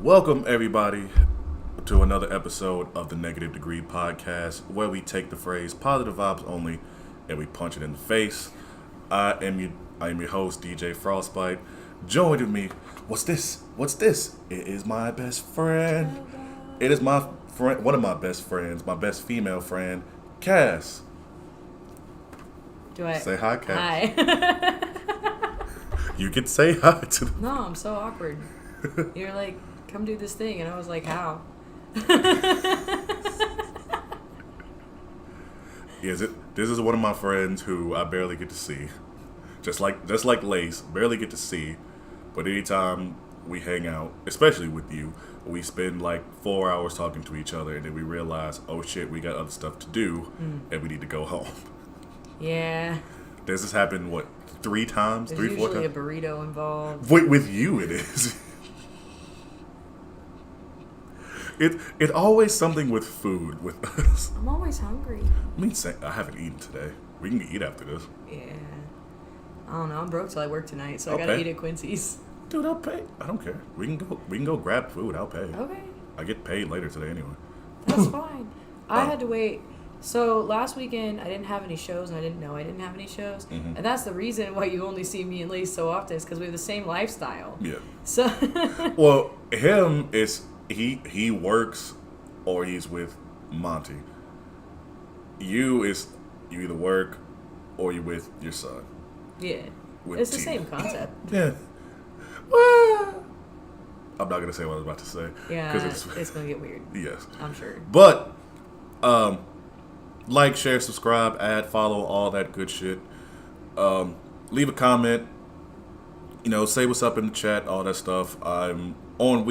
Welcome, everybody, to another episode of the Negative Degree Podcast, where we take the phrase positive vibes only and we punch it in the face. I am your host, DJ Frostbite. Joined with me, what's this? It is my best friend. It is my friend, one of my best friends, my best female friend, Cass. Do I say hi, Cass? Hi. You can say hi to them. No, I'm so awkward. You're like, come do this thing, and I was like, how? This is one of my friends who I barely get to see. Just like Lace, barely get to see. But anytime we hang out, especially with you, we spend like 4 hours talking to each other, and then we realize, oh shit, we got other stuff to do, and we need to go home. Yeah. This has happened, what, 3 times? There's 4 times? usually a burrito involved. With you, it is. It always something with food with us. I'm always hungry. I haven't eaten today. We can eat after this. Yeah. I don't know. I'm broke till I work tonight, so I Okay. gotta eat at Quincy's. Dude, I'll pay. I don't care. We can go grab food. I'll pay. Okay. I get paid later today anyway. That's fine. I Oh. had to wait. So last weekend I didn't have any shows, and I didn't know I didn't have any shows, and that's the reason why you only see me and Lace so often is because we have the same lifestyle. Yeah. So. Well, him is he works or he's with Monty. You either work or you're with your son. Yeah. With It's the T. same concept. Yeah. Well, I'm not gonna say what I was about to say. Yeah, 'Cause it's gonna get weird. yes. I'm sure. But, like, share, subscribe, add, follow, all that good shit. Leave a comment. Say what's up in the chat, all that stuff. I'm on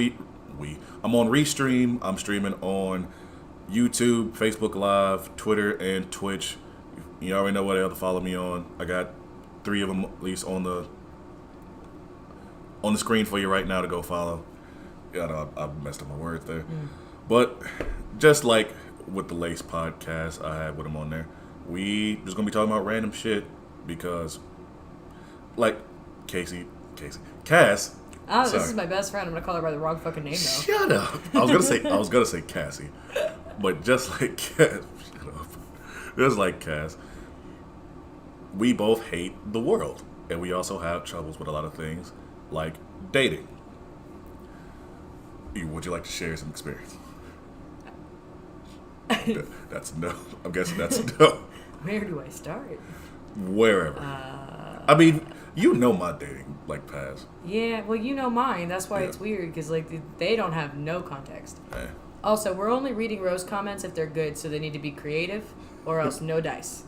I'm on Restream. I'm streaming on YouTube, Facebook Live, Twitter, and Twitch. You already know what else to follow me on. I got 3 of them at least on the screen for you right now to go follow. Yeah, I messed up my words there. But just like with the Lace podcast I had with him on there, we just gonna be talking about random shit because, like, Cass. Oh, Sorry. this is my best friend. I'm gonna call her by the wrong fucking name though. Shut up. I was gonna say Cassie, but just like Cass, shut up. Just like Cass, we both hate the world, and we also have troubles with a lot of things, like dating. Would you like to share some experience? That's no. I'm guessing that's no. Where do I start? Wherever. I mean, my dating past. Yeah, well, you know mine. That's why Yeah. it's weird because they don't have no context. Eh. Also, we're only reading roast comments if they're good, so they need to be creative, or else no dice.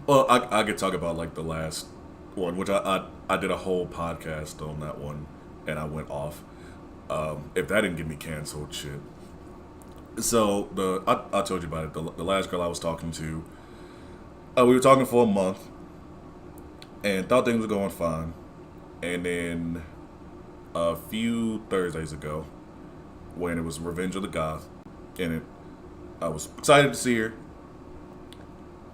Well, I could talk about the last one, which I did a whole podcast on that one, and I went off. If that didn't get me canceled, shit. So I told you about it. The last girl I was talking to, we were talking for a month, and thought things were going fine, and then a few Thursdays ago, when it was Revenge of the Goth, I was excited to see her,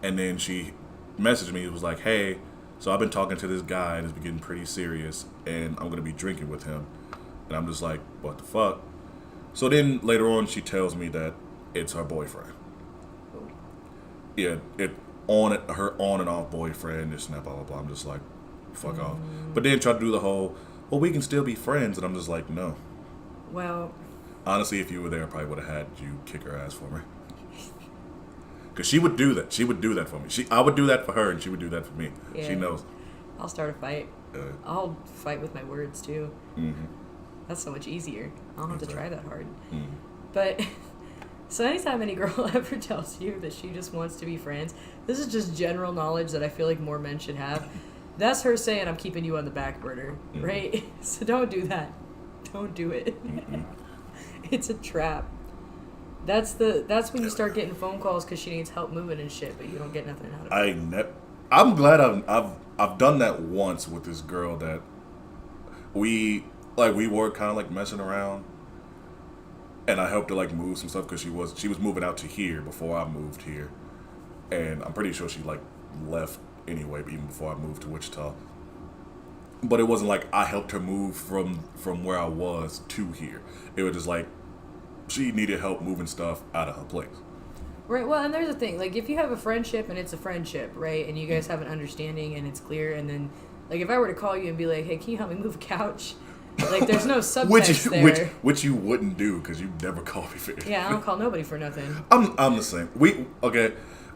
and then she messaged me. It was like, hey, so I've been talking to this guy, and it's been getting pretty serious, and I'm going to be drinking with him. And I'm just like, what the fuck? So then later on, she tells me that it's her boyfriend. Yeah, her on and off boyfriend, this and that, blah, blah, blah. I'm just like, fuck off. But then try to do the whole, well, we can still be friends. And I'm just like, no. Well, Honestly, if you were there, I probably would have had you kick her ass for me. Because she would do that. She would do that for me. I would do that for her, and she would do that for me. Yeah. She knows. I'll start a fight. I'll fight with my words too. Mm-hmm. That's so much easier. I don't have to try that hard. Mm-hmm. But so anytime any girl ever tells you that she just wants to be friends, this is just general knowledge that I feel like more men should have. That's her saying, I'm keeping you on the back burner, right? So don't do that. Don't do it. It's a trap. That's when you start getting phone calls because she needs help moving and shit, but you don't get nothing out of it. I'm glad I've done that once with this girl that we were kind of messing around, and I helped her move some stuff because she was moving out to here before I moved here, and I'm pretty sure she left anyway, but even before I moved to Wichita. But it wasn't like I helped her move from where I was to here. It was just like she needed help moving stuff out of her place. Right. Well, and there's the thing. Like, if you have a friendship and it's a friendship, right, and you guys have an understanding and it's clear, and then, like, if I were to call you and be like, "Hey, can you help me move a couch?" Like, there's no subtext there. Which you wouldn't do because you never call me for anything. Yeah, I don't call nobody for nothing. I'm the same.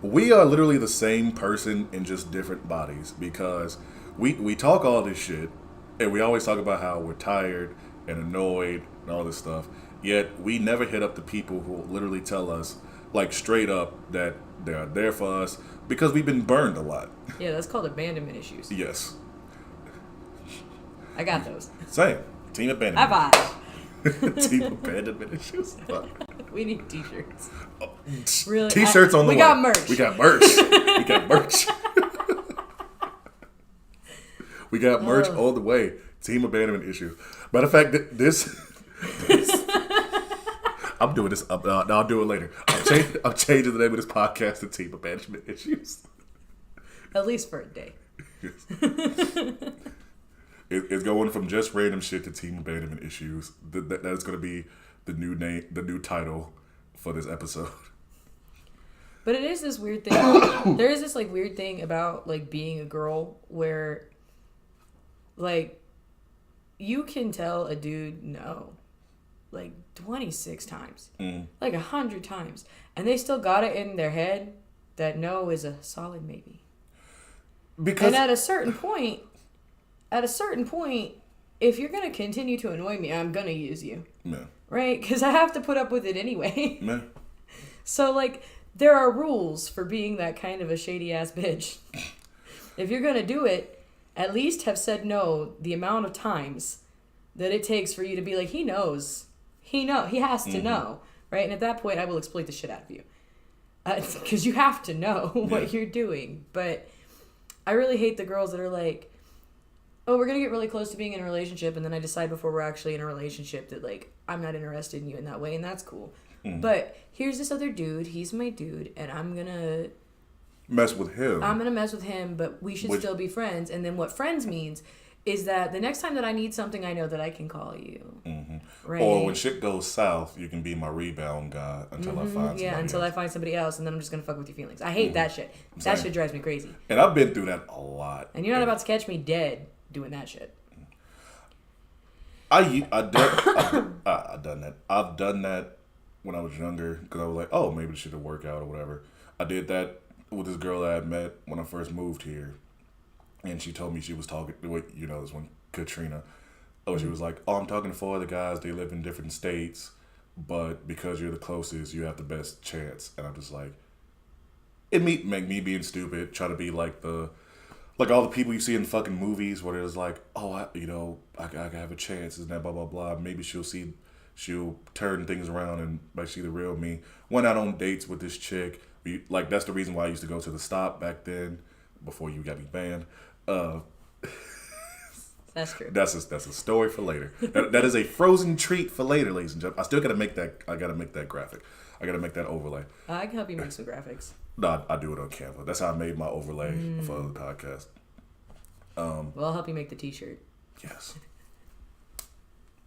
We are literally the same person in just different bodies because we talk all this shit and we always talk about how we're tired and annoyed and all this stuff. Yet we never hit up the people who literally tell us like straight up that they are there for us because we've been burned a lot. Yeah, that's called abandonment issues. Yes. I got those. Same. Team abandonment. High five. Team abandonment issues. Fuck. We need t-shirts. Really? T-shirts on the way. We got merch. We got merch. We got merch. We got merch all the way. Team abandonment issues. Matter of fact, this I'm doing this. I'll do it later. I'm changing the name of this podcast to Team Abandonment Issues. At least for a day. It's going from just random shit to Team Abandonment Issues. That's going to be the new name, the new title for this episode. But it is this weird thing. There is this like weird thing about like being a girl where like you can tell a dude no like 26 times, like 100 times, and they still got it in their head that no is a solid maybe. And at a certain point, if you're gonna continue to annoy me, I'm gonna use you. Yeah. Right? Because I have to put up with it anyway. Yeah. So like there are rules for being that kind of a shady ass bitch. If you're gonna do it, at least have said no the amount of times that it takes for you to be like, he knows. He has to know. Right? And at that point, I will exploit the shit out of you. Because you have to know what you're doing. But I really hate the girls that are like, oh, we're going to get really close to being in a relationship, and then I decide before we're actually in a relationship that, like, I'm not interested in you in that way, and that's cool. But here's this other dude, he's my dude, and I'm going to mess with him. I'm going to mess with him, but we should still be friends. And then what friends means is that the next time that I need something, I know that I can call you. Right? Or when shit goes south, you can be my rebound guy until I find somebody else. I find somebody else, and then I'm just going to fuck with your feelings. I hate that shit. That shit drives me crazy. And I've been through that a lot. And you're not about to catch me dead doing that shit. I've done that. I've done that when I was younger because I was like, oh, maybe this should work out or whatever. I did that with this girl that I had met when I first moved here, and she told me she was talking. This one Katrina. Oh, she was like, oh, I'm talking to 4 other guys. They live in different states, but because you're the closest, you have the best chance. And I'm just like, it make me being stupid, try to be like all the people you see in fucking movies where it's like, oh, I have a chance, and that blah blah blah. Maybe she'll turn things around and like see the real me. Went out on dates with this chick. That's the reason why I used to go to the Stop back then, before you got me banned. That's true. That's a story for later. That is a frozen treat for later, ladies and gentlemen. I still gotta make that. I gotta make that graphic. I gotta make that overlay. I can help you make some graphics. No, I do it on Canva. That's how I made my overlay for the podcast. Well, I'll help you make the t-shirt. Yes.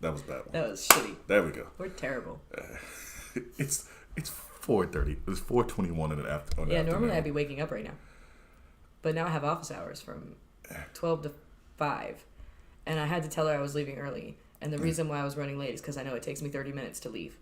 That was bad one. That was shitty. There we go. We're terrible. It's 4:30. It's 4:21 in the afternoon. Yeah, normally I'd be waking up right now. But now I have office hours from 12 to 5. And I had to tell her I was leaving early. And the reason why I was running late is because I know it takes me 30 minutes to leave.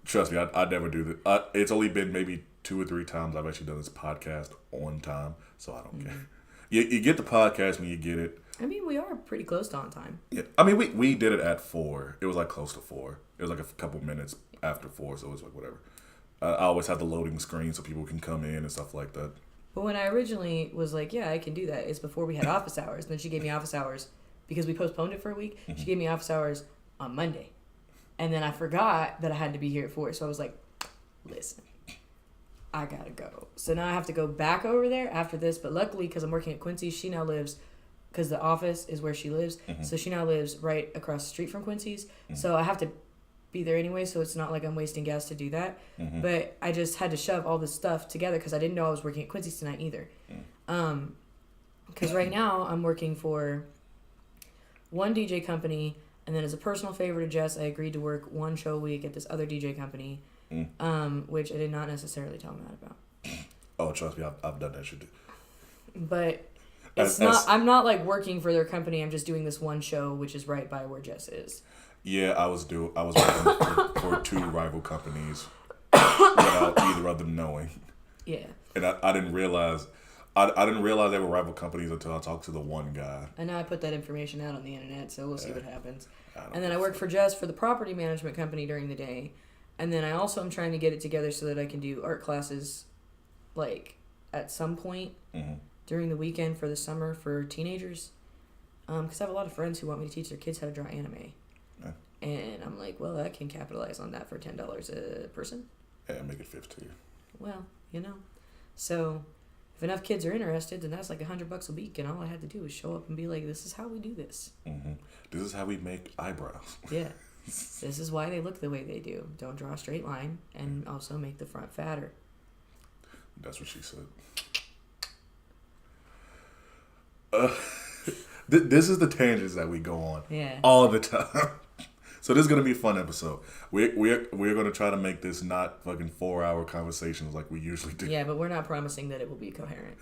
Trust me, I never do that. It's only been maybe 2 or 3 times I've actually done this podcast on time, so I don't care. You get the podcast when you get it. I mean, we are pretty close to on time. Yeah, I mean, we did it at 4. It was like close to 4. It was like a couple minutes after 4, so it was like whatever. I always have the loading screen so people can come in and stuff like that. But when I originally was like, yeah, I can do that, it's before we had office hours. And then she gave me office hours because we postponed it for a week. She gave me office hours on Monday. And then I forgot that I had to be here at 4. So I was like, listen, I gotta go. So now I have to go back over there after this. But luckily, because I'm working at Quincy's, she now lives, because the office is where she lives. So she now lives right across the street from Quincy's. So I have to be there anyway. So it's not like I'm wasting gas to do that. But I just had to shove all this stuff together because I didn't know I was working at Quincy's tonight either. Because right now I'm working for one DJ company, and then as a personal favor to Jess, I agreed to work one show a week at this other DJ company, which I did not necessarily tell him that about. Oh, trust me, I've done that shit too. But I'm not like working for their company. I'm just doing this one show, which is right by where Jess is. Yeah, I was working for two rival companies without either of them knowing. Yeah. And I didn't realize. I didn't realize they were rival companies until I talked to the one guy. I know I put that information out on the internet, so we'll see what happens. And then I work for Jess for the property management company during the day. And then I also am trying to get it together so that I can do art classes, like, at some point during the weekend for the summer for teenagers. Because I have a lot of friends who want me to teach their kids how to draw anime. Yeah. And I'm like, well, I can capitalize on that for $10 a person. Yeah, make it 15. Well, you know. So... if enough kids are interested, then that's like $100 a week, and all I had to do was show up and be like, "This is how we do this. This is how we make eyebrows." Yeah, this is why they look the way they do. Don't draw a straight line, and also make the front fatter. That's what she said. This is the tangents that we go on. Yeah. All the time. So this is gonna be a fun episode. We're gonna try to make this not fucking 4-hour conversations like we usually do. Yeah, but we're not promising that it will be coherent.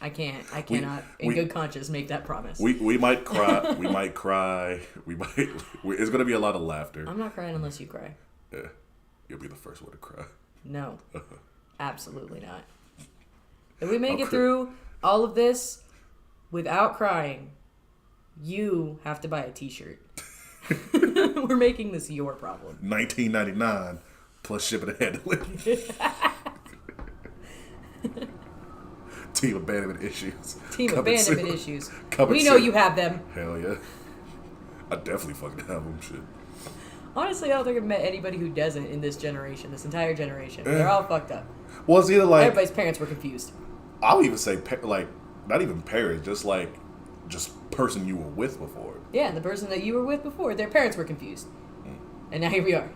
I cannot, in good conscience, make that promise. We might cry. We might cry. It's gonna be a lot of laughter. I'm not crying unless you cry. Yeah, you'll be the first one to cry. No, absolutely not. If we make it through all of this without crying, you have to buy a T-shirt. We're making this your problem. $19.99 plus shipping and handling. Team abandonment issues. Team abandonment issues. We know you have them. Hell yeah. I definitely fucking have them. Shit. Honestly, I don't think I've met anybody who doesn't in this generation, this entire generation. They're all fucked up. Well, it's either like... everybody's parents were confused. I'll even say, like, not even parents, just person you were with before. Yeah, and the person that you were with before, their parents were confused. And now here we are.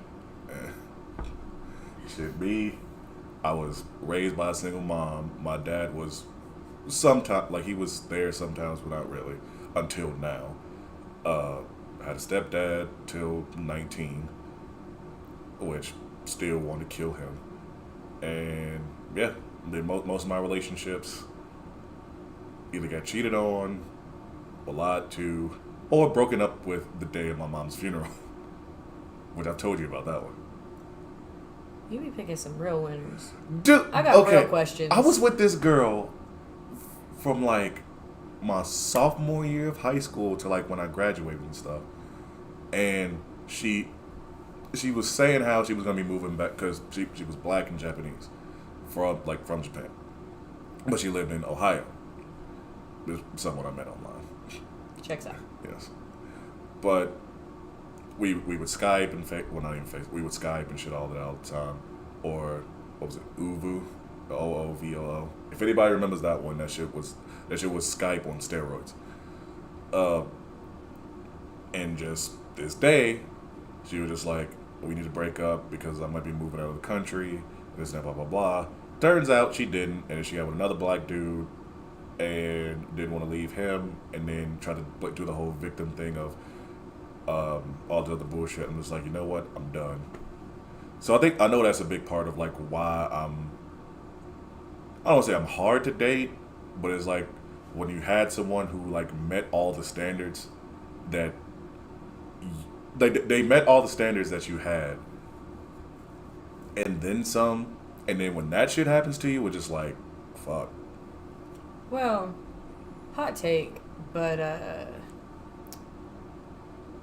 Shit, me, I was raised by a single mom. My dad was sometimes, like, he was there sometimes, but not really, until now. I had a stepdad till 19, which still wanted to kill him. And, yeah, then most of my relationships either got cheated on, or lied to, or broken up with the day of my mom's funeral. Which I've told you about that one. You be picking some real winners. Dude, I got real questions. I was with this girl from like my sophomore year of high school to like when I graduated and stuff. And she was saying how she was going to be moving back because she was black and Japanese from Japan. But she lived in Ohio. This is someone I met online. Checks out. Yes. But we would Skype and we would Skype and shit all the time. Or what was it? Oovo, OOVOO. If anybody remembers that one, that shit was Skype on steroids. And just this day, she was just like, we need to break up because I might be moving out of the country. This and that, blah blah blah. Turns out she didn't, and she had with another black dude. And didn't want to leave him, and then tried to do the whole victim thing of all the other bullshit. I'm just like, you know what? I'm done. So I know that's a big part of like why I don't want to say I'm hard to date, but it's like when you had someone who like met all the standards that they met all the standards that you had, and then some, and then when that shit happens to you, it's just like, fuck. Well, hot take, but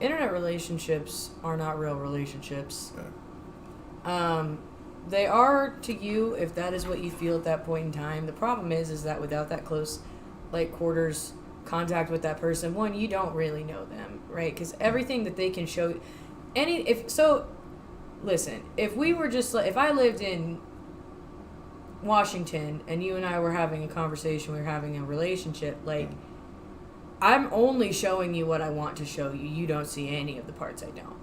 internet relationships are not real relationships. Yeah. They are to you if that is what you feel at that point in time. The problem is that without that close, like, quarters contact with that person, one, you don't really know them, right? Because everything that they can show, listen, if we were just like, if I lived in Washington and you and I were having a conversation, we were having a relationship, like, I'm only showing you what I want to show you. You don't see any of the parts I don't.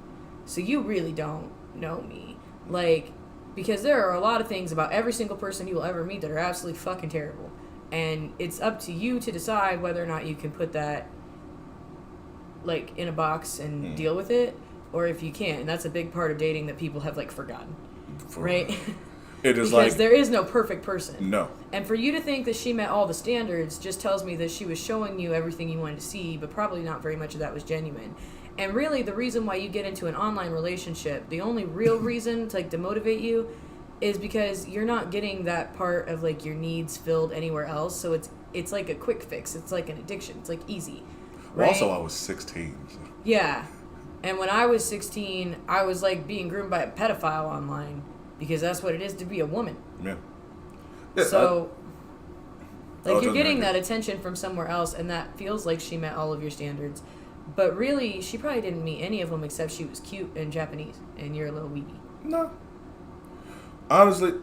So you really don't know me. Like, because there are a lot of things about every single person you will ever meet that are absolutely fucking terrible. And it's up to you to decide whether or not you can put that, like, in a box and deal with it, or if you can't. And that's a big part of dating that people have, like, forgotten. Right? It is because there is no perfect person. No. And for you to think that she met all the standards just tells me that she was showing you everything you wanted to see, but probably not very much of that was genuine. And really, the reason why you get into an online relationship, the only real reason to, like, to motivate you is because you're not getting that part of, like, your needs filled anywhere else. So it's like a quick fix. It's like an addiction. It's like easy. Right? Also, I was 16. So. Yeah. And when I was 16, I was, like, being groomed by a pedophile online because that's what it is to be a woman. Yeah. So, like, you're getting that attention from somewhere else, and that feels like she met all of your standards. But really, she probably didn't meet any of them except she was cute and Japanese, and you're a little weeby. No. Honestly,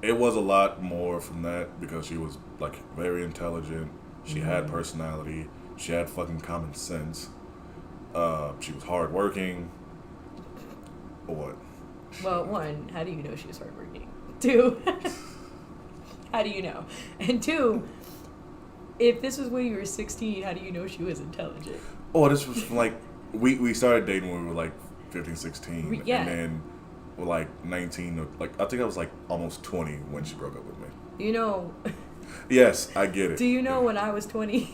it was a lot more from that because she was, like, very intelligent. She had personality. She had fucking common sense. She was hardworking. What? Well, one, how do you know she was hardworking? Two, how do you know? And two, if this was when you were 16, how do you know she was intelligent? Oh, this was from, like, we started dating when we were, like, 15, 16. Yeah. And then we're, like, 19. Or, like, I think I was, like, almost 20 when she broke up with me. You know... Yes, I get it. Do you know when I was 20?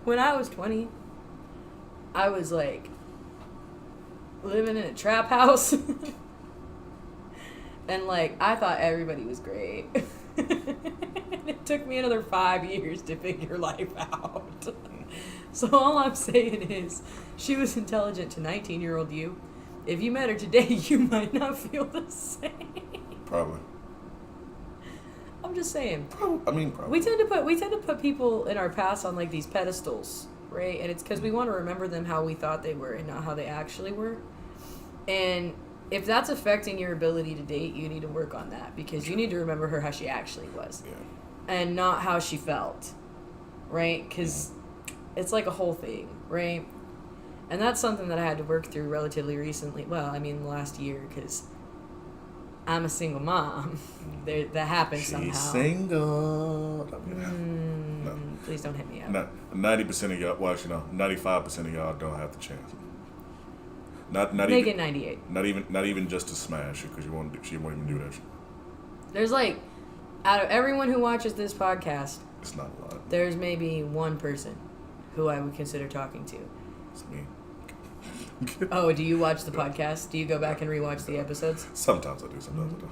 When I was 20, I was, like, living in a trap house. And, like, I thought everybody was great. It took me another 5 years to figure life out. So all I'm saying is, she was intelligent to 19-year-old you. If you met her today, you might not feel the same. Probably. I'm just saying. Probably. We tend to put people in our past on, like, these pedestals, right? And it's because we want to remember them how we thought they were and not how they actually were. And if that's affecting your ability to date, you need to work on that because you need to remember her how she actually was, and not how she felt, right? Because it's like a whole thing, right? And that's something that I had to work through relatively recently. Well, I mean, the last year, because I'm a single mom. That happened somehow. She's single. No. Please don't hit me up. 90% of y'all, well, actually, no, 95% of y'all don't have the chance. Not Make even, it 98. Not even just to smash it because she won't even do that shit. There's, like, out of everyone who watches this podcast, it's not a lot. There's maybe one person who I would consider talking to. It's me. Oh, do you watch the podcast? Do you go back and rewatch the episodes? Sometimes I do. Sometimes I don't.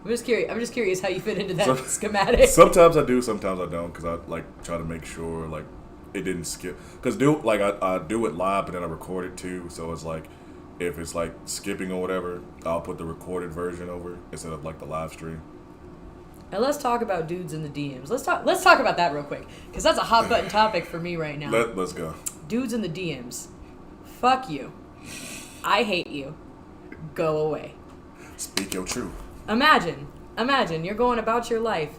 I'm just curious how you fit into that schematic. Sometimes I do. Sometimes I don't because I, like, try to make sure, like, it didn't skip. Because I do it live, but then I record it too. So it's like, if it's like skipping or whatever, I'll put the recorded version over instead of, like, the live stream. Now let's talk about dudes in the DMs. Let's talk about that real quick because that's a hot button topic for me right now. Let's go. Dudes in the DMs. Fuck you. I hate you. Go away. Speak your truth. Imagine you're going about your life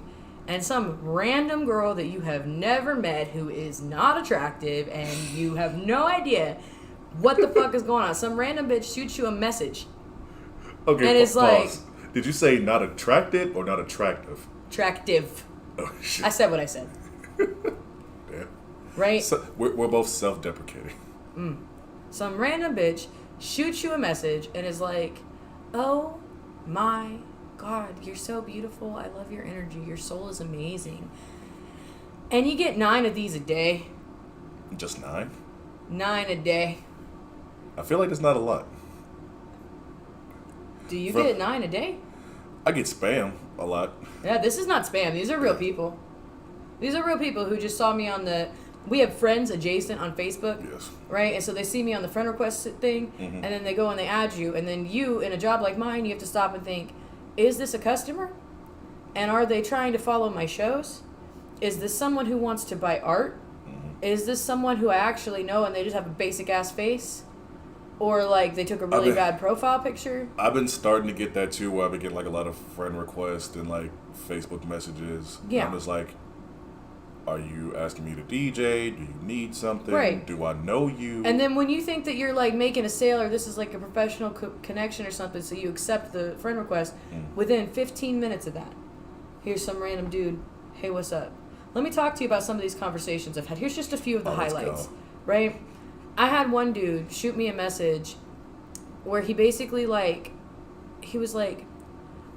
and some random girl that you have never met who is not attractive and you have no idea what the fuck is going on. Some random bitch shoots you a message. Okay, and it's like... Did you say not attracted or not attractive? Attractive. Oh, shit. I said what I said. Yeah. Right? So, we're both self-deprecating. Some random bitch shoots you a message and is like, oh my God, you're so beautiful. I love your energy. Your soul is amazing. And you get 9 of these a day. Just 9? 9 a day. I feel like it's not a lot. Do you get 9 a day? I get spam a lot. Yeah, this is not spam. These are real people. These are real people who just saw me on the... We have friends adjacent on Facebook, Yes. right? And so they see me on the friend request thing, and then they go and they add you. And then you, in a job like mine, you have to stop and think, is this a customer? And are they trying to follow my shows? Is this someone who wants to buy art? Is this someone who I actually know and they just have a basic-ass face? Or, like, they took a really bad profile picture? I've been starting to get that, too, where I've been getting, like, a lot of friend requests and, like, Facebook messages. Yeah. I'm just like, are you asking me to DJ? Do you need something? Right. Do I know you? And then when you think that you're, like, making a sale or this is, like, a professional connection or something, so you accept the friend request, within 15 minutes of that, Here's some random dude. Hey, what's up? Let me talk to you about some of these conversations I've had. Here's just a few of the highlights, right? I had one dude shoot me a message where he basically, like, he was like,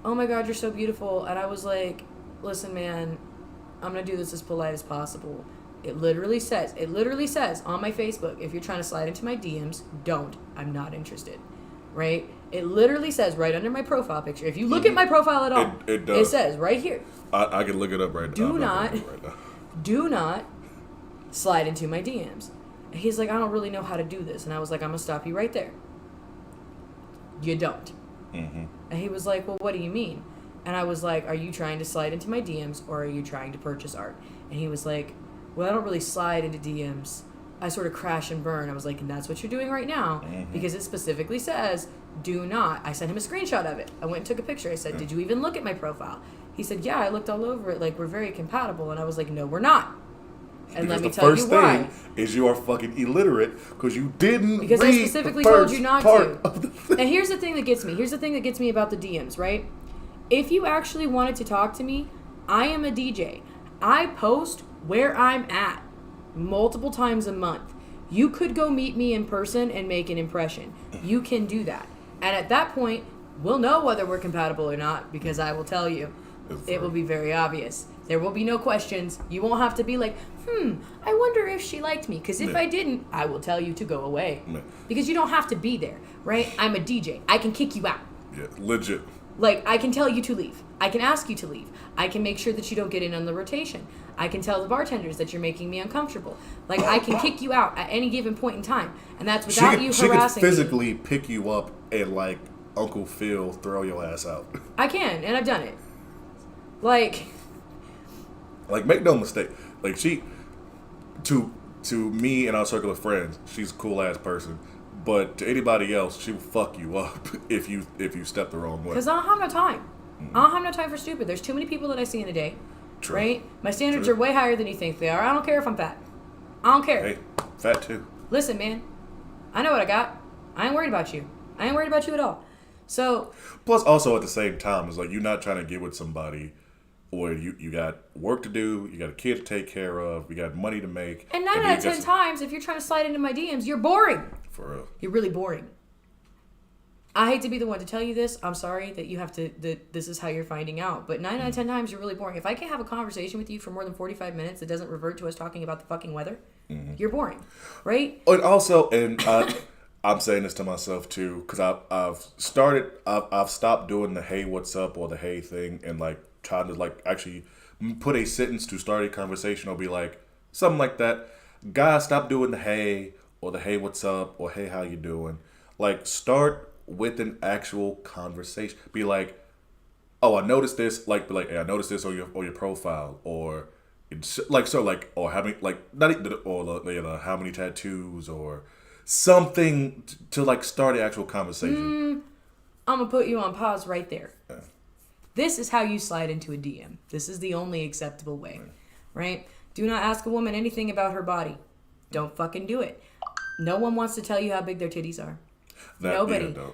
oh my God, you're so beautiful. And I was like, listen, man, I'm going to do this as polite as possible. It literally says on my Facebook, if you're trying to slide into my DMs, don't. I'm not interested, right? It literally says right under my profile picture. If you look at my profile at all, it does. It says right here. I can look it up right now. Do not slide into my DMs. And he's like, I don't really know how to do this. And I was like, I'm going to stop you right there. You don't. Mm-hmm. And he was like, well, what do you mean? And I was like, are you trying to slide into my DMs or are you trying to purchase art? And he was like, well, I don't really slide into DMs. I sort of crash and burn. I was like, and that's what you're doing right now, because it specifically says, do not. I sent him a screenshot of it. I went and took a picture. I said, did you even look at my profile? He said, yeah, I looked all over it. Like, we're very compatible. And I was like, no, we're not. And because let me tell you why. The first thing is you are fucking illiterate because you didn't because read I specifically the told first you not part to. Of the thing. And here's the thing that gets me. Here's the thing that gets me about the DMs, right? If you actually wanted to talk to me, I am a DJ. I post where I'm at multiple times a month. You could go meet me in person and make an impression. You can do that. And at that point, we'll know whether we're compatible or not, because I will tell you. It will be very obvious. There will be no questions. You won't have to be like, I wonder if she liked me. Because if I didn't, I will tell you to go away. Because you don't have to be there, right? I'm a DJ. I can kick you out. Yeah, legit. Like, I can tell you to leave. I can ask you to leave. I can make sure that you don't get in on the rotation. I can tell the bartenders that you're making me uncomfortable. Like, I can kick you out at any given point in time. And that's without you harassing me. She can physically pick you up and, like, Uncle Phil throw your ass out. I can, and I've done it. Like, make no mistake. Like, she, to me and our circle of friends, she's a cool ass person. But to anybody else, she will fuck you up if you step the wrong way. Because I don't have no time. I don't have no time for stupid. There's too many people that I see in a day. True. Right? My standards are way higher than you think they are. I don't care if I'm fat. I don't care. Hey, fat too. Listen, man. I know what I got. I ain't worried about you. I ain't worried about you at all. So. Plus, also at the same time, it's like you're not trying to get with somebody or you got work to do, you got a kid to take care of, you got money to make. And 9 out of 10 times, if you're trying to slide into my DMs, you're boring. For real. You're really boring. I hate to be the one to tell you this. I'm sorry that you have to, that this is how you're finding out. But 9 out of 10 times, you're really boring. If I can't have a conversation with you for more than 45 minutes that doesn't revert to us talking about the fucking weather, you're boring. Right? And also, I'm saying this to myself too, because I've stopped doing the hey, what's up, or the hey thing, and like trying to like actually put a sentence to start a conversation or be like, something like that. Guys, stop doing the hey, or the hey, what's up, or hey, how you doing. Like, start with an actual conversation. Be like, oh, I noticed this. Like, be like, hey, I noticed this on your profile, or it's like, so like, or how many, like, not even, or how many tattoos, or something to like start an actual conversation. I'm gonna put you on pause right there. Yeah. This is how you slide into a DM. This is the only acceptable way, right? Do not ask a woman anything about her body. Don't fucking do it. No one wants to tell you how big their titties are.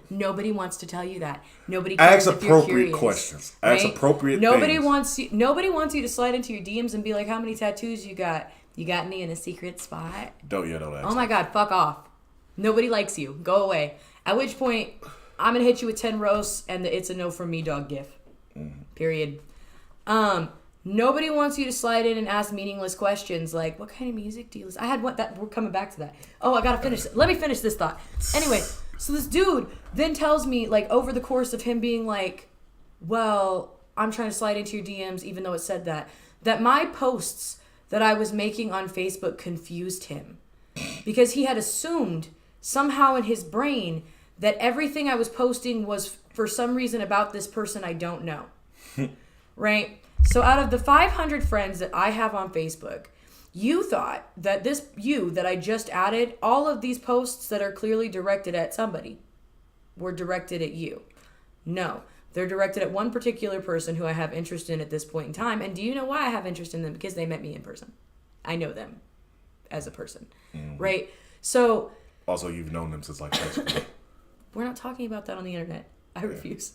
Nobody wants to tell you that. Nobody cares if you're curious, questions. Right? Ask appropriate nobody things. Nobody wants you to slide into your DMs and be like, how many tattoos you got? You got any in a secret spot? Don't ask. Oh my God, fuck off. Nobody likes you. Go away. At which point, I'm going to hit you with 10 roasts and the it's a no from me dog gif. Period. Nobody wants you to slide in and ask meaningless questions like, what kind of music do you listen? I had one that, we're coming back to that. Oh, I gotta finish it. Let me finish this thought. Anyway, so this dude then tells me, like, over the course of him being like, well, I'm trying to slide into your DMs, even though it said that my posts that I was making on Facebook confused him. Because he had assumed somehow in his brain that everything I was posting was for some reason about this person I don't know. Right? So out of the 500 friends that I have on Facebook, you thought that that I just added, all of these posts that are clearly directed at somebody were directed at you. No, they're directed at one particular person who I have interest in at this point in time. And do you know why I have interest in them? Because they met me in person. I know them as a person. Right? So... Also, you've known them since like high school. We're not talking about that on the internet. I refuse.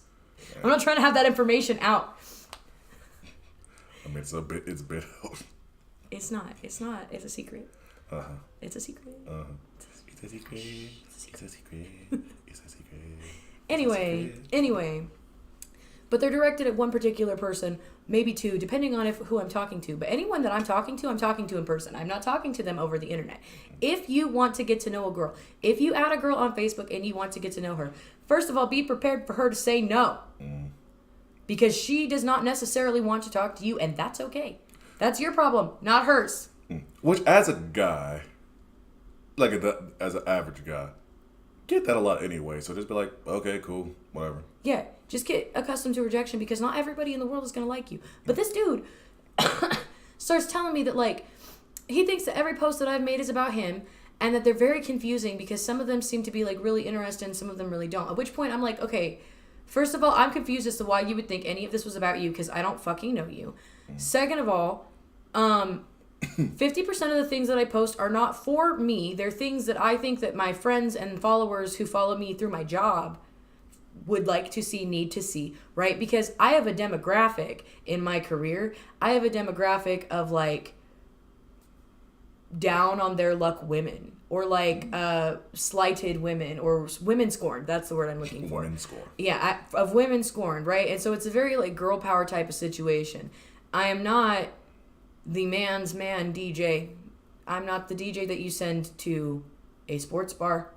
I'm not trying to have that information out. mean, it's a bit out. It's not. It's not. It's a secret. Uh-huh. It's a secret. Uh-huh. It's a secret. It's a secret. It's a secret. Anyway. But they're directed at one particular person, maybe two, depending on who I'm talking to. But anyone that I'm talking to in person. I'm not talking to them over the internet. If you want to get to know a girl, if you add a girl on Facebook and you want to get to know her, first of all, be prepared for her to say no. Because she does not necessarily want to talk to you, and that's okay. That's your problem, not hers. Which, as a guy, like as an average guy, get that a lot anyway. So just be like, okay, cool, whatever. Yeah, just get accustomed to rejection because not everybody in the world is going to like you. But this dude starts telling me that, like, he thinks that every post that I've made is about him and that they're very confusing because some of them seem to be, like, really interested and some of them really don't. At which point I'm like, okay, first of all, I'm confused as to why you would think any of this was about you because I don't fucking know you. Second of all, 50% of the things that I post are not for me. They're things that I think that my friends and followers who follow me through my job would like to see, need to see, right? Because I have a demographic in my career. I have a demographic of, like, down on their luck women or, like, slighted women or women scorned. That's the word I'm looking for. Women scorned. Yeah, of women scorned, right? And so it's a very, like, girl power type of situation. I am not the man's man DJ. I'm not the DJ that you send to a sports bar.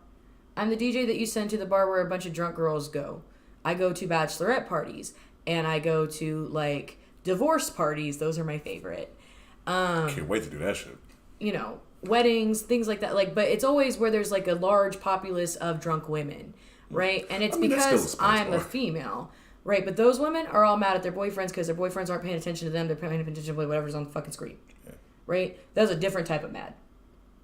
I'm the DJ that you send to the bar where a bunch of drunk girls go. I go to bachelorette parties and I go to, like, divorce parties. Those are my favorite. Can't wait to do that shit. You know, weddings, things like that. Like, but it's always where there's, like, a large populace of drunk women, right? And it's because I'm a female. Right, but those women are all mad at their boyfriends because their boyfriends aren't paying attention to them. They're paying attention to whatever's on the fucking screen. Yeah. Right? That's a different type of mad.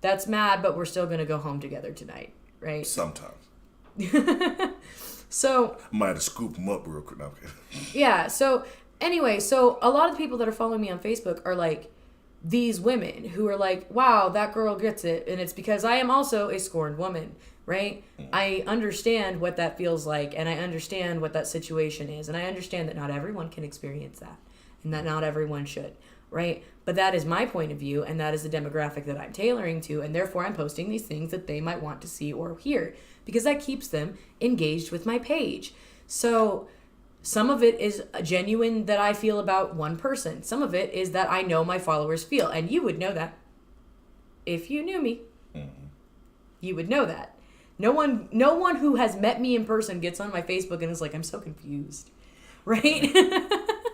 That's mad, but we're still going to go home together tonight. Right? Sometimes. So... I might have to scoop them up real quick. No, okay. Yeah, so... Anyway, so a lot of the people that are following me on Facebook are, like, these women who are like, wow, that girl gets it. And it's because I am also a scorned woman. Right? I understand what that feels like, and I understand what that situation is, and I understand that not everyone can experience that, and that not everyone should, right? But that is my point of view, and that is the demographic that I'm tailoring to, and therefore I'm posting these things that they might want to see or hear, because that keeps them engaged with my page. So some of it is genuine that I feel about one person. Some of it is that I know my followers feel, and you would know that. If you knew me, you would know that. No one who has met me in person gets on my Facebook and is like, I'm so confused. Right?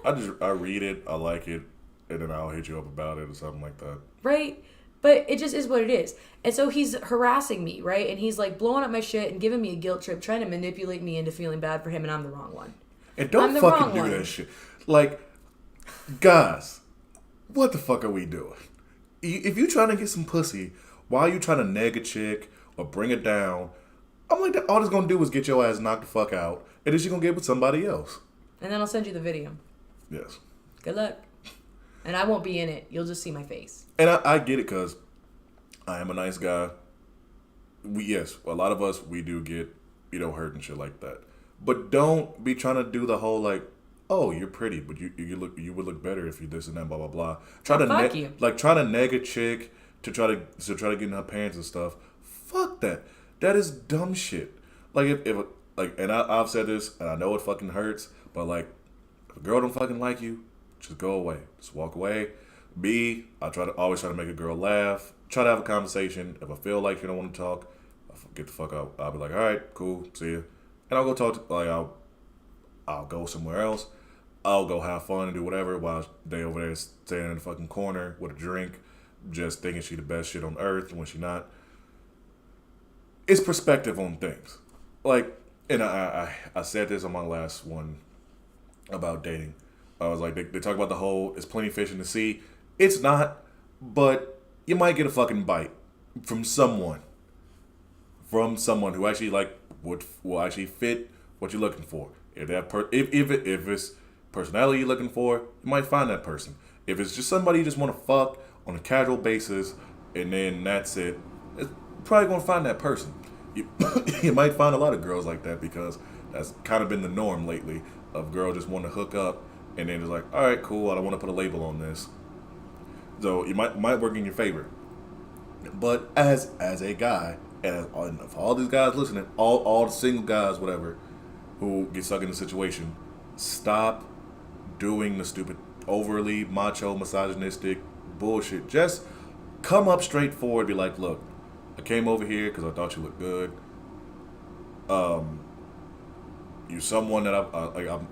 I read it, I like it, and then I'll hit you up about it or something like that. Right? But it just is what it is. And so he's harassing me, right? And he's like blowing up my shit and giving me a guilt trip, trying to manipulate me into feeling bad for him, and I'm the wrong one. And don't fucking do that shit. Like, guys, what the fuck are we doing? If you trying to get some pussy, why are you trying to neg a chick or bring it down? I'm like, all it's gonna do is get your ass knocked the fuck out, and then she's gonna get with somebody else. And then I'll send you the video. Yes. Good luck. And I won't be in it. You'll just see my face. And I get it, because I am a nice guy. A lot of us, we do get, hurt and shit like that. But don't be trying to do the whole, like, oh, you're pretty, but you would look better if you this and that, blah, blah, blah. Trying to neg a chick to try to get in her pants and stuff. Fuck that. That is dumb shit. Like, and I've said this, and I know it fucking hurts, but, like, if a girl don't fucking like you, just go away. Just walk away. I always try to make a girl laugh. Try to have a conversation. If I feel like you don't want to talk, I'll get the fuck out. I'll be like, all right, cool, see ya. And I'll go talk to, like, I'll go somewhere else. I'll go have fun and do whatever while they over there standing in the fucking corner with a drink, just thinking she the best shit on earth when she not. It's perspective on things. Like, and I said this on my last one about dating. I was like, they talk about the whole, it's plenty of fish in the sea. It's not, but you might get a fucking bite from someone who actually, like, will actually fit what you're looking for. If it's personality you're looking for, you might find that person. If it's just somebody you just want to fuck on a casual basis, and then that's it, it's probably going to find that person. You might find a lot of girls like that, because that's kind of been the norm lately, of girls just want to hook up and then it's like, all right, cool. I don't want to put a label on this, so it might work in your favor. But as a guy, and for all these guys listening, all the single guys, whatever, who get stuck in the situation, stop doing the stupid, overly macho, misogynistic bullshit. Just come up straightforward. Be like, look, I came over here because I thought you looked good. You're someone that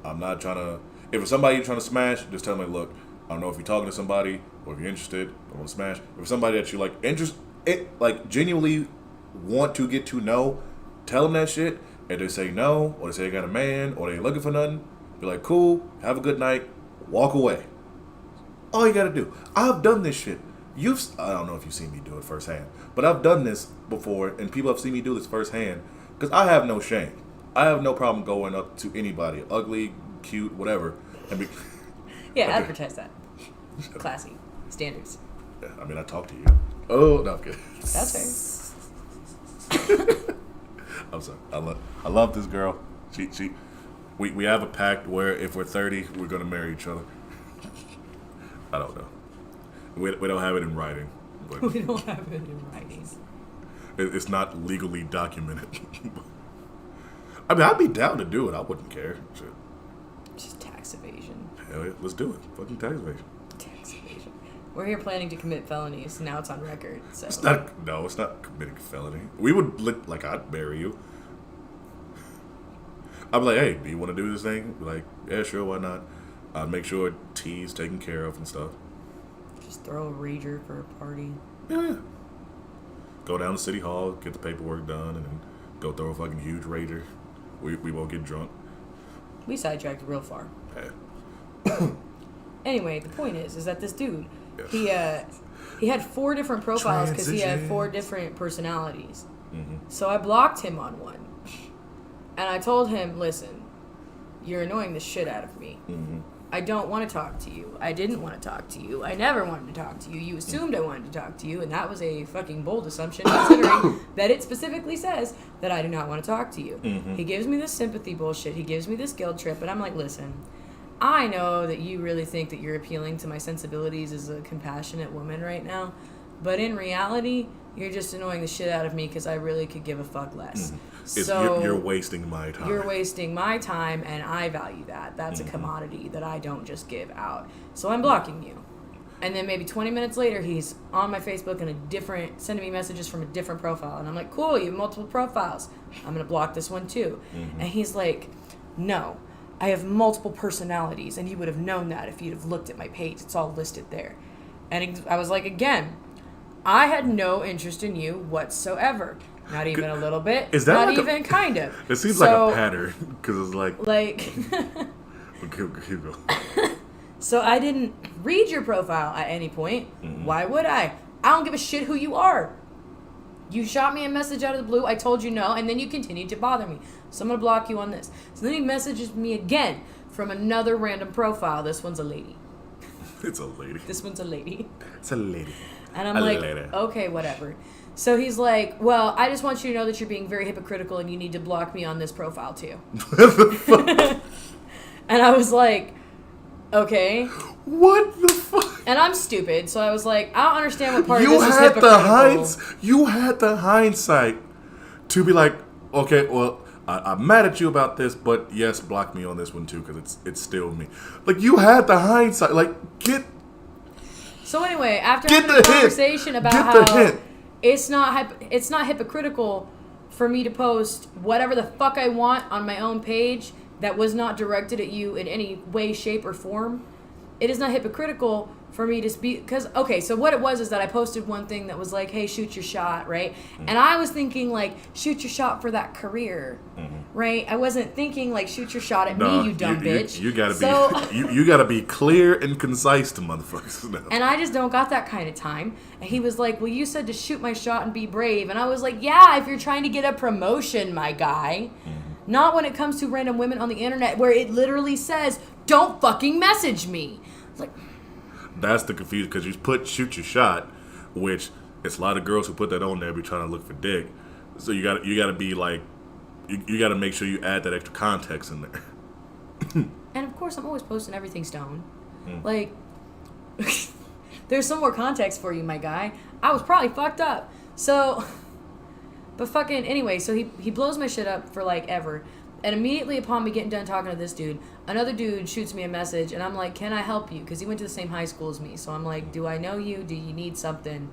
I'm not trying to. If it's somebody you're trying to smash, just tell me, look, I don't know if you're talking to somebody or if you're interested. I want to smash. If it's somebody that you like genuinely want to get to know, tell them that shit. And they say no, or they say they got a man, or they ain't looking for nothing. Be like, cool, have a good night, walk away. All you gotta do. I've done this shit. I don't know if you've seen me do it firsthand, but I've done this before, and people have seen me do this firsthand, because I have no shame. I have no problem going up to anybody, ugly, cute, whatever, and be... Yeah, okay. advertise that. Classy. Standards. Yeah, I mean, I talk to you. Oh, no, I'm kidding. That's fair. I'm sorry. I love this girl. We have a pact where if we're 30, we're gonna marry each other. I don't know. We don't have it in writing. But We don't have it in writing. it's not legally documented. I mean, I'd be down to do it. I wouldn't care. Shit. Just tax evasion. Hell yeah, let's do it. Fucking tax evasion. Tax evasion. We're here planning to commit felonies. Now it's on record. So It's not committing a felony. We would like I'd marry you. I'd be like, hey, do you want to do this thing? Be like, yeah, sure, why not? I'd make sure T's taken care of and stuff. just throw a rager for a party. Yeah. Go down to City Hall, get the paperwork done, and then go throw a fucking huge rager. We won't get drunk. We sidetracked real far. Hey. Anyway, the point is that this dude, Yeah. he had 4 different profiles because he had 4 different personalities. So I blocked him on one. And I told him, listen, you're annoying the shit out of me. I don't want to talk to you. I didn't want to talk to you. I never wanted to talk to you. You assumed I wanted to talk to you, and that was a fucking bold assumption, considering that it specifically says that I do not want to talk to you. He gives me this sympathy bullshit. He gives me this guilt trip, and I'm like, listen, I know that you really think that you're appealing to my sensibilities as a compassionate woman right now, but in reality, you're just annoying the shit out of me because I really could give a fuck less. So you're wasting my time. You're wasting my time, and I value that. That's a commodity that I don't just give out. So I'm blocking you. And then maybe 20 minutes later, he's on my Facebook and sending me messages from a different profile. And I'm like, cool, you have multiple profiles. I'm going to block this one too. And he's like, no, I have multiple personalities, and you would have known that if you'd have looked at my page. It's all listed there. And I was like, again, I had no interest in you whatsoever. Not even a little bit. Is that not like even kind of? It seems like a pattern because it's like. Keep going. So I didn't read your profile at any point. Why would I? I don't give a shit who you are. You shot me a message out of the blue. I told you no, and then you continued to bother me. So I'm gonna block you on this. So then he messages me again from another random profile. This one's a lady. It's a lady. This one's a lady. It's a lady. And I'm like, okay, whatever. So he's like, well, I just want you to know that you're being very hypocritical and you need to block me on this profile too. And I was like, okay. What the fuck? And I'm stupid, so I was like, I don't understand what part You of this is had hypocritical. you had the hindsight to be like, okay, well, I'm mad at you about this, but yes, block me on this one too because it's still me. Like you had the hindsight. Like get. So anyway, after having a conversation about how it's not hypocritical for me to post whatever the fuck I want on my own page that was not directed at you in any way, shape, or form. It is not hypocritical for me to speak because so what it was is that I posted one thing that was like, hey, shoot your shot, right? And I was thinking like, shoot your shot for that career, right? I wasn't thinking like, shoot your shot at me, you dumb bitch. You gotta be you gotta be clear and concise to motherfuckers now. And I just don't got that kind of time. And he was like, well, you said to shoot my shot and be brave. And I was like, yeah, if you're trying to get a promotion, my guy. Not when it comes to random women on the internet where it literally says, don't fucking message me. It's like, that's the confusion because you put shoot your shot, which it's a lot of girls who put that on there be trying to look for dick. So you gotta be like, you gotta make sure you add that extra context in there. And of course, I'm always posting everything stone. Mm. Like, there's some more context for you, my guy. I was probably fucked up. So, but fucking, anyway, so he blows my shit up for like ever. And immediately upon me getting done talking to this dude, another dude shoots me a message, and I'm like, can I help you? Because he went to the same high school as me. So I'm like, do I know you? Do you need something?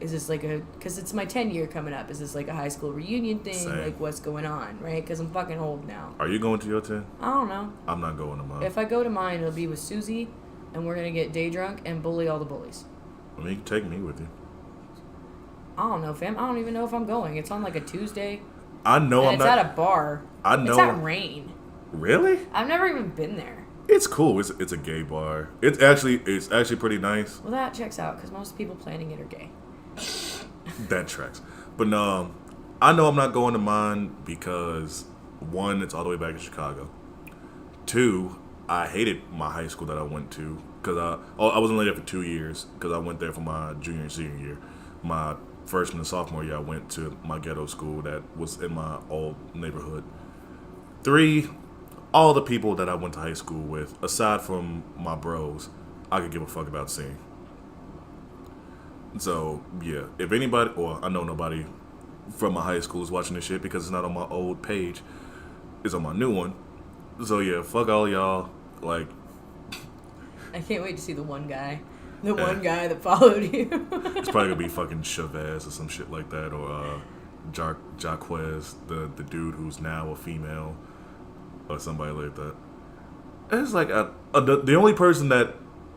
Is this like because it's my 10-year coming up. Is this like a high school reunion thing? Same. Like, what's going on, right? Because I'm fucking old now. Are you going to your 10? I don't know. I'm not going to mine. If I go to mine, it'll be with Susie, and we're going to get day drunk and bully all the bullies. I mean, you can take me with you. I don't know, fam. I don't even know if I'm going. It's on like a Tuesday. I know and it's at a bar. I know. It's at Rain. Really? I've never even been there. It's cool. It's a gay bar. It's actually pretty nice. Well, that checks out because most people planning it are gay. That tracks. But no, I know I'm not going to mine because, one, it's all the way back in Chicago. Two, I hated my high school that I went to because I was only there for 2 years because I went there for my junior and senior year. My freshman and sophomore year, I went to my ghetto school that was in my old neighborhood. Three, all the people that I went to high school with, aside from my bros, I could give a fuck about seeing. So, yeah, if anybody, or I know nobody from my high school is watching this shit because it's not on my old page, it's on my new one. So, yeah, fuck all y'all. Like, I can't wait to see the one guy. The one guy that followed you. It's probably gonna be fucking Chavez or some shit like that, or Jaquez, the dude who's now a female, or somebody like that. It's like the only person that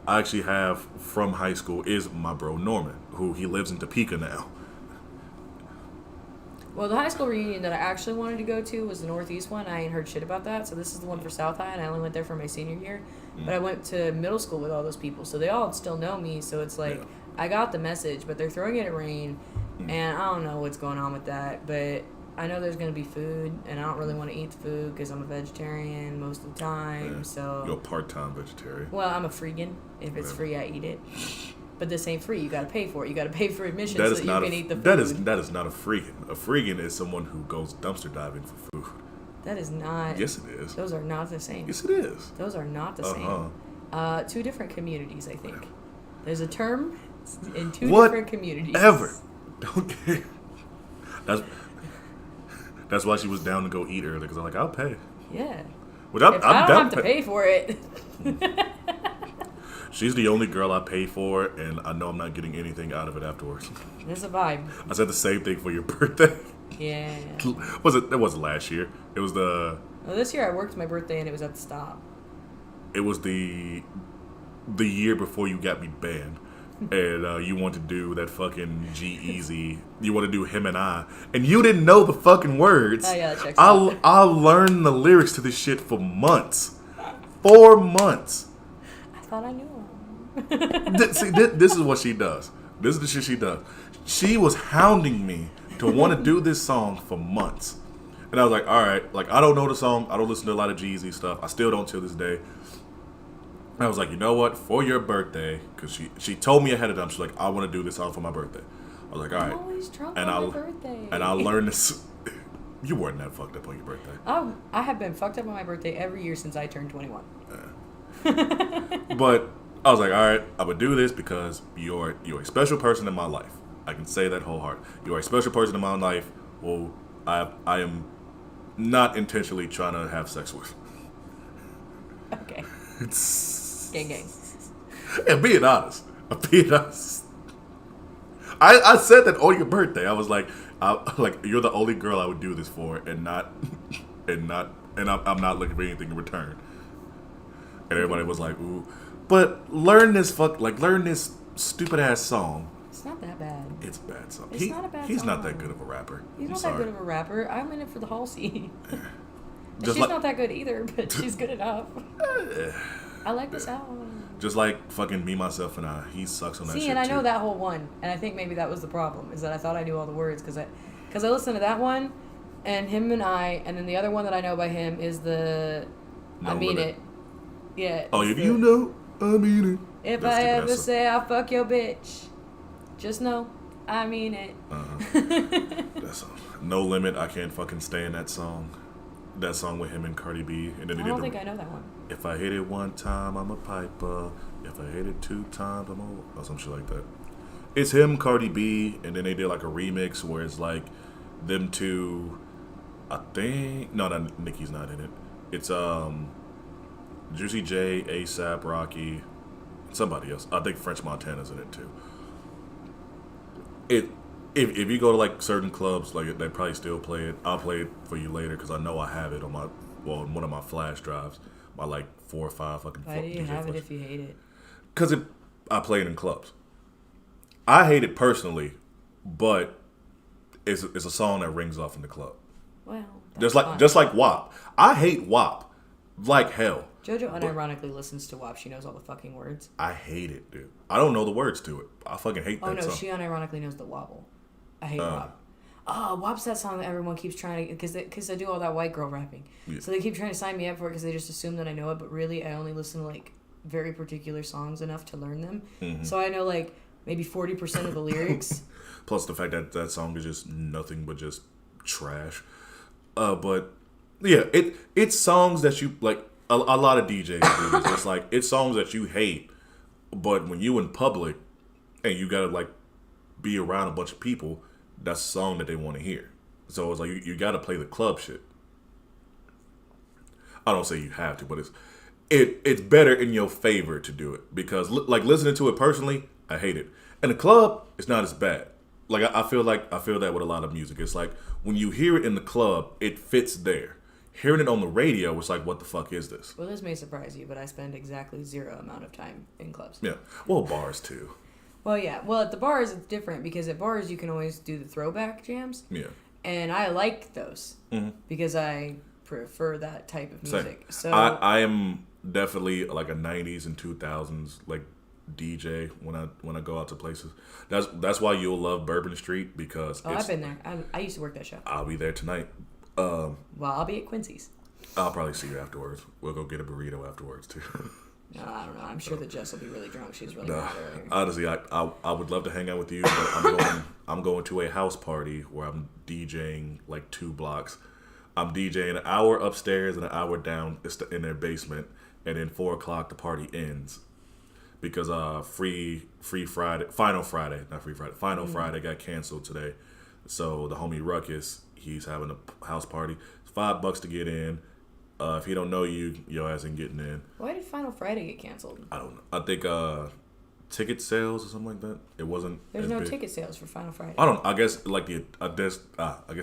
I actually have from high school is my bro Norman, who he lives in Topeka now. Well, the high school reunion that I actually wanted to go to was the Northeast one. I ain't heard shit about that. So this is the one for South High, and I only went there for my senior year. But I went to middle school with all those people, so they all still know me. So it's like, I got the message, but they're throwing it at Rain, and I don't know what's going on with that. But I know there's going to be food, and I don't really want to eat the food because I'm a vegetarian most of the time. So You're a part-time vegetarian. Well, I'm a freegan. If it's free, I eat it. But this ain't free. You got to pay for it. You got to pay for admission so that you can eat the food. That is not a freegan. A freegan is someone who goes dumpster diving for food. That is not. Yes, it is. Those are not the same. Yes, it is. Those are not the same. Two different communities, I think. There's a term in two different communities. Whatever. Don't care. That's why she was down to go eat earlier, because I'm like, I'll pay. Yeah. Which I don't have to pay for it. She's the only girl I pay for, and I know I'm not getting anything out of it afterwards. It's a vibe. I said the same thing for your birthday. Yeah. It wasn't last year. It was Well, this year I worked my birthday and it was at the Stop. It was the year before you got me banned. And you want to do that fucking G-Eazy. You want to do Him and I. And you didn't know the fucking words. Oh, yeah, that checks out. I learned the lyrics to this shit for months. 4 months. I thought I knew them. See, this is what she does. This is the shit she does. She was hounding me to want to do this song for months. And I was like, all right, like, I don't know the song. I don't listen to a lot of G-Eazy stuff. I still don't till this day. I was like, you know what? For your birthday, because she told me ahead of time, she's like, I want to do this song for my birthday. I was like, all right. I'm always drunk on my birthday. And I learned this. You weren't that fucked up on your birthday. Oh, I have been fucked up on my birthday every year since I turned 21. But I was like, all right, I'm going to do this because you're a special person in my life. I can say that wholeheartedly. You're a special person in my life who I am not intentionally trying to have sex with. Okay. Gang. And being honest. I said that on your birthday. I was like, you're the only girl I would do this for, and I'm not looking for anything in return. And everybody was like, ooh. But learn this stupid ass song. It's not that bad. It's a bad song. It's not a bad He's song. not that good of a rapper. He's not that good of a rapper. I'm in it for the Halsey. She's not that good either, but she's good enough. I like the sound. Just like fucking Me, Myself, and I. He sucks on that shit. See, and I know too. that whole one, and I think maybe that was the problem, is that I thought I knew all the words, because I listened to that one, and Him and I, and then the other one that I know by him is the No I Mean Limit. It. Yeah. Oh, if you know, I mean it. If That's I the ever best. say I fuck your bitch, just know I mean it. That song. No Limit. I can't fucking stand that song. That song with him and Cardi B, and then I they don't did think I know that one. If I hit it one time, I'm a piper. If I hit it two times, I'm a or some shit like that. It's him, Cardi B, and then they did like a remix where it's like them two. I think no, Nicki's not in it. It's Juicy J, ASAP, Rocky, somebody else. I think French Montana's in it too. It if you go to like certain clubs, like they probably still play it. I'll play it for you later because I know I have it on my on one of my flash drives. My like 4 or 5 fucking. Why do you have it if you hate it? Because I play it in clubs. I hate it personally, but it's a song that rings off in the club. Well, Just like WAP. I hate WAP like hell. JoJo unironically listens to WAP. She knows all the fucking words. I hate it, dude. I don't know the words to it. I fucking hate that song. Oh no, she unironically knows the wobble. I hate WAP. Oh, WAP's that song that everyone keeps trying to... Because I do all that white girl rapping. Yeah. So they keep trying to sign me up for it because they just assume that I know it. But really, I only listen to, like, very particular songs enough to learn them. Mm-hmm. So I know, like, maybe 40% of the lyrics. Plus the fact that that song is just nothing but just trash. But, yeah, it's songs that you... Like, a lot of DJs do this. It's like, it's songs that you hate. But when you in public and you gotta, like, be around a bunch of people... That's a song that they want to hear. So it's like you got to play the club shit. I don't say you have to, but it's better in your favor to do it because like listening to it personally, I hate it. In the club, it's not as bad. Like I feel that with a lot of music. It's like when you hear it in the club, it fits there. Hearing it on the radio, it's like, what the fuck is this? Well, this may surprise you, but I spend exactly 0 amount of time in clubs. Yeah. Well, bars too. Well, yeah. Well, at the bars, it's different because at bars, you can always do the throwback jams. Yeah. And I like those because I prefer that type of music. Same. So I am definitely like a 90s and 2000s like DJ when I go out to places. That's why you'll love Bourbon Street because I've been there. I used to work that show. I'll be there tonight. Well, I'll be at Quincy's. I'll probably see you afterwards. We'll go get a burrito afterwards too. No, I don't know. I'm sure that Jess will be really drunk. She's really mad earlier. Honestly, I would love to hang out with you, but I'm going to a house party where I'm DJing like 2 blocks. I'm DJing an hour upstairs and an hour down in their basement, and then 4 o'clock the party ends because Final Friday got canceled today. So the homie Ruckus, he's having a house party. It's $5 to get in. If he don't know you, your ass ain't getting in. Why did Final Friday get canceled? I don't know. I think ticket sales or something like that. It wasn't. There's no ticket sales for Final Friday. I don't. I guess like I guess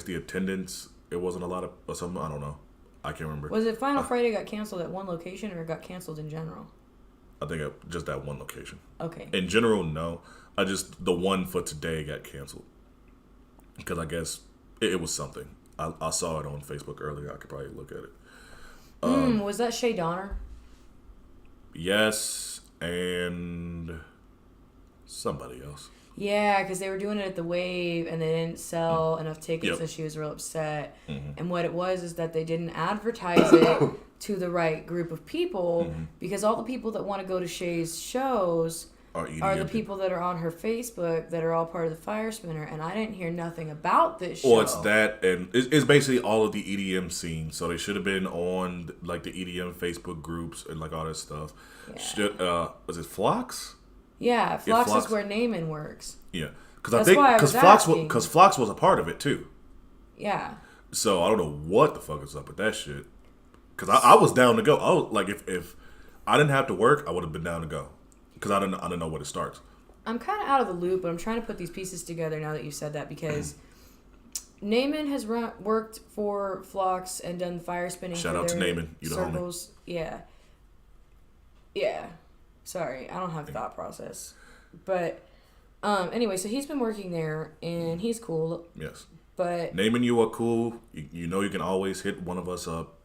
the attendance. It wasn't a lot of or something. I don't know. I can't remember. Was it Final Friday got canceled at one location or it got canceled in general? I think just that one location. Okay. In general, no. The one for today got canceled because I guess it was something. I saw it on Facebook earlier. I could probably look at it. Was that Shay Donner? Yes, and somebody else. Yeah, because they were doing it at the Wave, and they didn't sell enough tickets, and she was real upset. Mm-hmm. And what it was is that they didn't advertise it to the right group of people, because all the people that want to go to Shay's shows are the people that are on her Facebook that are all part of the Fire Spinner, and I didn't hear nothing about this show. Well, it's that, and it's basically all of the EDM scene. So they should have been on like the EDM Facebook groups and like all that stuff. Yeah. Was it Phlox? Yeah, Phlox is where Naaman works. Yeah, because I think because Phlox was a part of it too. Yeah. So I don't know what the fuck is up with that shit. Because I was down to go. I was like, if I didn't have to work, I would have been down to go. Because I don't know when it starts. I'm kind of out of the loop, but I'm trying to put these pieces together now that you said that because Naaman has worked for Phlox and done fire spinning. Shout out to Naaman, you the homie. Yeah. Yeah. Sorry, I don't have thought process. But anyway, so he's been working there and he's cool. Yes. But Naaman, you are cool. You know you can always hit one of us up.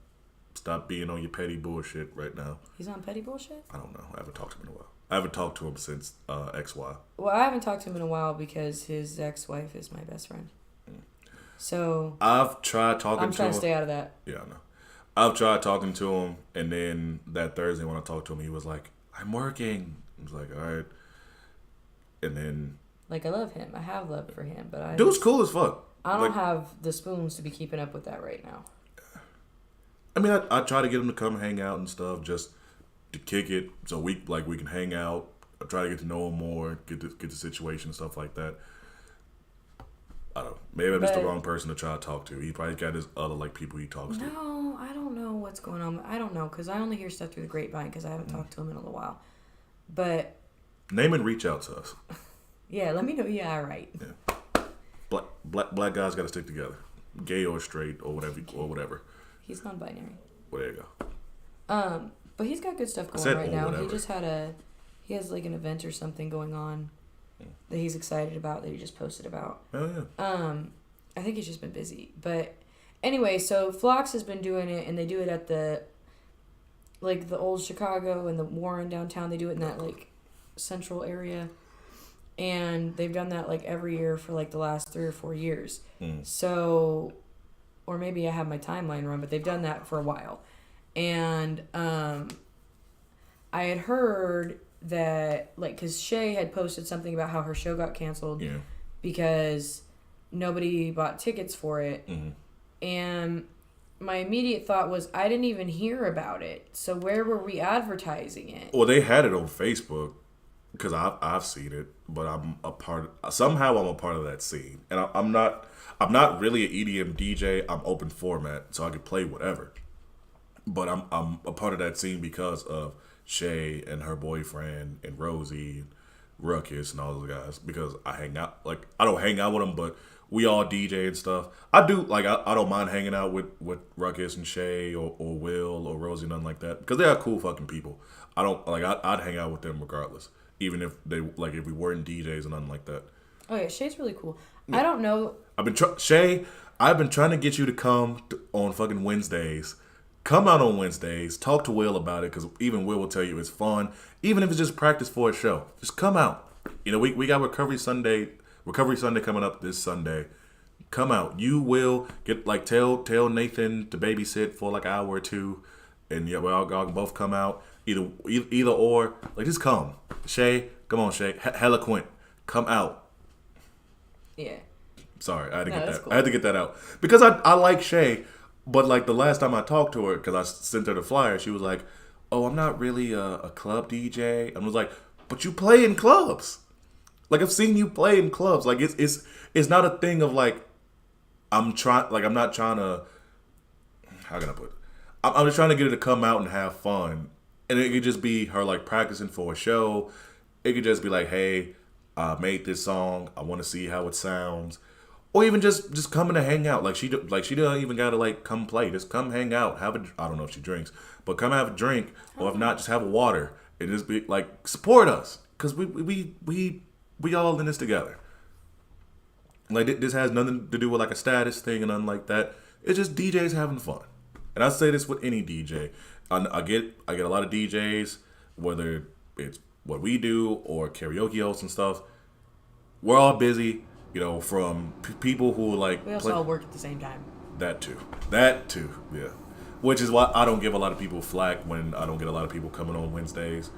Stop being on your petty bullshit right now. He's on petty bullshit? I don't know. I haven't talked to him in a while. I haven't talked to him since XY. Well, I haven't talked to him in a while because his ex-wife is my best friend. So I've tried talking to him. I'm trying to stay out of that. Yeah, I know. I've tried talking to him, and then that Thursday when I talked to him, he was like, I'm working. I was like, all right. And then... Like, I love him. I have love for him, but Dude's cool as fuck. I don't have the spoons to be keeping up with that right now. I mean, I try to get them to come hang out and stuff, just to kick it, so we can hang out. I try to get to know them more, get the situation and stuff like that. I don't know. Maybe I'm just the wrong person to try to talk to. He probably got his other like people he talks to. No, I don't know what's going on. I don't know because I only hear stuff through the grapevine because I haven't talked to him in a little while. But name and reach out to us. Yeah, let me know. Yeah, all right. Yeah. Black guys got to stick together, gay or straight or whatever. He's non-binary. Well, there you go. But he's got good stuff going right now. Whatever. He has like an event or something going on that he's excited about that he just posted about. Oh yeah. I think he's just been busy. But anyway, so Phlox has been doing it, and they do it at the old Chicago and the Warren downtown. They do it in that like central area, and they've done that like every year for like the last 3 or 4 years. So, or maybe I have my timeline wrong, but they've done that for a while, and I had heard that like because Shay had posted something about how her show got canceled because nobody bought tickets for it, and my immediate thought was I didn't even hear about it. So where were we advertising it? Well, they had it on Facebook because I've seen it, but I'm a part of that scene, and I'm not really an EDM DJ. I'm open format, so I can play whatever. But I'm a part of that scene because of Shay and her boyfriend and Rosie and Ruckus and all those guys, because I hang out, like, I don't hang out with them, but we all DJ and stuff. I do, like, I don't mind hanging out with Ruckus and Shay or Will or Rosie, nothing like that, because they are cool fucking people. I don't, like, I'd hang out with them regardless, even if they, like, if we weren't DJs and nothing like that. Oh yeah, Shay's really cool. Yeah. I don't know. Shay, I've been trying to get you to come on fucking Wednesdays. Come out on Wednesdays. Talk to Will about it, because even Will will tell you it's fun. Even if it's just practice for a show. Just come out. You know, we got Recovery Sunday coming up this Sunday. Come out. You will get, like, tell Nathan to babysit for like an hour or two. And yeah, we all can both come out. Either or. Like, just come. Shay, come on, Shay. Eloquent. Come out. Yeah. Sorry, I had to get that. Cool. I had to get that out. Because I like Shay. But, like, the last time I talked to her, because I sent her the flyer, she was like, oh, I'm not really a club DJ. And I was like, but you play in clubs. Like, I've seen you play in clubs. Like, it's not a thing of, like, I'm not trying to, how can I put it? I'm just trying to get her to come out and have fun. And it could just be her, like, practicing for a show. It could just be like, hey, I made this song. I want to see how it sounds. Or even just coming to hang out. Like, she doesn't even gotta, like, come play. Just come hang out. I don't know if she drinks, but come have a drink, or if not, just have a water and just be like, support us, because we all in this together. Like, this has nothing to do with like a status thing and nothing like that. It's just DJs having fun, and I say this with any DJ. I get a lot of DJs, whether it's what we do or karaoke hosts and stuff. We're all busy. You know, from people who like... We also all work at the same time. That too, yeah. Which is why I don't give a lot of people flack when I don't get a lot of people coming on Wednesdays.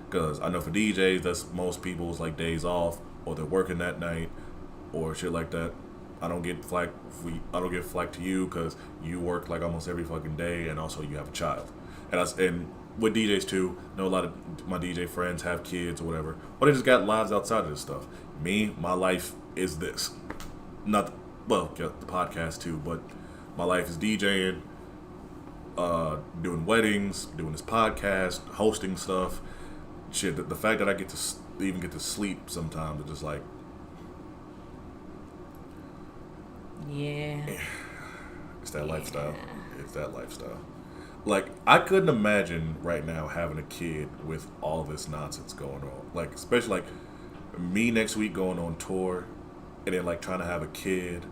Because I know for DJs, that's most people's like days off, or they're working that night, or shit like that. I don't get flack to you because you work like almost every fucking day, and also you have a child. And with DJs too, I know a lot of my DJ friends have kids or whatever, or they just got lives outside of this stuff. Me, my life is this. The podcast too, but my life is DJing, doing weddings, doing this podcast, hosting stuff. Shit, the fact that I get to even get to sleep sometimes is just like... Yeah. It's that lifestyle. It's that lifestyle. Like, I couldn't imagine right now having a kid with all this nonsense going on. Like, especially like me next week going on tour, and then like trying to have a kid.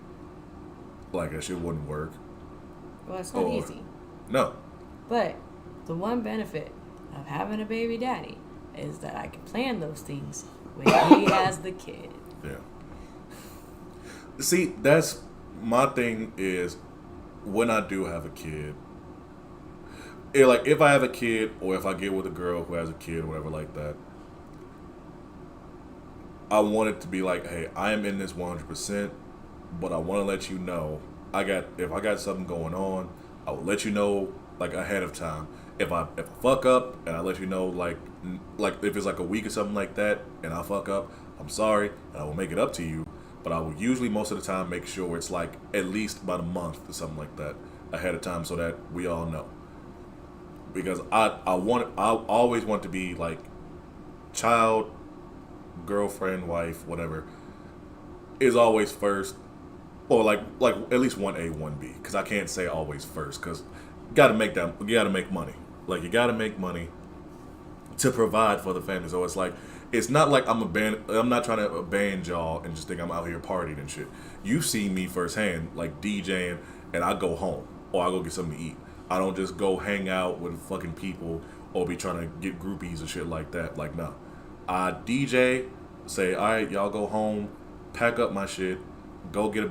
Like, that shit wouldn't work. Well, it's not easy. No. But the one benefit of having a baby daddy is that I can plan those things when he has the kid. Yeah. See, that's my thing is when I do have a kid, like if I have a kid or if I get with a girl who has a kid or whatever like that, I want it to be like, hey, I am in this 100%, but I want to let you know if I got something going on, I will let you know like ahead of time. If I fuck up and I let you know like if it's like a week or something like that and I fuck up, I'm sorry and I will make it up to you. But I will usually most of the time make sure it's like at least about a month or something like that ahead of time so that we all know. Because I always want to be like child, girlfriend, wife, whatever is always first, or like at least 1A, 1B. Because I can't say always first because you got to make money. Like you got to make money to provide for the family. So it's like it's not like I'm not trying to abandon y'all and just think I'm out here partying and shit. You've seen me firsthand, like DJing, and I go home or I go get something to eat. I don't just go hang out with fucking people or be trying to get groupies and shit like that. Like no, I DJ, say all right, y'all go home, pack up my shit, go get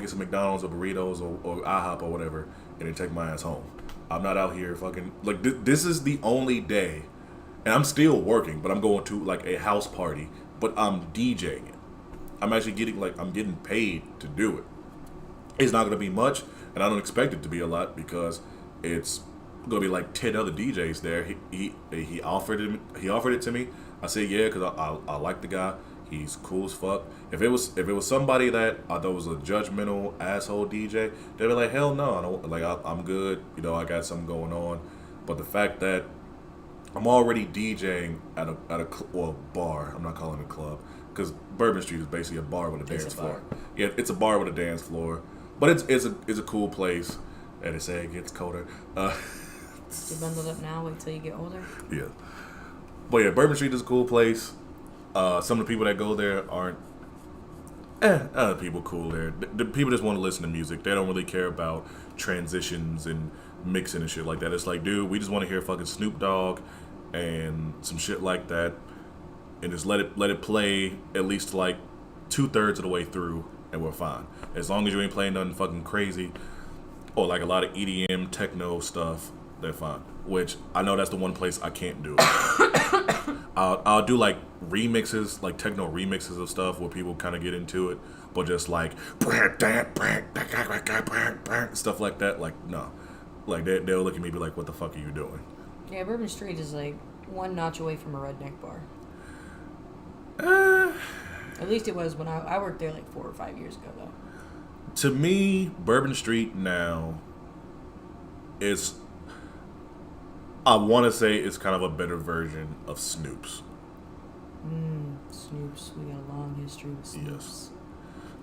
some McDonald's or burritos or IHOP or whatever, and then take my ass home. I'm not out here fucking like this is the only day, and I'm still working, but I'm going to like a house party, but I'm DJing it. I'm actually getting paid to do it. It's not gonna be much, and I don't expect it to be a lot because it's gonna be like 10 other DJs there. He offered it to me. I said yeah because I like the guy. He's cool as fuck. If it was somebody that I thought was a judgmental asshole DJ, they'd be like, hell no, I don't like. I'm good. You know, I got something going on. But the fact that I'm already DJing at a bar, I'm not calling it a club, because Bourbon Street is basically a bar with a dance floor. Yeah, it's a bar with a dance floor, but it's a cool place. And they say it gets colder. You bundled up now. Wait till you get older. Yeah, but yeah, Bourbon Street is a cool place. Some of the people that go there aren't other people cool there. The people just want to listen to music. They don't really care about transitions and mixing and shit like that. It's like, dude, we just want to hear fucking Snoop Dogg and some shit like that, and just let it play at least like 2/3 of the way through, and we're fine. As long as you ain't playing nothing fucking crazy or like a lot of EDM techno stuff, they're fine. Which I know that's the one place I can't do. I'll do like remixes, like techno remixes of stuff where people kind of get into it, but just like stuff like that, like no, like they'll look at me and be like, "What the fuck are you doing?" Yeah, Bourbon Street is like one notch away from a redneck bar. At least it was when I worked there like 4 or 5 years ago, though. To me, Bourbon Street now is, I want to say it's kind of a better version of Snoop's. Snoop's. We got a long history with Snoop's.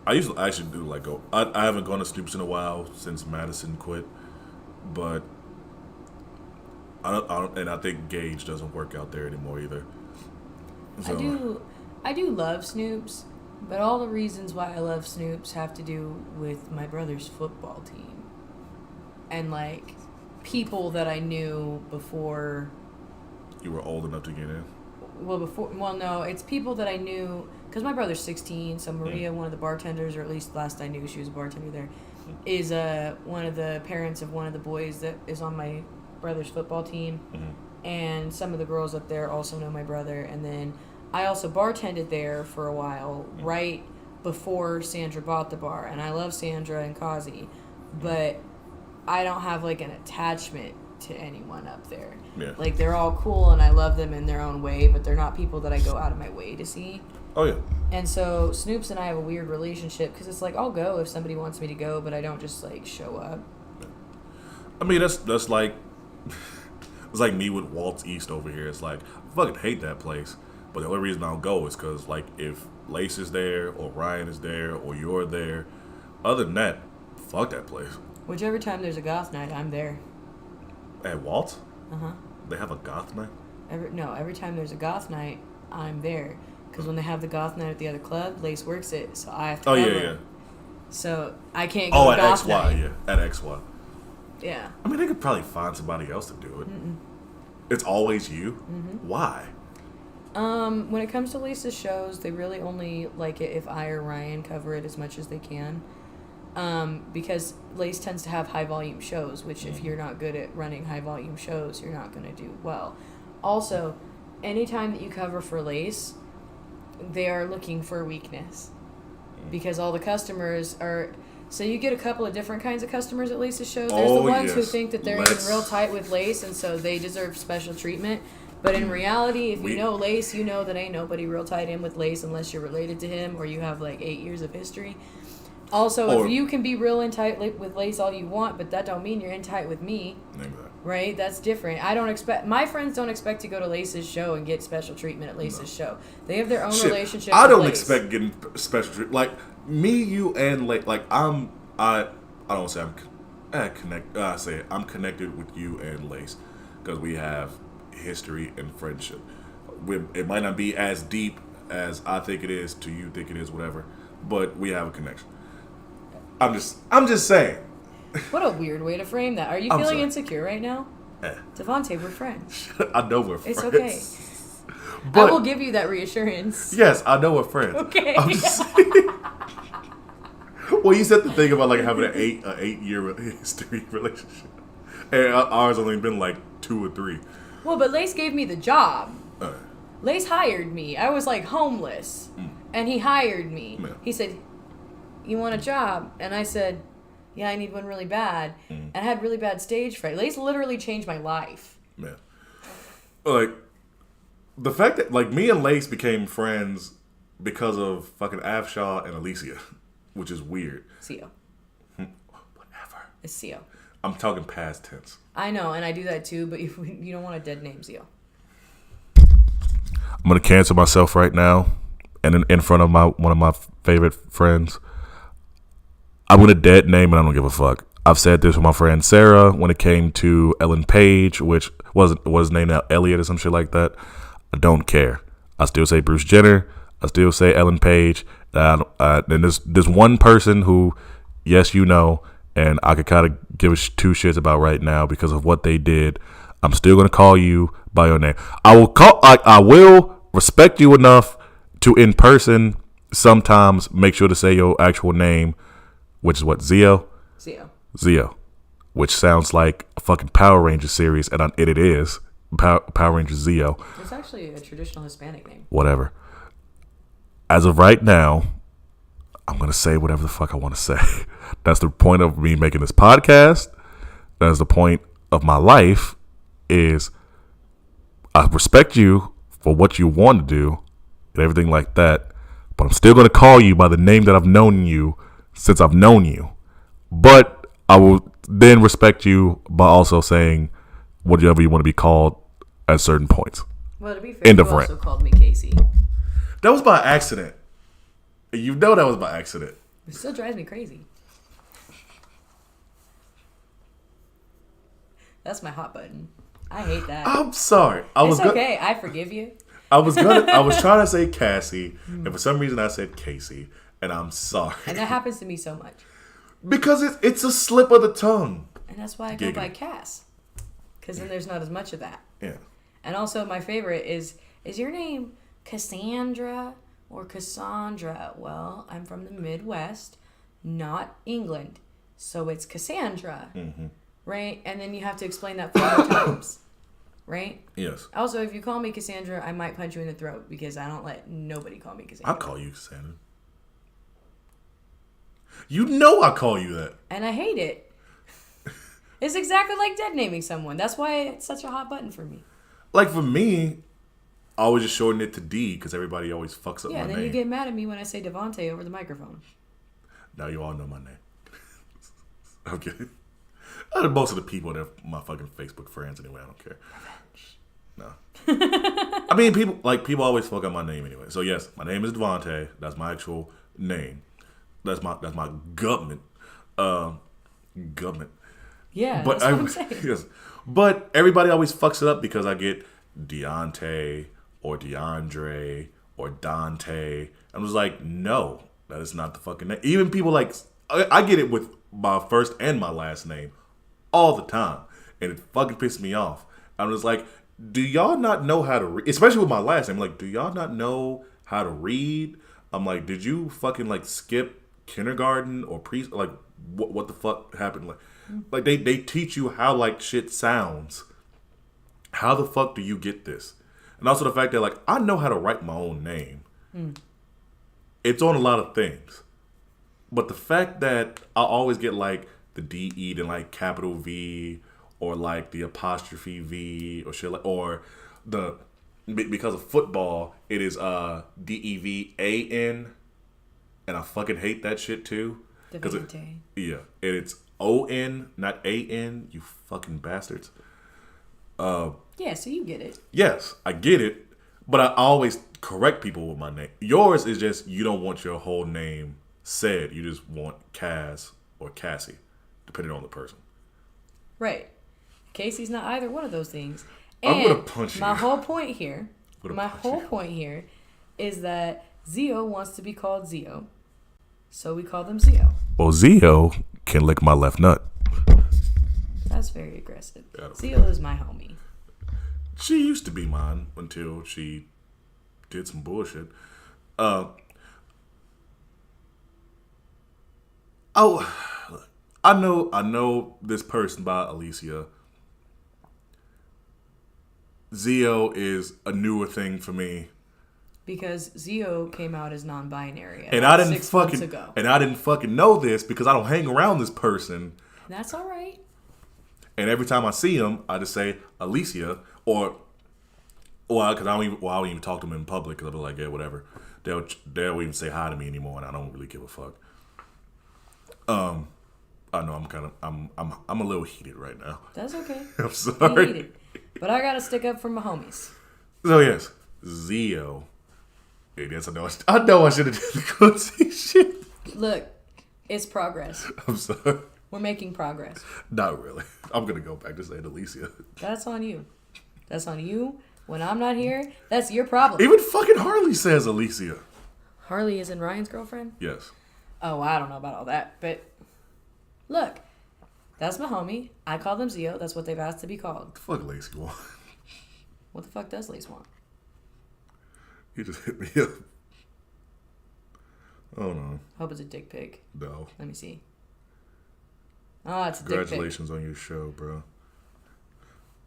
Yes. I should do like I haven't gone to Snoop's in a while since Madison quit, but I think Gage doesn't work out there anymore either. So, I do love Snoop's, but all the reasons why I love Snoop's have to do with my brother's football team. And like people that I knew before you were old enough to get in? No, it's people that I knew because my brother's 16, so Maria, one of the bartenders, or at least last I knew she was a bartender there, is one of the parents of one of the boys that is on my brother's football team. And some of the girls up there also know my brother. And then I also bartended there for a while, right before Sandra bought the bar. And I love Sandra and Kazi, but I don't have like an attachment to anyone up there. Yeah. Like they're all cool and I love them in their own way, but they're not people that I go out of my way to see. Oh yeah. And so Snoops and I have a weird relationship because it's like I'll go if somebody wants me to go, but I don't just like show up. I mean that's like it's like me with Walt's East over here. It's like I fucking hate that place, but the only reason I'll go is because like if Lace is there or Ryan is there or you're there. Other than that, fuck that place. Whichever time there's a goth night, I'm there. At Walt's? Uh-huh. They have a goth night? Every time there's a goth night, I'm there. Because when they have the goth night at the other club, Lace works it, so I have to cover it. So I can't go to goth night. XY, yeah. At XY. Yeah. I mean, they could probably find somebody else to do it. It's always you? Why? When it comes to Lace's shows, they really only like it if I or Ryan cover it as much as they can. Because Lace tends to have high volume shows, which if you're not good at running high volume shows, you're not going to do well. Also, anytime that you cover for Lace, they are looking for weakness. Because all the customers are, So you get a couple of different kinds of customers at Lace's show. There's the ones who think that they're in real tight with Lace, and so they deserve special treatment. But in reality, if you know Lace, you know that ain't nobody real tight in with Lace unless you're related to him or you have like 8 years of history. Also, if you can be real in tight with Lace all you want, but that don't mean you're in tight with me. Exactly. Right? That's different. My friends don't expect to go to Lace's show and get special treatment at Lace's show. They have their own relationship I don't with Lace. expect getting special treatment. Like, me, you, and Lace, like, I don't say I'm connected with you and Lace because we have history and friendship. It might not be as deep as I think it is to you think it is, whatever, but we have a connection. I'm just saying. What a weird way to frame that. Are you feeling insecure right now? Devontae, we're friends. I know we're friends. It's okay. But I will give you that reassurance. Yes, I know we're friends. Okay. I'm just saying. Well, you said the thing about like having an 8-year history relationship, and ours only been like 2 or 3. Well, but Lace gave me the job. Lace hired me. I was like homeless, and he hired me. Yeah. He said, "You want a job?" And I said, "Yeah, I need one really bad." And I had really bad stage fright. Lace literally changed my life. Man, like the fact that like me and Lace became friends because of fucking Afshaw and Alicia, which is weird. Theo. Whatever. It's Theo. I'm talking past tense. I know, and I do that too, but you don't want a dead name, Theo. I'm gonna cancel myself right now, and in front of one of my favorite friends. I'm gonna dead name, and I don't give a fuck. I've said this with my friend Sarah when it came to Ellen Page, which was named now Elliot or some shit like that. I don't care. I still say Bruce Jenner. I still say Ellen Page. And there's one person who, yes, you know, and I could kind of give 2 shits about right now because of what they did. I'm still gonna call you by your name. I will respect you enough to in person sometimes make sure to say your actual name, which is what, Zeo? Zeo, which sounds like a fucking Power Rangers series, and it is Power Rangers Zeo. It's actually a traditional Hispanic name. Whatever. As of right now, I'm gonna say whatever the fuck I want to say. That's the point of me making this podcast. That's the point of my life. Is I respect you for what you want to do and everything like that, but I'm still gonna call you by the name that I've known you since I've known you. But I will then respect you by also saying whatever you want to be called at certain points. Well, to be fair, you also called me Casey. That was by accident. You know that was by accident. It still drives me crazy. That's my hot button. I hate that. I'm sorry. It's okay. I forgive you. I was trying to say Cassie, and for some reason I said Casey, and I'm sorry. And that happens to me so much. Because it's a slip of the tongue. And that's why I go by Cass. Because then there's not as much of that. Yeah. And also my favorite is your name Cassandra or Cassandra? Well, I'm from the Midwest, not England. So it's Cassandra. Mm-hmm. Right? And then you have to explain that 4 more times. Right? Yes. Also, if you call me Cassandra, I might punch you in the throat because I don't let nobody call me Cassandra. I'll call you Cassandra. You know I call you that. And I hate it. It's exactly like dead naming someone. That's why it's such a hot button for me. Like for me, I always just shorten it to D because everybody always fucks up my name. Yeah, and then you get mad at me when I say Devontae over the microphone. Now you all know my name. I'm kidding. Most of the people that are my fucking Facebook friends anyway. I don't care. No. I mean, people always fuck up my name anyway. So yes, my name is Devontae. That's my actual name. That's my government. Government. Yeah, but that's what I'm saying. Yes. But everybody always fucks it up because I get Deontay or DeAndre or Dante. I'm just like, no, that is not the fucking name. Even people like, I get it with my first and my last name all the time. And it fucking pisses me off. I'm just like, do y'all not know how to read? Especially with my last name. Like, do y'all not know how to read? I'm like, did you fucking like skip kindergarten or pre? Like, what the fuck happened? Like they teach you how like shit sounds. How the fuck do you get this? And also the fact that like I know how to write my own name. It's on a lot of things. But the fact that I always get like the DE and like capital V or like the apostrophe V or shit like, or the because of football it is DEVAN, and I fucking hate that shit too. Devante. Yeah, and it's ON, not AN. You fucking bastards. Yeah, so you get it. Yes, I get it, but I always correct people with my name. Yours is just you don't want your whole name said. You just want Kaz or Cassie, depending on the person. Right. Casey's not either one of those things. And I'm gonna punch you. My whole point here You. is that Zio wants to be called Zio. So we call them Zio. Well, Zio can lick my left nut. That's very aggressive. Yeah. Zio is my homie. She used to be mine until she did some bullshit. Oh, I know this person by Alicia. Zio is a newer thing for me. Because Zio came out as non-binary. And I didn't 6 months fucking ago. and I didn't fucking know this because I don't hang around this person. That's all right. And every time I see him, I just say Alicia because I don't even talk to them in public because I'll be like, yeah, whatever. They'll even say hi to me anymore, and I don't really give a fuck. I know I'm a little heated right now. That's okay. I'm sorry. Be heated. But I gotta stick up for my homies. So yes, Zio. Hey, yes, I know I should have did the Quincy shit. Look, it's progress. I'm sorry. We're making progress. Not really. I'm gonna go back to saying Alicia. That's on you. That's on you. When I'm not here, that's your problem. Even fucking Harley says Alicia. Harley isn't Ryan's girlfriend? Yes. Oh, I don't know about all that. But look, that's my homie. I call them Zio. That's what they've asked to be called. What the fuck Lacey want? What the fuck does Lace want? He just hit me up. Oh no. Hope it's a dick pic. No. Let me see. Oh, it's a dick pic. Congratulations on your show, bro.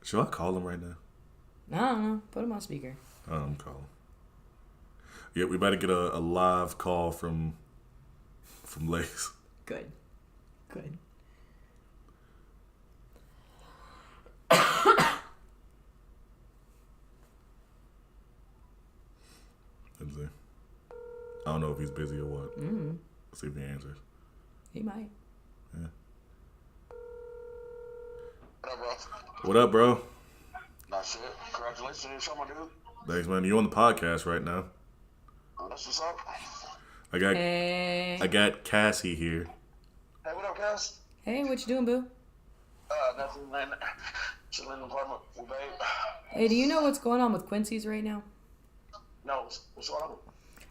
Should I call him right now? I don't know. Put him on speaker. I'm calling. Yeah, we better get a live call from Lace. Good. Good. Let's see. I don't know if he's busy or what. Mm-hmm. Let's see if he answers. He might. Yeah. What up, bro? What up, bro? Not shit. Congratulations on your show, my dude. Thanks, man. You on the podcast right now? Oh, that's what's up. I got Cassie here. Hey, what up, Cass? Hey, what you doing, boo? Nothing, man. Chilling in the apartment with babe. Hey, do you know what's going on with Quincy's right now? No, what's going on?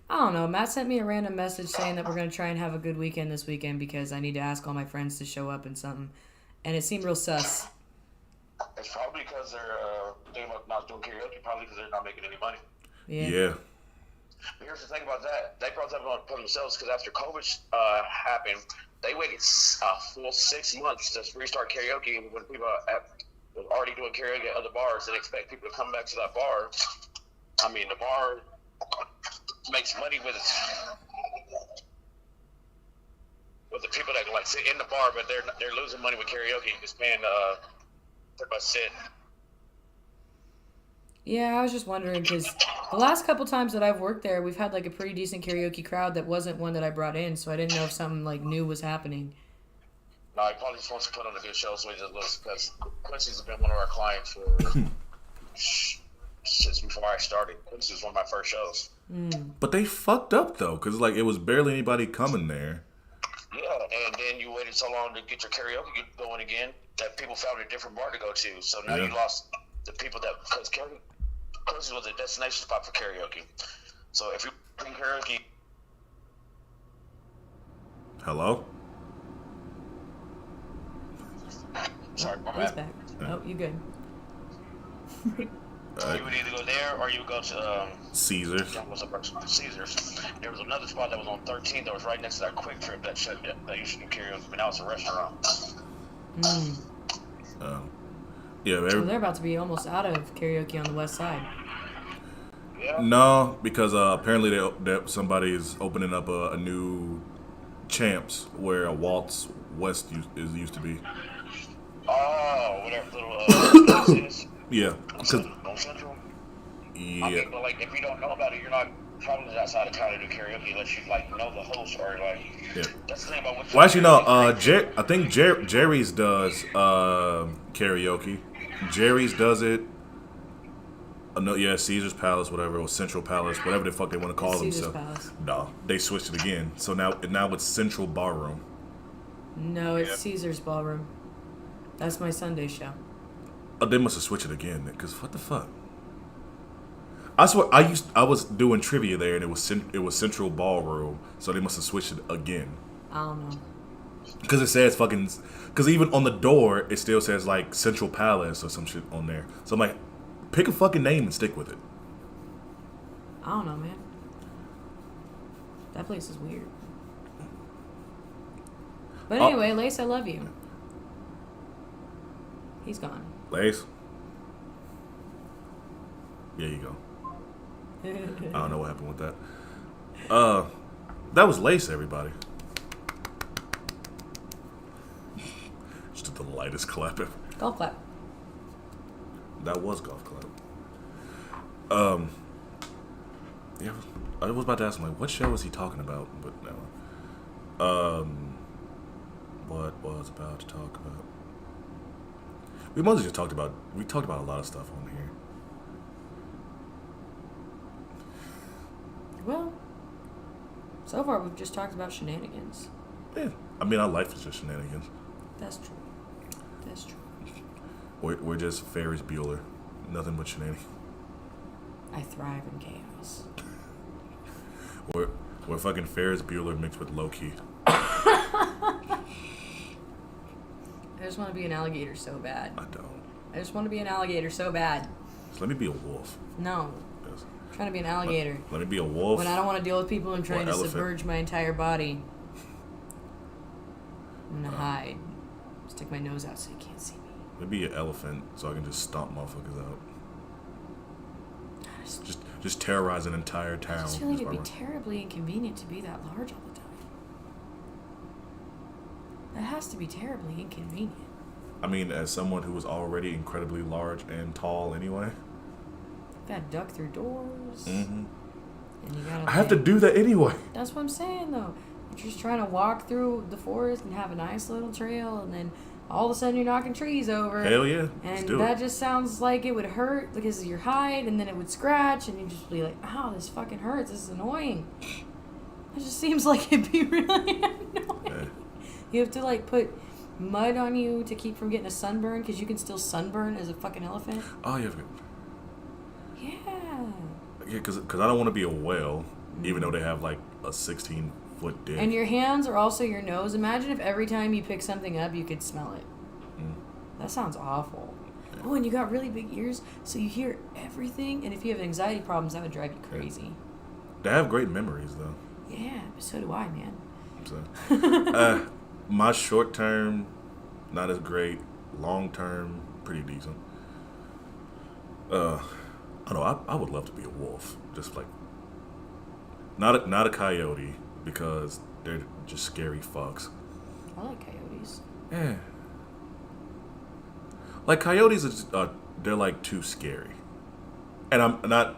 I don't know. Matt sent me a random message saying that we're going to try and have a good weekend this weekend because I need to ask all my friends to show up and something. And it seemed real sus. It's probably because they're thinking about not doing karaoke, probably because they're not making any money. Yeah. But here's the thing about that. They brought that up on themselves because after COVID happened, they waited a full 6 months to restart karaoke when people were already doing karaoke at other bars and expect people to come back to that bar. I mean, the bar makes money with the people that like sit in the bar, but they're losing money with karaoke just paying pretty much sit. Yeah, I was just wondering because the last couple times that I've worked there, we've had like a pretty decent karaoke crowd that wasn't one that I brought in, so I didn't know if something like new was happening. No, he probably just wants to put on a good show, so he just looks because Quincy's has been one of our clients for since before I started. Quincy was one of my first shows. But they fucked up though, cause like it was barely anybody coming there. Yeah, and then you waited so long to get your karaoke going again that people found a different bar to go to. So now you lost the people that because Quincy was a destination spot for karaoke. So if you bring karaoke. Hello? Sorry, my He's bad. back. Oh, you good. You would either go there or you would go to Caesars. what's up, Caesars. There was another spot that was on 13th that was right next to that Quick Trip that shut down. That used to do karaoke, but now it's a restaurant. Yeah, So they're about to be almost out of karaoke on the west side. Yeah. no, because apparently somebody is opening up a new Champs, where Waltz West used to be. Oh, whatever little place is. Yeah. On Central. Yeah. I mean, but like, if you don't know about it, you're not traveling outside of town to do karaoke unless you like know the host or like. Yeah. That's the thing about what. Well, actually, no. I think Jerry's does karaoke. Jerry's does it. No, yeah, Caesar's Palace, whatever, or Central Palace, whatever the fuck they want to call Caesar's themselves. Palace. No, they switched it again. So now it's Central Ballroom. No, it's Caesar's Ballroom. That's my Sunday show. Oh, they must have switched it again. Because what the fuck? I swear, I was doing trivia there, and it was Central Ballroom. So they must have switched it again. I don't know. Because it says fucking. Because even on the door, it still says like Central Palace or some shit on there. So I'm like, pick a fucking name and stick with it. I don't know, man. That place is weird. But anyway, Lace, I love you. He's gone. Lace? There you go. I don't know what happened with that. That was Lace, everybody. Just the lightest clap ever. Golf clap. That was golf clap. Yeah, I was about to ask him, like, what show was he talking about? But no. What was about to talk about? We mostly just talked about a lot of stuff on here. Well, so far we've just talked about shenanigans. Yeah, I mean, our life is just shenanigans. That's true. That's true. We're just Ferris Bueller, nothing but shenanigans. I thrive in chaos. We're fucking Ferris Bueller mixed with Loki. I just want to be an alligator so bad. I don't. I just want to be an alligator so bad. So let me be a wolf. No. Yes. I'm trying to be an alligator. Let me be a wolf. When I don't want to deal with people, I'm trying to elephant. submerge my entire body. I'm going to hide. Stick my nose out so you can't see me. Let me be an elephant so I can just stomp motherfuckers out. Just terrorize an entire town. I just feel like it'd be terribly inconvenient to be that large all the time. That has to be terribly inconvenient. I mean, as someone who was already incredibly large and tall anyway. You gotta duck through doors. Mm-hmm. And you gotta. I have to do that anyway. That's what I'm saying, though. You're just trying to walk through the forest and have a nice little trail, and then all of a sudden you're knocking trees over. Hell yeah. Let's And do that it. just sounds like it would hurt because of your height, and then it would scratch, and you'd just be like, ow, this fucking hurts. This is annoying. It just seems like it'd be really annoying. Yeah. You have to, like, put mud on you to keep from getting a sunburn because you can still sunburn as a fucking elephant. Oh, yeah. Yeah. Yeah, because I don't want to be a whale, even though they have, like, a 16-foot dick. And your hands are also your nose. Imagine if every time you pick something up, you could smell it. That sounds awful. Yeah. Oh, and you got really big ears, so you hear everything. And if you have anxiety problems, that would drive you crazy. They have great memories, though. Yeah, but so do I, man. So, my short term, not as great. Long term, pretty decent. I don't know. I would love to be a wolf. Just like not a coyote because they're just scary fucks. I like coyotes. Yeah. Like coyotes are just, they're like too scary, and I'm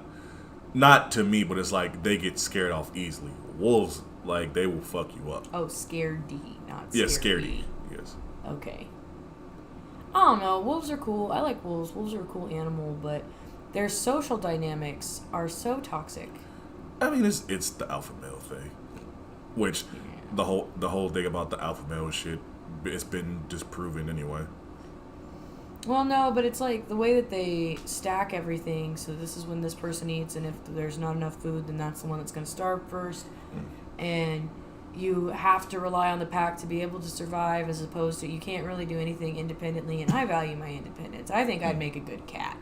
not to me, but it's like they get scared off easily. Wolves, like, they will fuck you up. Oh, scaredy, not Yeah, scaredy. scaredy. Yes. Okay. I don't know. Wolves are cool. I like wolves. Wolves are a cool animal, but their social dynamics are so toxic. I mean, it's the alpha male thing, which the whole thing about the alpha male shit, it's been disproven anyway. Well, no, but it's like the way that they stack everything. So this is when this person eats, and if there's not enough food, then that's the one that's going to starve first. And you have to rely on the pack to be able to survive, as opposed to you can't really do anything independently. And I value my independence. I think I'd make a good cat.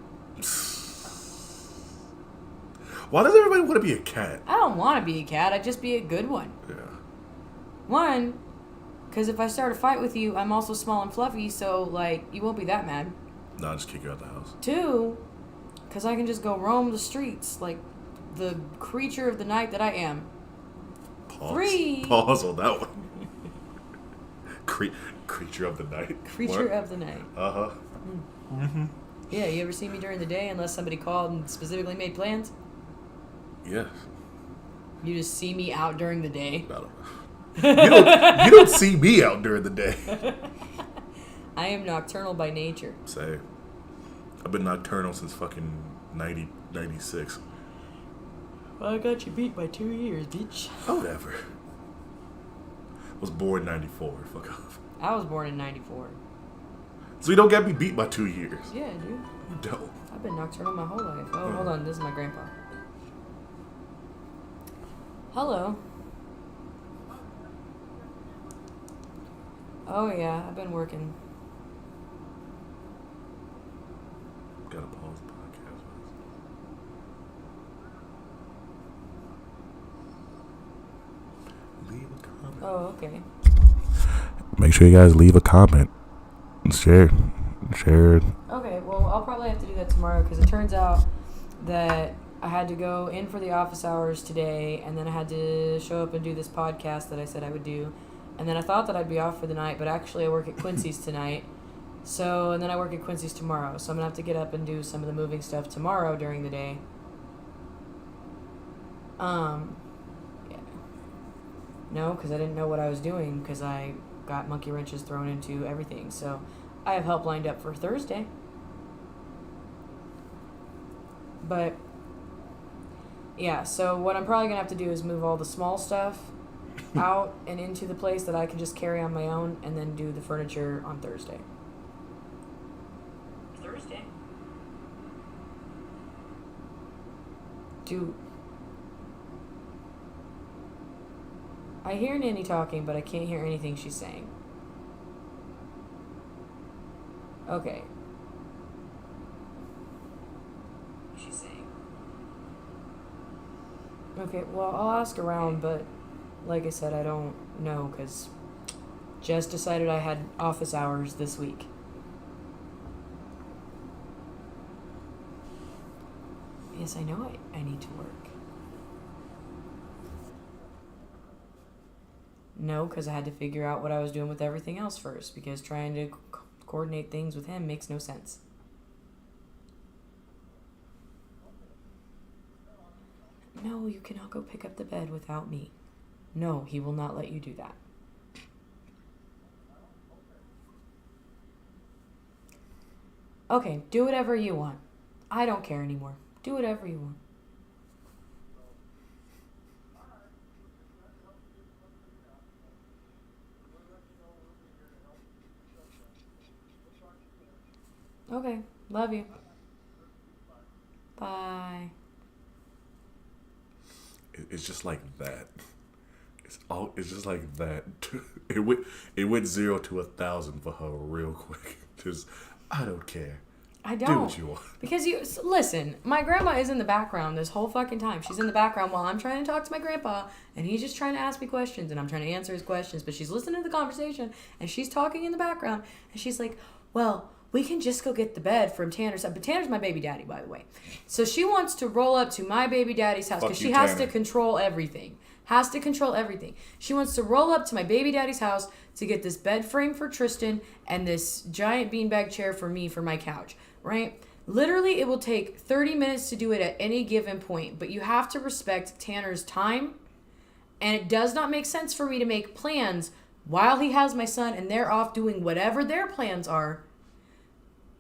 Why does everybody want to be a cat? I don't want to be a cat. I'd just be a good one. Yeah. One, because if I start a fight with you, I'm also small and fluffy, so, like, you won't be that mad. Nah, just kick you out the house. Two, because I can just go roam the streets like the creature of the night that I am. Pause. 3. Pause on that one. Creature of the night. Creature of the night. Uh-huh. Mm-hmm. Yeah, you ever see me during the day unless somebody called and specifically made plans? Yeah. You just see me out during the day? I don't know. You don't see me out during the day. I am nocturnal by nature. Say, I've been nocturnal since fucking 96. Well, I got you beat by 2 years, bitch. Whatever. Was born 94. Fuck off. I was born in 94. So you don't get me beat by 2 years. Yeah, dude. You don't. I've been nocturnal my whole life. Oh, hold on. This is my grandpa. Hello. Oh, yeah. I've been working. Gotta pause the podcast. Leave a comment. Oh, okay. Make sure you guys leave a comment. Share. Okay, well, I'll probably have to do that tomorrow because it turns out that I had to go in for the office hours today, and then I had to show up and do this podcast that I said I would do. And then I thought that I'd be off for the night, but actually I work at Quincy's tonight. So, and then I work at Quincy's tomorrow. So I'm going to have to get up and do some of the moving stuff tomorrow during the day. Yeah. No, because I didn't know what I was doing because I got monkey wrenches thrown into everything. So I have help lined up for Thursday. But, yeah, so what I'm probably going to have to do is move all the small stuff out and into the place that I can just carry on my own and then do the furniture on Thursday. Dude. I hear Nanny talking, but I can't hear anything she's saying. Okay. She's saying. Okay, well, I'll ask around, but like I said, I don't know, because Jess decided I had office hours this week. Yes, I know I need to work. No, because I had to figure out what I was doing with everything else first, because trying to coordinate things with him makes no sense. No, you cannot go pick up the bed without me. No, he will not let you do that. Okay, do whatever you want. I don't care anymore. Do whatever you want. Okay, love you. Bye. It's just like that. It's just like that. It went 0 to 1,000 for her real quick. Just, I don't care. I don't. Do what you want. Because listen, my grandma is in the background this whole fucking time. She's in the background while I'm trying to talk to my grandpa, and he's just trying to ask me questions, and I'm trying to answer his questions, but she's listening to the conversation, and she's talking in the background, and she's like, well, we can just go get the bed from Tanner's. But Tanner's my baby daddy, by the way. So she wants to roll up to my baby daddy's house because she has to control everything. She wants to roll up to my baby daddy's house to get this bed frame for Tristan and this giant beanbag chair for me for my couch, right? Literally, it will take 30 minutes to do it at any given point, but you have to respect Tanner's time, and it does not make sense for me to make plans while he has my son and they're off doing whatever their plans are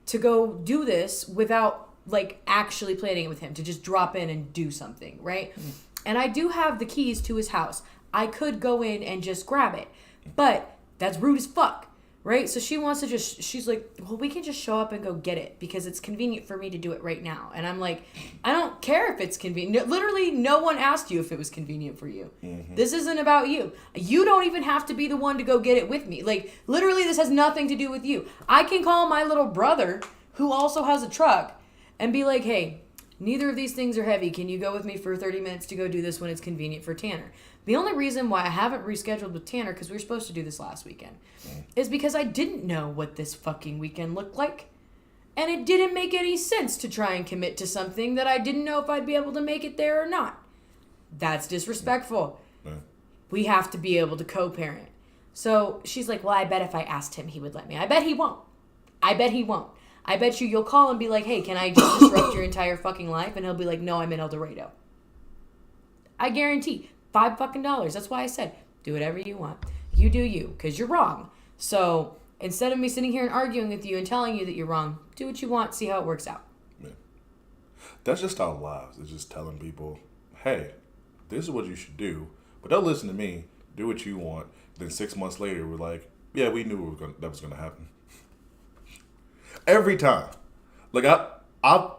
to go do this without, like, actually planning it with him, to just drop in and do something, right? Mm-hmm. And I do have the keys to his house. I could go in and just grab it, but that's rude as fuck, right? So she wants to she's like, well, we can just show up and go get it because it's convenient for me to do it right now. And I'm like, I don't care if it's convenient. Literally, no one asked you if it was convenient for you. Mm-hmm. This isn't about you. You don't even have to be the one to go get it with me. Like, literally, this has nothing to do with you. I can call my little brother, who also has a truck, and be like, hey, neither of these things are heavy. Can you go with me for 30 minutes to go do this when it's convenient for Tanner? The only reason why I haven't rescheduled with Tanner, because we were supposed to do this last weekend, is because I didn't know what this fucking weekend looked like. And it didn't make any sense to try and commit to something that I didn't know if I'd be able to make it there or not. That's disrespectful. We have to be able to co-parent. So she's like, well, I bet if I asked him, he would let me. I bet he won't. I bet he won't. I bet you'll call and be like, hey, can I just disrupt your entire fucking life? And he'll be like, no, I'm in El Dorado. I guarantee. $5 fucking. That's why I said, do whatever you want. You do you, because you're wrong. So instead of me sitting here and arguing with you and telling you that you're wrong, do what you want, see how it works out. Yeah. That's just our lives. It's just telling people, hey, this is what you should do, but don't listen to me. Do what you want. Then 6 months later, we're like, yeah, we knew that was going to happen. Every time. Like, I'm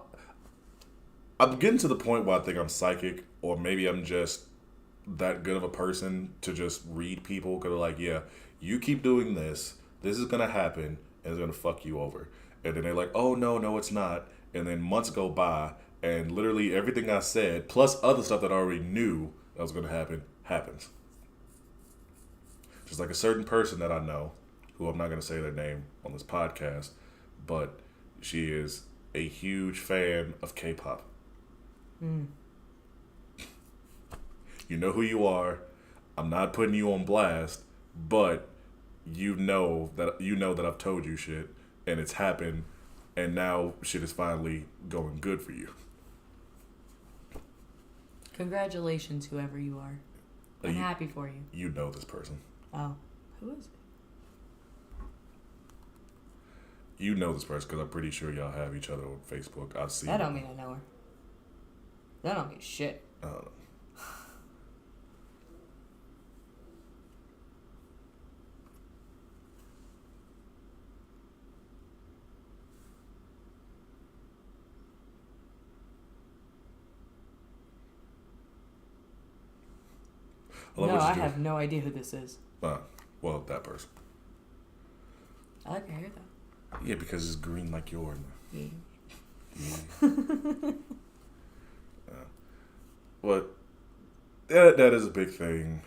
getting to the point where I think I'm psychic, or maybe I'm just that good of a person to just read people, because they're like, yeah, you keep doing this is going to happen, and it's going to fuck you over. And then they're like, oh, no, it's not. And then months go by, and literally everything I said, plus other stuff that I already knew that was going to happen, happens. Just like a certain person that I know, who I'm not going to say their name on this podcast, but she is a huge fan of K-pop. Mm. You know who you are. I'm not putting you on blast, but you know that I've told you shit, and it's happened, and now shit is finally going good for you. Congratulations, whoever you are. I'm happy for you. You know this person. Oh, who is it? You know this person because I'm pretty sure y'all have each other on Facebook. I've seen. That don't mean I know her. That don't mean shit. I don't know. No, I have no idea who this is. Well, that person. I like her hair though. Yeah, because it's green like yours. Yeah. But that is a big thing,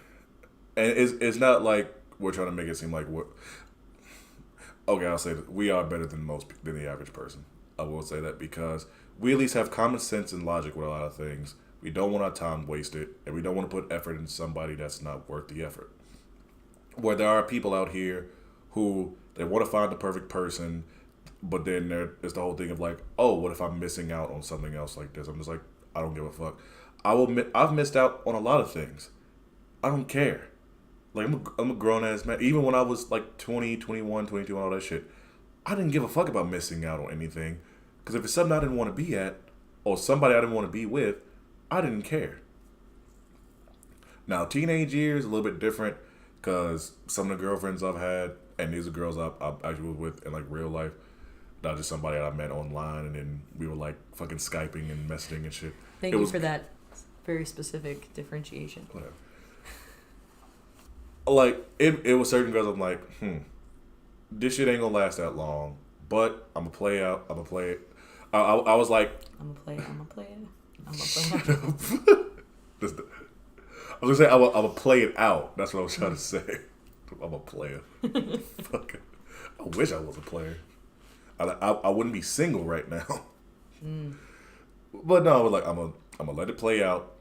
and it's not like we're trying to make it seem like what. Okay, I'll say that we are better than the average person. I will say that because we at least have common sense and logic with a lot of things. We don't want our time wasted, and we don't want to put effort into somebody that's not worth the effort. Where there are people out here who they want to find the perfect person, but then there's the whole thing of like, oh, what if I'm missing out on something else like this? I'm just like, I don't give a fuck. I've missed out on a lot of things. I don't care. Like, I'm a grown-ass man. Even when I was like 20, 21, 22, and all that shit, I didn't give a fuck about missing out on anything. Because if it's something I didn't want to be at, or somebody I didn't want to be with, I didn't care. Now, teenage years, a little bit different, because some of the girlfriends I've had, and these are girls I actually was with in like real life, not just somebody that I met online, and then we were like fucking Skyping and messaging and shit. Thank you for that very specific differentiation. Whatever. Like, it was certain girls I'm like, this shit ain't gonna last that long, but I'm gonna play out, I'm gonna play it. I was like, I'm gonna play it. I was gonna say I'm gonna play it out. That's what I was trying to say. I'm a player. Fuck it. I wish I was a player. I wouldn't be single right now. But no, I was like, I'm gonna let it play out.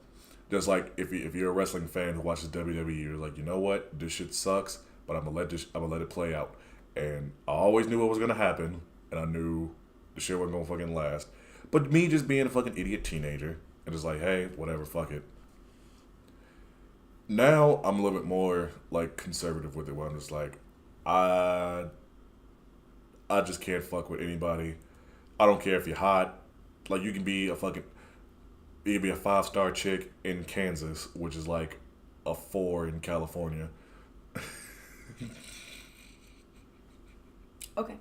Just like if you're a wrestling fan who watches WWE, you're like, you know what, this shit sucks, but I'm gonna let it play out. And I always knew what was gonna happen, and I knew the shit wasn't gonna fucking last. But me just being a fucking idiot teenager, and just like, hey, whatever, fuck it. Now I'm a little bit more like conservative with it, where I'm just like, I just can't fuck with anybody. I don't care if you're hot. Like, you can be a 5-star chick in Kansas, which is like a 4 in California. Okay.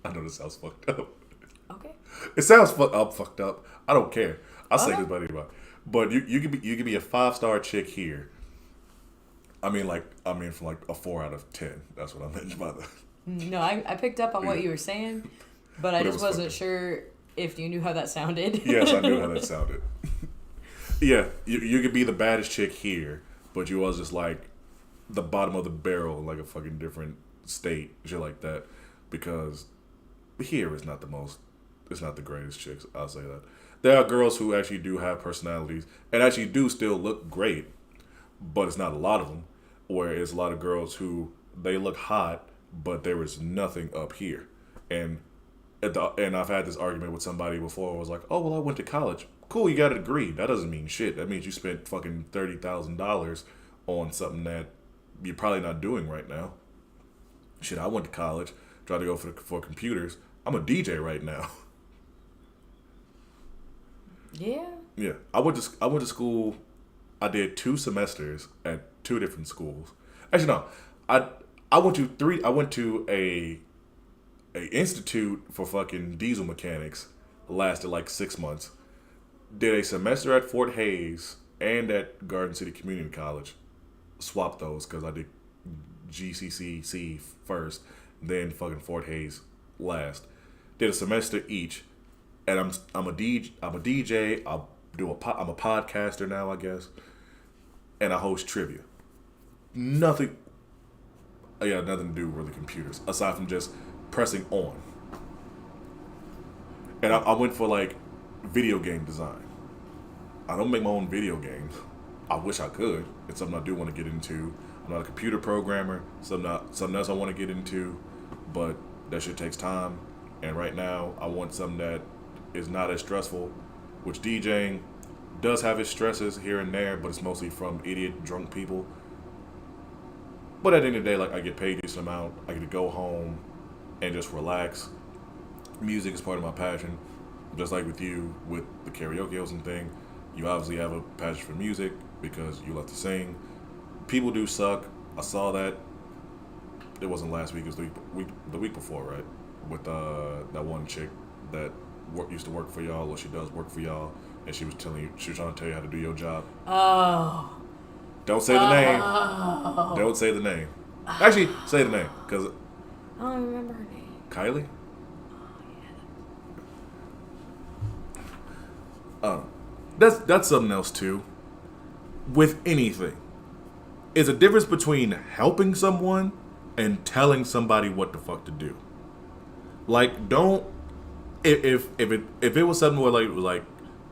I know this sounds fucked up. Okay. It sounds fucked up. I don't care. I'll say this about anybody. But you can be a 5-star chick here. I mean from like a 4 out of 10. That's what I meant by that. No, I picked up on what you were saying, but I just wasn't sure if you knew how that sounded. Yes, I knew how that sounded. Yeah, you could be the baddest chick here, but you was just like the bottom of the barrel in like a fucking different state, shit like that. Because here is not it's not the greatest chicks, I'll say that. There are girls who actually do have personalities and actually do still look great, but it's not a lot of them. Where it's a lot of girls who they look hot, but there is nothing up here. And and I've had this argument with somebody before. I was like, oh, well, I went to college. Cool, you got a degree. That doesn't mean shit. That means you spent fucking $30,000 on something that you're probably not doing right now. Shit, I went to college, tried to go for computers. I'm a DJ right now. Yeah. Yeah, I went to school. I did 2 semesters at 2 different schools. Actually, no, I went to a institute for fucking diesel mechanics. Lasted like 6 months. Did a semester at Fort Hayes and at Garden City Community College. Swapped those because I did GCCC first, then fucking Fort Hayes last. Did a semester each, and I'm a DJ. I'm a podcaster now, I guess, and I host trivia. Nothing. Yeah, nothing to do with the computers aside from just pressing on. And I went for like video game design. I don't make my own video games. I wish I could. It's something I do want to get into. I'm not a computer programmer. Something else I want to get into, but that shit takes time. And right now, I want something that is not as stressful, which DJing does have its stresses here and there, but it's mostly from idiot, drunk people. But at the end of the day, like, I get paid a decent amount. I get to go home and just relax. Music is part of my passion. Just like with you, with the karaoke hosting thing, you obviously have a passion for music because you love to sing. People do suck. I saw that. It wasn't last week. It was the week before, right? With that one chick that used to work for y'all, or she does work for y'all, and she was trying to tell you how to do your job. Oh. Don't say the name. Don't say the name. Actually, say the name, because I don't remember her name. Kylie? That's something else too. With anything, it's a difference between helping someone and telling somebody what the fuck to do. Like, don't if it was something where like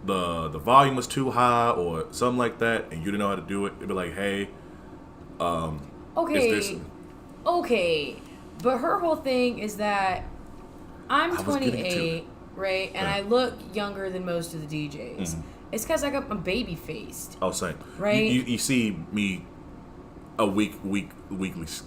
the volume was too high or something like that, and you didn't know how to do it, it'd be like, hey, okay, is this... okay, but her whole thing is that I'm 28, right, and yeah. I look younger than most of the DJs. Mm-hmm. It's because I got my baby faced. Oh, same. Right? You see me a weekly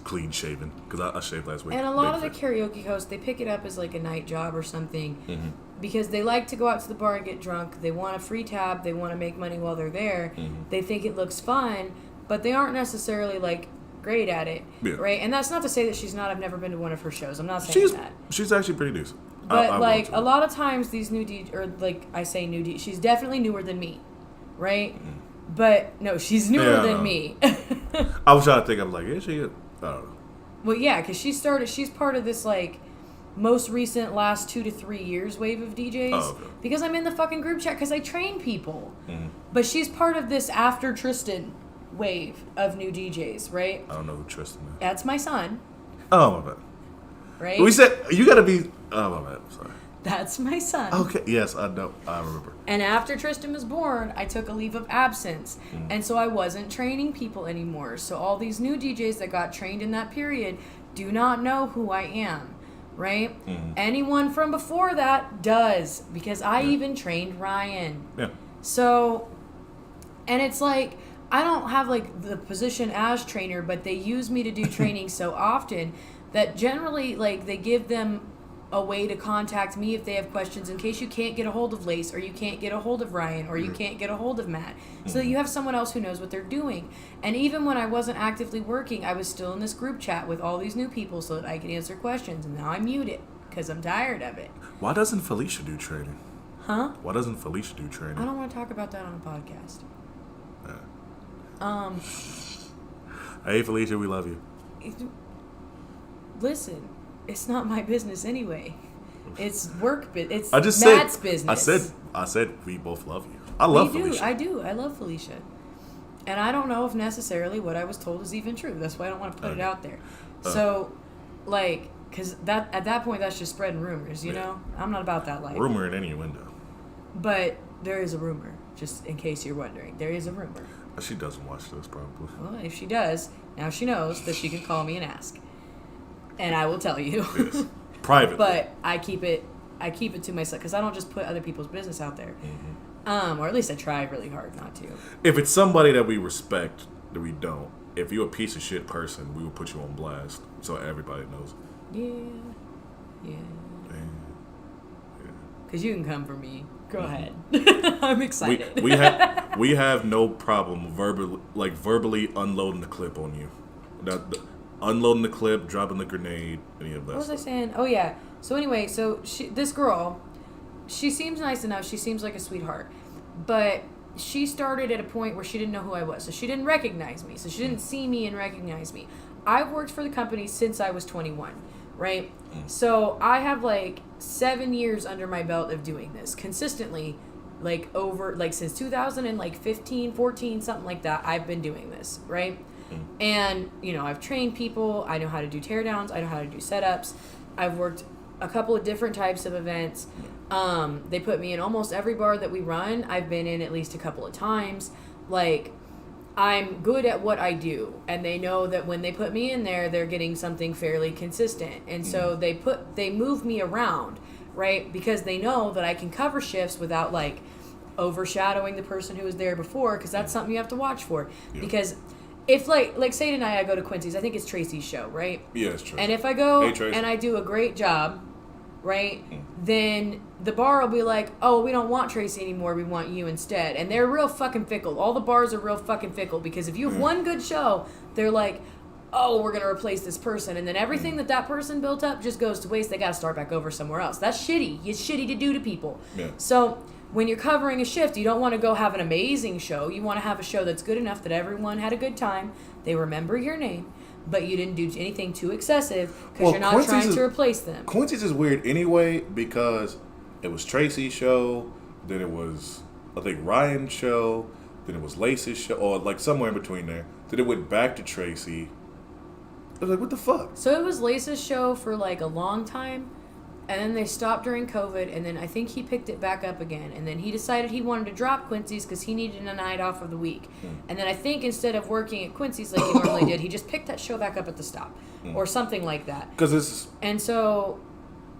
clean shaven because I shaved last week. And a lot of the karaoke hosts, they pick it up as like a night job or something, mm-hmm. because they like to go out to the bar and get drunk. They want a free tab. They want to make money while they're there. Mm-hmm. They think it looks fun, but they aren't necessarily like great at it, yeah. Right? And that's not to say that she's not. I've never been to one of her shows. I'm not saying that. She's actually pretty decent. But like a lot of times, these new DJs, or like I say new DJ, she's definitely newer than me, right? Mm. But no, she's newer than me. I was trying to think. I was like, is she? I don't know. Well, yeah, because she's part of this like most recent last 2 to 3 years wave of DJs. Oh, okay. Because I'm in the fucking group chat because I train people. Mm-hmm. But she's part of this after Tristan wave of new DJs, right? I don't know who Tristan is. That's my son. Oh, my bad. Right? We said, you gotta be... Oh, my bad. Sorry. That's my son. Okay. Yes, I know. I remember. And after Tristan was born, I took a leave of absence. Mm. And so I wasn't training people anymore. So all these new DJs that got trained in that period do not know who I am. Right? Mm. Anyone from before that does. Because I even trained Ryan. Yeah. So... And it's like... I don't have like the position as trainer, but they use me to do training so often that generally like they give them a way to contact me if they have questions in case you can't get a hold of Lace or you can't get a hold of Ryan or you can't get a hold of Matt, so that you have someone else who knows what they're doing. And even when I wasn't actively working, I was still in this group chat with all these new people so that I could answer questions, and now I mute it because I'm tired of it. Why doesn't Felicia do training? Huh? Why doesn't Felicia do training? I don't want to talk about that on a podcast. Hey Felicia, we love you. Listen, it's not my business anyway. It's work. It's Matt's business. I said we both love you. I love Felicia. I do. I love Felicia, and I don't know if necessarily what I was told is even true. That's why I don't want to put it out there. So, like, because that at that point that's just spreading rumors. You know, I'm not about that life. Rumor in any window. But there is a rumor. Just in case you're wondering, there is a rumor. She doesn't watch this, probably. Well, if she does, now she knows that she can call me and ask. and I will tell you. Yes. Privately. But I keep it to myself because I don't just put other people's business out there. Or at least I try really hard not to. If it's somebody that we respect, that we don't. If you're a piece of shit person, we will put you on blast so everybody knows. Yeah. Yeah. Because you can come for me. Go ahead. I'm excited. We have no problem verbally unloading the clip on you. Unloading the clip, dropping the grenade, any of that. What was I saying? Oh yeah. So anyway, this girl, she seems nice enough. She seems like a sweetheart, but she started at a point where she didn't know who I was, so she didn't recognize me. So she didn't see me and recognize me. I've worked for the company since I was 21, right? So I have like 7 years under my belt of doing this consistently, since 2015, 14, something like that. I've been doing this, right? And I've trained people. I know how to do teardowns. I know how to do setups. I've worked a couple of different types of events. They put me in almost every bar that we run. I've been in at least a couple of times. I'm good at what I do, and they know that when they put me in there, they're getting something fairly consistent. And so they move me around, right? Because they know that I can cover shifts without overshadowing the person who was there before, because that's something you have to watch for. Yeah. Because if say tonight I go to Quincy's, I think it's Tracy's show, right? Yeah, it's true. And if I go and I do a great job, right, then the bar will be like, oh, we don't want Tracy anymore, we want you instead. And they're real fucking fickle. All the bars are real fucking fickle, because if you have one good show, they're like, oh, we're going to replace this person. And then everything that person built up just goes to waste. They got to start back over somewhere else. That's shitty. It's shitty to do to people. Yeah. So when you're covering a shift, you don't want to go have an amazing show. You want to have a show that's good enough that everyone had a good time. They remember your name, but you didn't do anything too excessive because you're not trying to replace them. Quincy's is weird anyway, because it was Tracy's show, then it was, I think, Ryan's show, then it was Lace's show, or somewhere in between there. Then it went back to Tracy. I was like, what the fuck? So it was Lace's show for a long time, and then they stopped during COVID, and then I think he picked it back up again, and then he decided he wanted to drop Quincy's because he needed a night off of the week. And then I think instead of working at Quincy's like he normally did, he just picked that show back up at the stop, or something like that. And so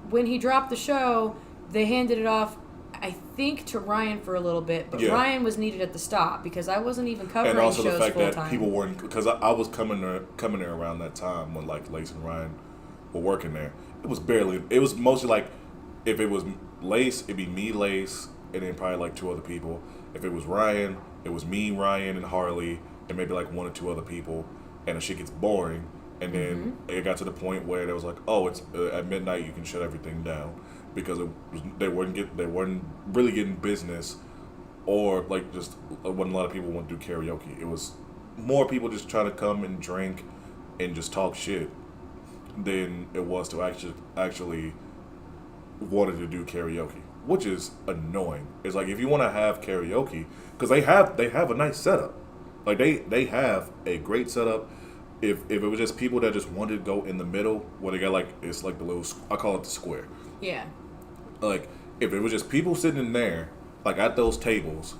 when he dropped the show, they handed it off, I think, to Ryan for a little bit, but Ryan was needed at the stop because I wasn't even covering shows full time. And also the fact that people weren't, because I was coming there around that time when Lace and Ryan were working there. It was mostly if it was Lace, it'd be me, Lace, and then probably 2 other people. If it was Ryan, it was me, Ryan, and Harley, and maybe 1 or 2 other people, and the shit gets boring. And then it got to the point where they was it's at midnight you can shut everything down, because they weren't really getting business, or just wasn't a lot of people want to do karaoke. It was more people just trying to come and drink and just talk shit than it was to actually wanted to do karaoke, which is annoying. It's if you want to have karaoke, because they have a nice setup, they have a great setup. If it was just people that just wanted to go in the middle, where they got it's the little, I call it the square. Yeah. If it was just people sitting in there, at those tables,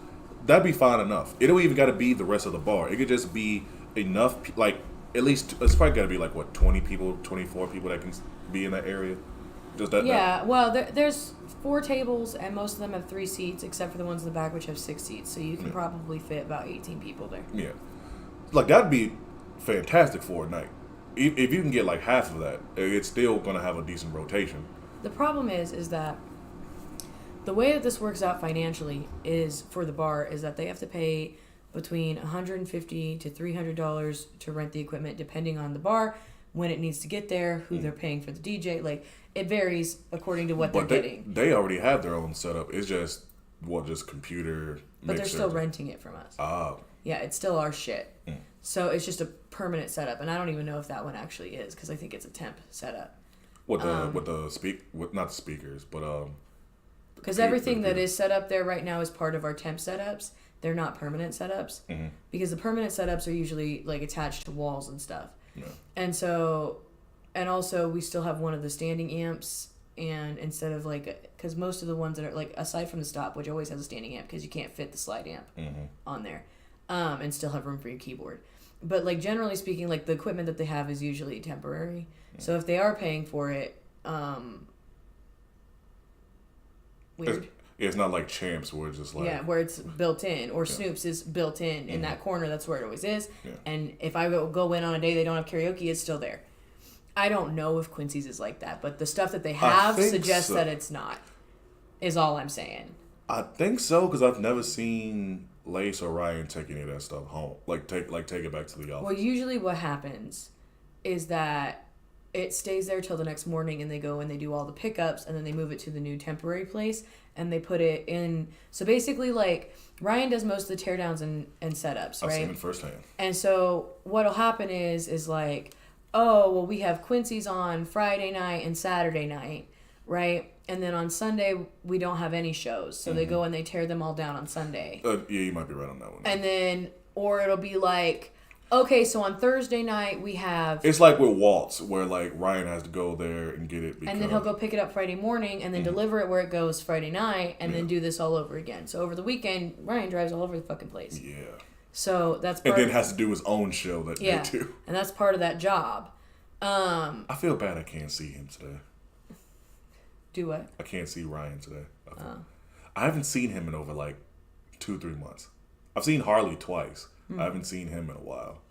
that'd be fine enough. It don't even got to be the rest of the bar. It could just be enough, at least, it's probably got to be 20 people, 24 people that can be in that area. Just that. Yeah, well, there's 4 tables, and most of them have 3 seats, except for the ones in the back, which have 6 seats. So you can probably fit about 18 people there. Yeah. That'd be fantastic for a night. If you can get half of that, it's still going to have a decent rotation. The problem is that the way that this works out financially is, for the bar, is that they have to pay between $150 to $300 to rent the equipment, depending on the bar, when it needs to get there, who they're paying for the DJ. It varies according to what they're getting. They already have their own setup. It's just computer. But they're still renting it from us. Ah. Yeah, it's still our shit. So it's just a permanent setup, and I don't even know if that one actually is, because I think it's a temp setup. Not the speakers, but because everything that is set up there right now is part of our temp setups. They're not permanent setups, because the permanent setups are usually attached to walls and stuff. Yeah. And also we still have one of the standing amps, and instead of because most of the ones that are aside from the stop, which always has a standing amp because you can't fit the slide amp on there, and still have room for your keyboard. But like generally speaking, like the equipment that they have is usually temporary. So if they are paying for it, weird. It's not like Champs where it's just like... Yeah, where it's built in. Or Snoop's is built in that corner. That's where it always is. Yeah. And if I go in on a day they don't have karaoke, it's still there. I don't know if Quincy's is like that, but the stuff that they have suggests that it's not, is all I'm saying. I think so, because I've never seen Lace or Ryan take any of that stuff home. Take it back to the office. Well, usually what happens is that it stays there till the next morning, and they go and they do all the pickups, and then they move it to the new temporary place, and they put it in. So basically, like, Ryan does most of the teardowns and setups, right? I've seen it firsthand. And so what'll happen is like, oh, well, we have Quincy's on Friday night and Saturday night, right? And then on Sunday, we don't have any shows. So they go and they tear them all down on Sunday. Yeah, you might be right on that one. And then, or it'll be like, okay, so on Thursday night, we have... It's like with Waltz, where like Ryan has to go there and get it. And then he'll go pick it up Friday morning and then deliver it where it goes Friday night and then do this all over again. So over the weekend, Ryan drives all over the fucking place. Yeah. So that's part and then has to do his own show that day too. And that's part of that job. I feel bad I can't see him today. Do what? I can't see Ryan today. I haven't seen him in over like 2-3 months. I've seen Harley twice. I haven't seen him in a while.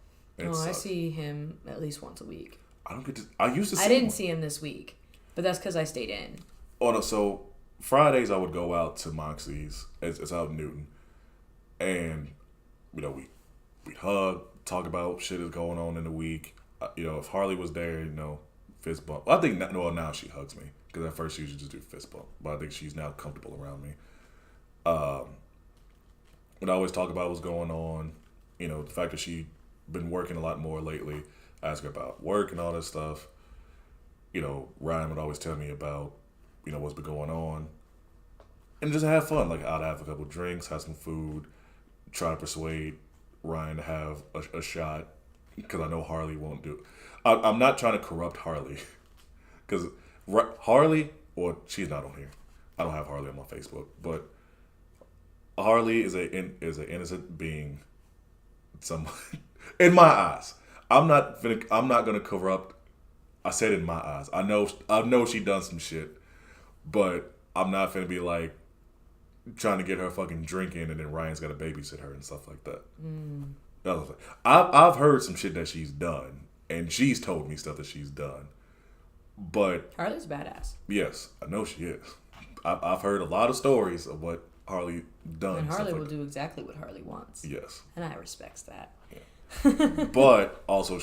I see him at least once a week. I don't get to... I used to see I didn't see him this week, but that's because I stayed in. Oh, no, so Fridays I would go out to Moxie's. It's out in Newton. And, you know, we'd hug, talk about shit that's going on in the week. You know, if Harley was there, you know, fist bump. I think, now she hugs me. Because at first she used to just do fist bump. But I think she's now comfortable around me. We'd always talk about what's going on. You know, the fact that she'd been working a lot more lately. Ask her about work and all this stuff. You know, Ryan would always tell me about, you know, what's been going on. And just have fun. Like, I'd have a couple drinks, have some food, try to persuade Ryan to have a shot. Because I know Harley won't do it. I'm not trying to corrupt Harley. Because Harley, well, she's not on here. I don't have Harley on my Facebook. But Harley is an innocent being. In my eyes. I'm not gonna corrupt. I said in my eyes. I know she done some shit. But I'm not finna be like trying to get her fucking drinking and then Ryan's gotta babysit her and stuff like that. I've heard some shit that she's done, and she's told me stuff that she's done. But Harley's badass. Yes, I know she is. I've heard a lot of stories of what Harley done. And Harley will do exactly what Harley wants. Yes, and I respect that. Yeah. But also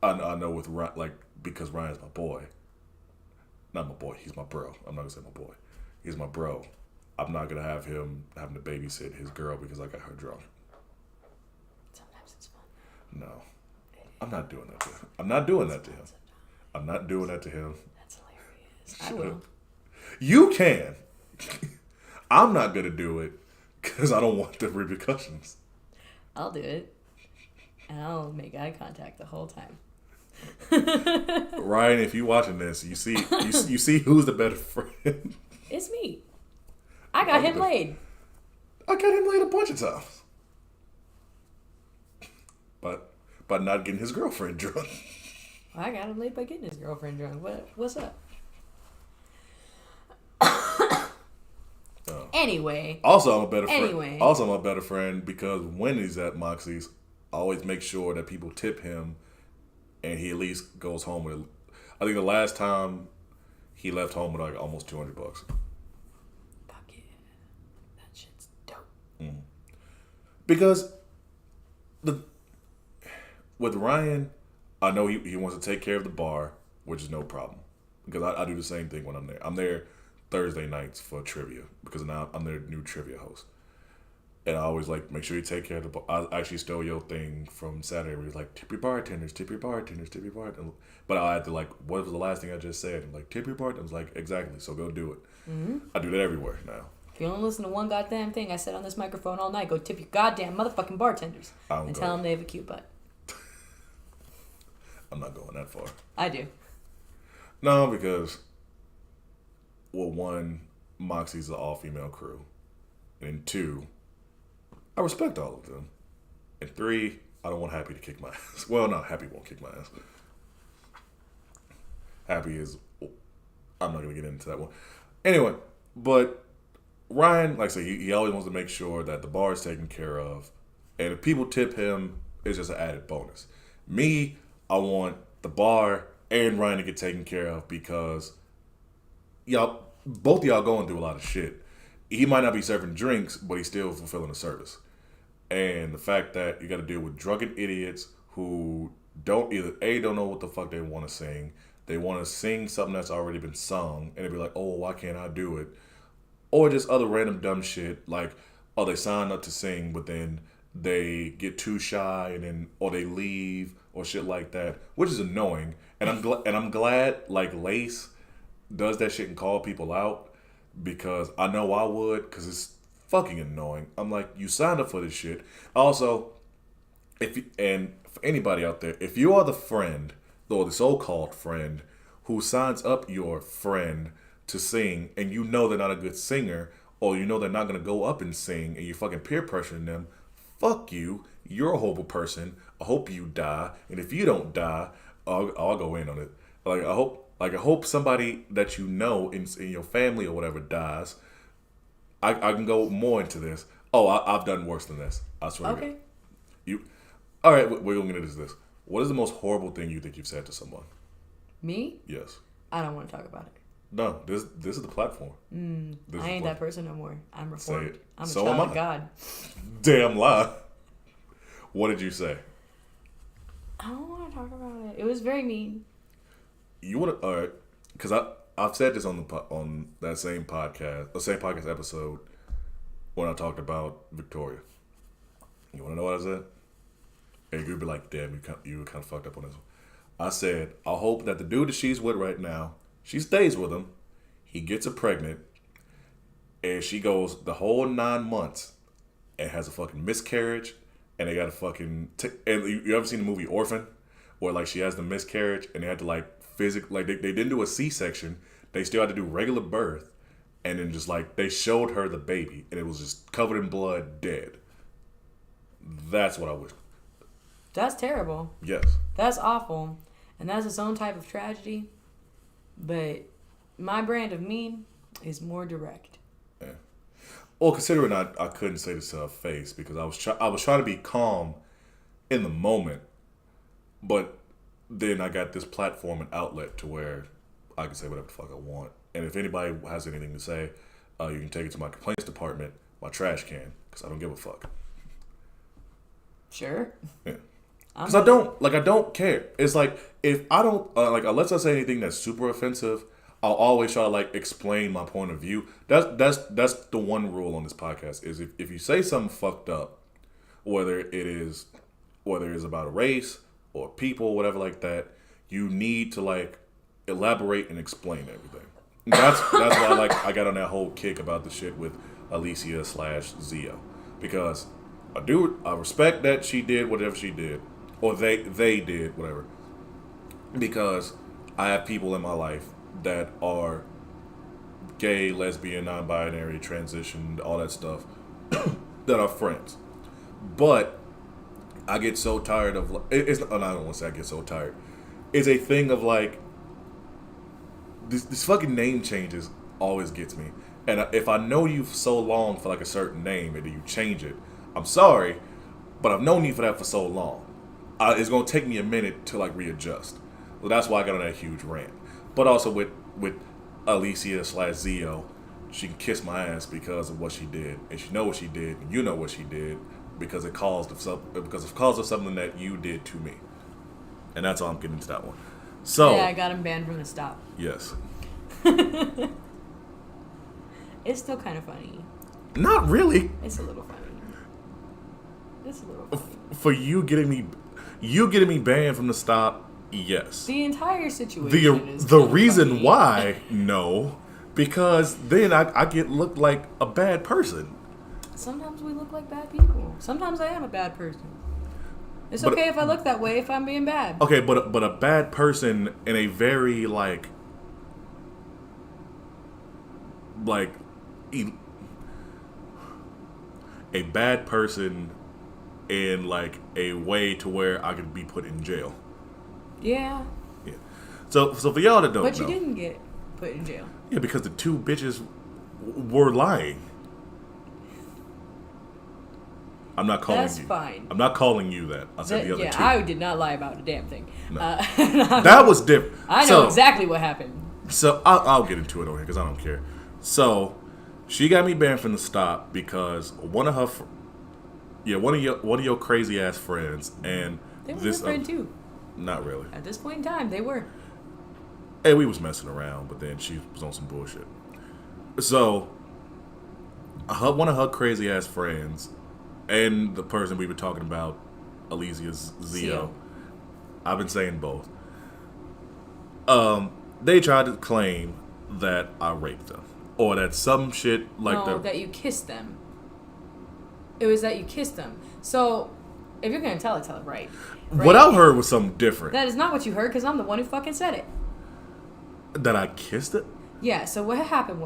I know with like, because Ryan's my boy. Not my boy. He's my bro. I'm not gonna say my boy. He's my bro. I'm not gonna have him having to babysit his girl because I got her drunk. Sometimes it's fun. No, I'm not doing that to him. I'm not doing that to him. I'm not doing that to him. That's hilarious. I will. You can. I'm not gonna do it because I don't want the repercussions. I'll do it, and I'll make eye contact the whole time. Ryan, if you watching this, you see who's the better friend. It's me. I got him laid. I got him laid a bunch of times. But not getting his girlfriend drunk. I got him laid by getting his girlfriend drunk. What's up? Anyway. Also, I'm a better friend. Also, I'm a better friend because when he's at Moxie's, I always make sure that people tip him, and he at least goes home with. I think the last time he left home with like almost $200. Fuck yeah, that shit's dope. Because with Ryan, I know he wants to take care of the bar, which is no problem. Because I do the same thing when I'm there. I'm there Thursday nights for trivia because now I'm their new trivia host. And I always like make sure you take care of the bar. I actually stole your thing from Saturday where he's like, tip your bartenders, tip your bartenders, tip your bartenders. But I had to like, what was the last thing I just said? I'm like, tip your bartenders. I was like, exactly. So go do it. I do that everywhere now. If you only listen to one goddamn thing I said on this microphone all night, go tip your goddamn motherfucking bartenders and tell them they have a cute butt. I'm not going that far. I do. No, because, well, one, Moxie's an all-female crew. And two, I respect all of them. And 3, I don't want Happy to kick my ass. Well, no, Happy won't kick my ass. Happy is, I'm not gonna get into that one. Anyway, but Ryan, like I say, he always wants to make sure that the bar is taken care of, and if people tip him, it's just an added bonus. Me, I want the bar and Ryan to get taken care of because both of y'all going through a lot of shit. He might not be serving drinks, but he's still fulfilling a service. And the fact that you got to deal with drunken idiots who don't know what the fuck they want to sing. They want to sing something that's already been sung, and they be like, oh, why can't I do it? Or just other random dumb shit like, oh, they signed up to sing, but then they get too shy, or they leave, or shit like that, which is annoying. And I'm glad like Lace does that shit and call people out, because I know I would, because it's fucking annoying. I'm like, you signed up for this shit. Also, and for anybody out there, if you are the friend, or the so-called friend, who signs up your friend to sing, and you know they're not a good singer, or you know they're not going to go up and sing, and you're fucking peer pressuring them, fuck you. You're a horrible person. I hope you die. And if you don't die, I'll go in on it. I hope somebody that you know in your family or whatever dies. I can go more into this. Oh, I've done worse than this. I swear. Okay. All right, we're going to get into this. What is the most horrible thing you think you've said to someone? Me? Yes. I don't want to talk about it. No, this is the platform. I ain't that person no more. I'm reformed. Say it. I'm a So child am of I. God. Damn lie. What did you say? I don't want to talk about it. It was very mean. You want to? All right, because I've said this on that same podcast episode when I talked about Victoria. You want to know what I said? And you'd be like, damn, you were kind of fucked up on this one. I said, I hope that the dude that she's with right now, she stays with him, he gets her pregnant, and she goes the whole 9 months and has a fucking miscarriage, and they got to fucking... and you ever seen the movie Orphan? Where, like, she has the miscarriage, and they had to, like, physically... Like, they didn't do a C-section. They still had to do regular birth, and then just, like, they showed her the baby, and it was just covered in blood, dead. That's what I wish. That's terrible. Yes. That's awful. And that's its own type of tragedy. But my brand of mean is more direct. Yeah. Well, considering I couldn't say this to her face because I was trying to be calm in the moment, but then I got this platform and outlet to where I can say whatever the fuck I want. And if anybody has anything to say, you can take it to my complaints department, my trash can, because I don't give a fuck. Sure. Yeah. Because I don't care. It's like, if I don't, unless I say anything that's super offensive, I'll always try to, like, explain my point of view. That's the one rule on this podcast, is if you say something fucked up, whether it is about a race or people, whatever like that, you need to, like, elaborate and explain everything. That's why, I got on that whole kick about the shit with Alicia/Zio. Because I respect that she did whatever she did. Or they did, whatever. Because I have people in my life that are gay, lesbian, non-binary, transitioned, all that stuff, that are friends. But I get so tired of... I don't want to say I get so tired. It's a thing of, like... This fucking name changes always gets me. And if I know you so long for, like, a certain name, and then you change it, I'm sorry, but I've known you for that for so long. It's going to take me a minute to, like, readjust. Well, that's why I got on that huge rant. But also with Alicia/Zio, she can kiss my ass because of what she did. And she know what she did, and you know what she did, because it caused of something that you did to me. And that's all I'm getting to that one. So yeah, I got him banned from the stop. Yes. It's still kind of funny. Not really. It's a little funny. It's a little funny. For you getting me banned from the stop, yes. The entire situation is the kind of reason funny. why, no, because then I get looked like a bad person. Sometimes we look like bad people. Sometimes I am a bad person. It's okay if I look that way if I'm being bad. Okay, but a bad person in a very like a bad person in like a way to where I could be put in jail. Yeah. Yeah. So for y'all that don't know. But you didn't get put in jail. Yeah, because the two bitches were lying. I'm not calling That's you. fine. I'm not calling you that. I said the other two. I did not lie about a damn thing. No. That was different. I know exactly what happened. So I'll get into it over here because I don't care. So she got me banned from the stop because one of your crazy ass friends and They were this your friend too. Not really. At this point in time, they were. Hey, we was messing around, but then she was on some bullshit. So one of her crazy ass friends and the person we were talking about, Alicia Zio. I've been saying both. They tried to claim that I raped them. Or that some shit like that. No, that you kissed them. It was that you kissed them. So, if you're going to tell it right. What I heard was something different. That is not what you heard, because I'm the one who fucking said it. That I kissed it? Yeah, so what happened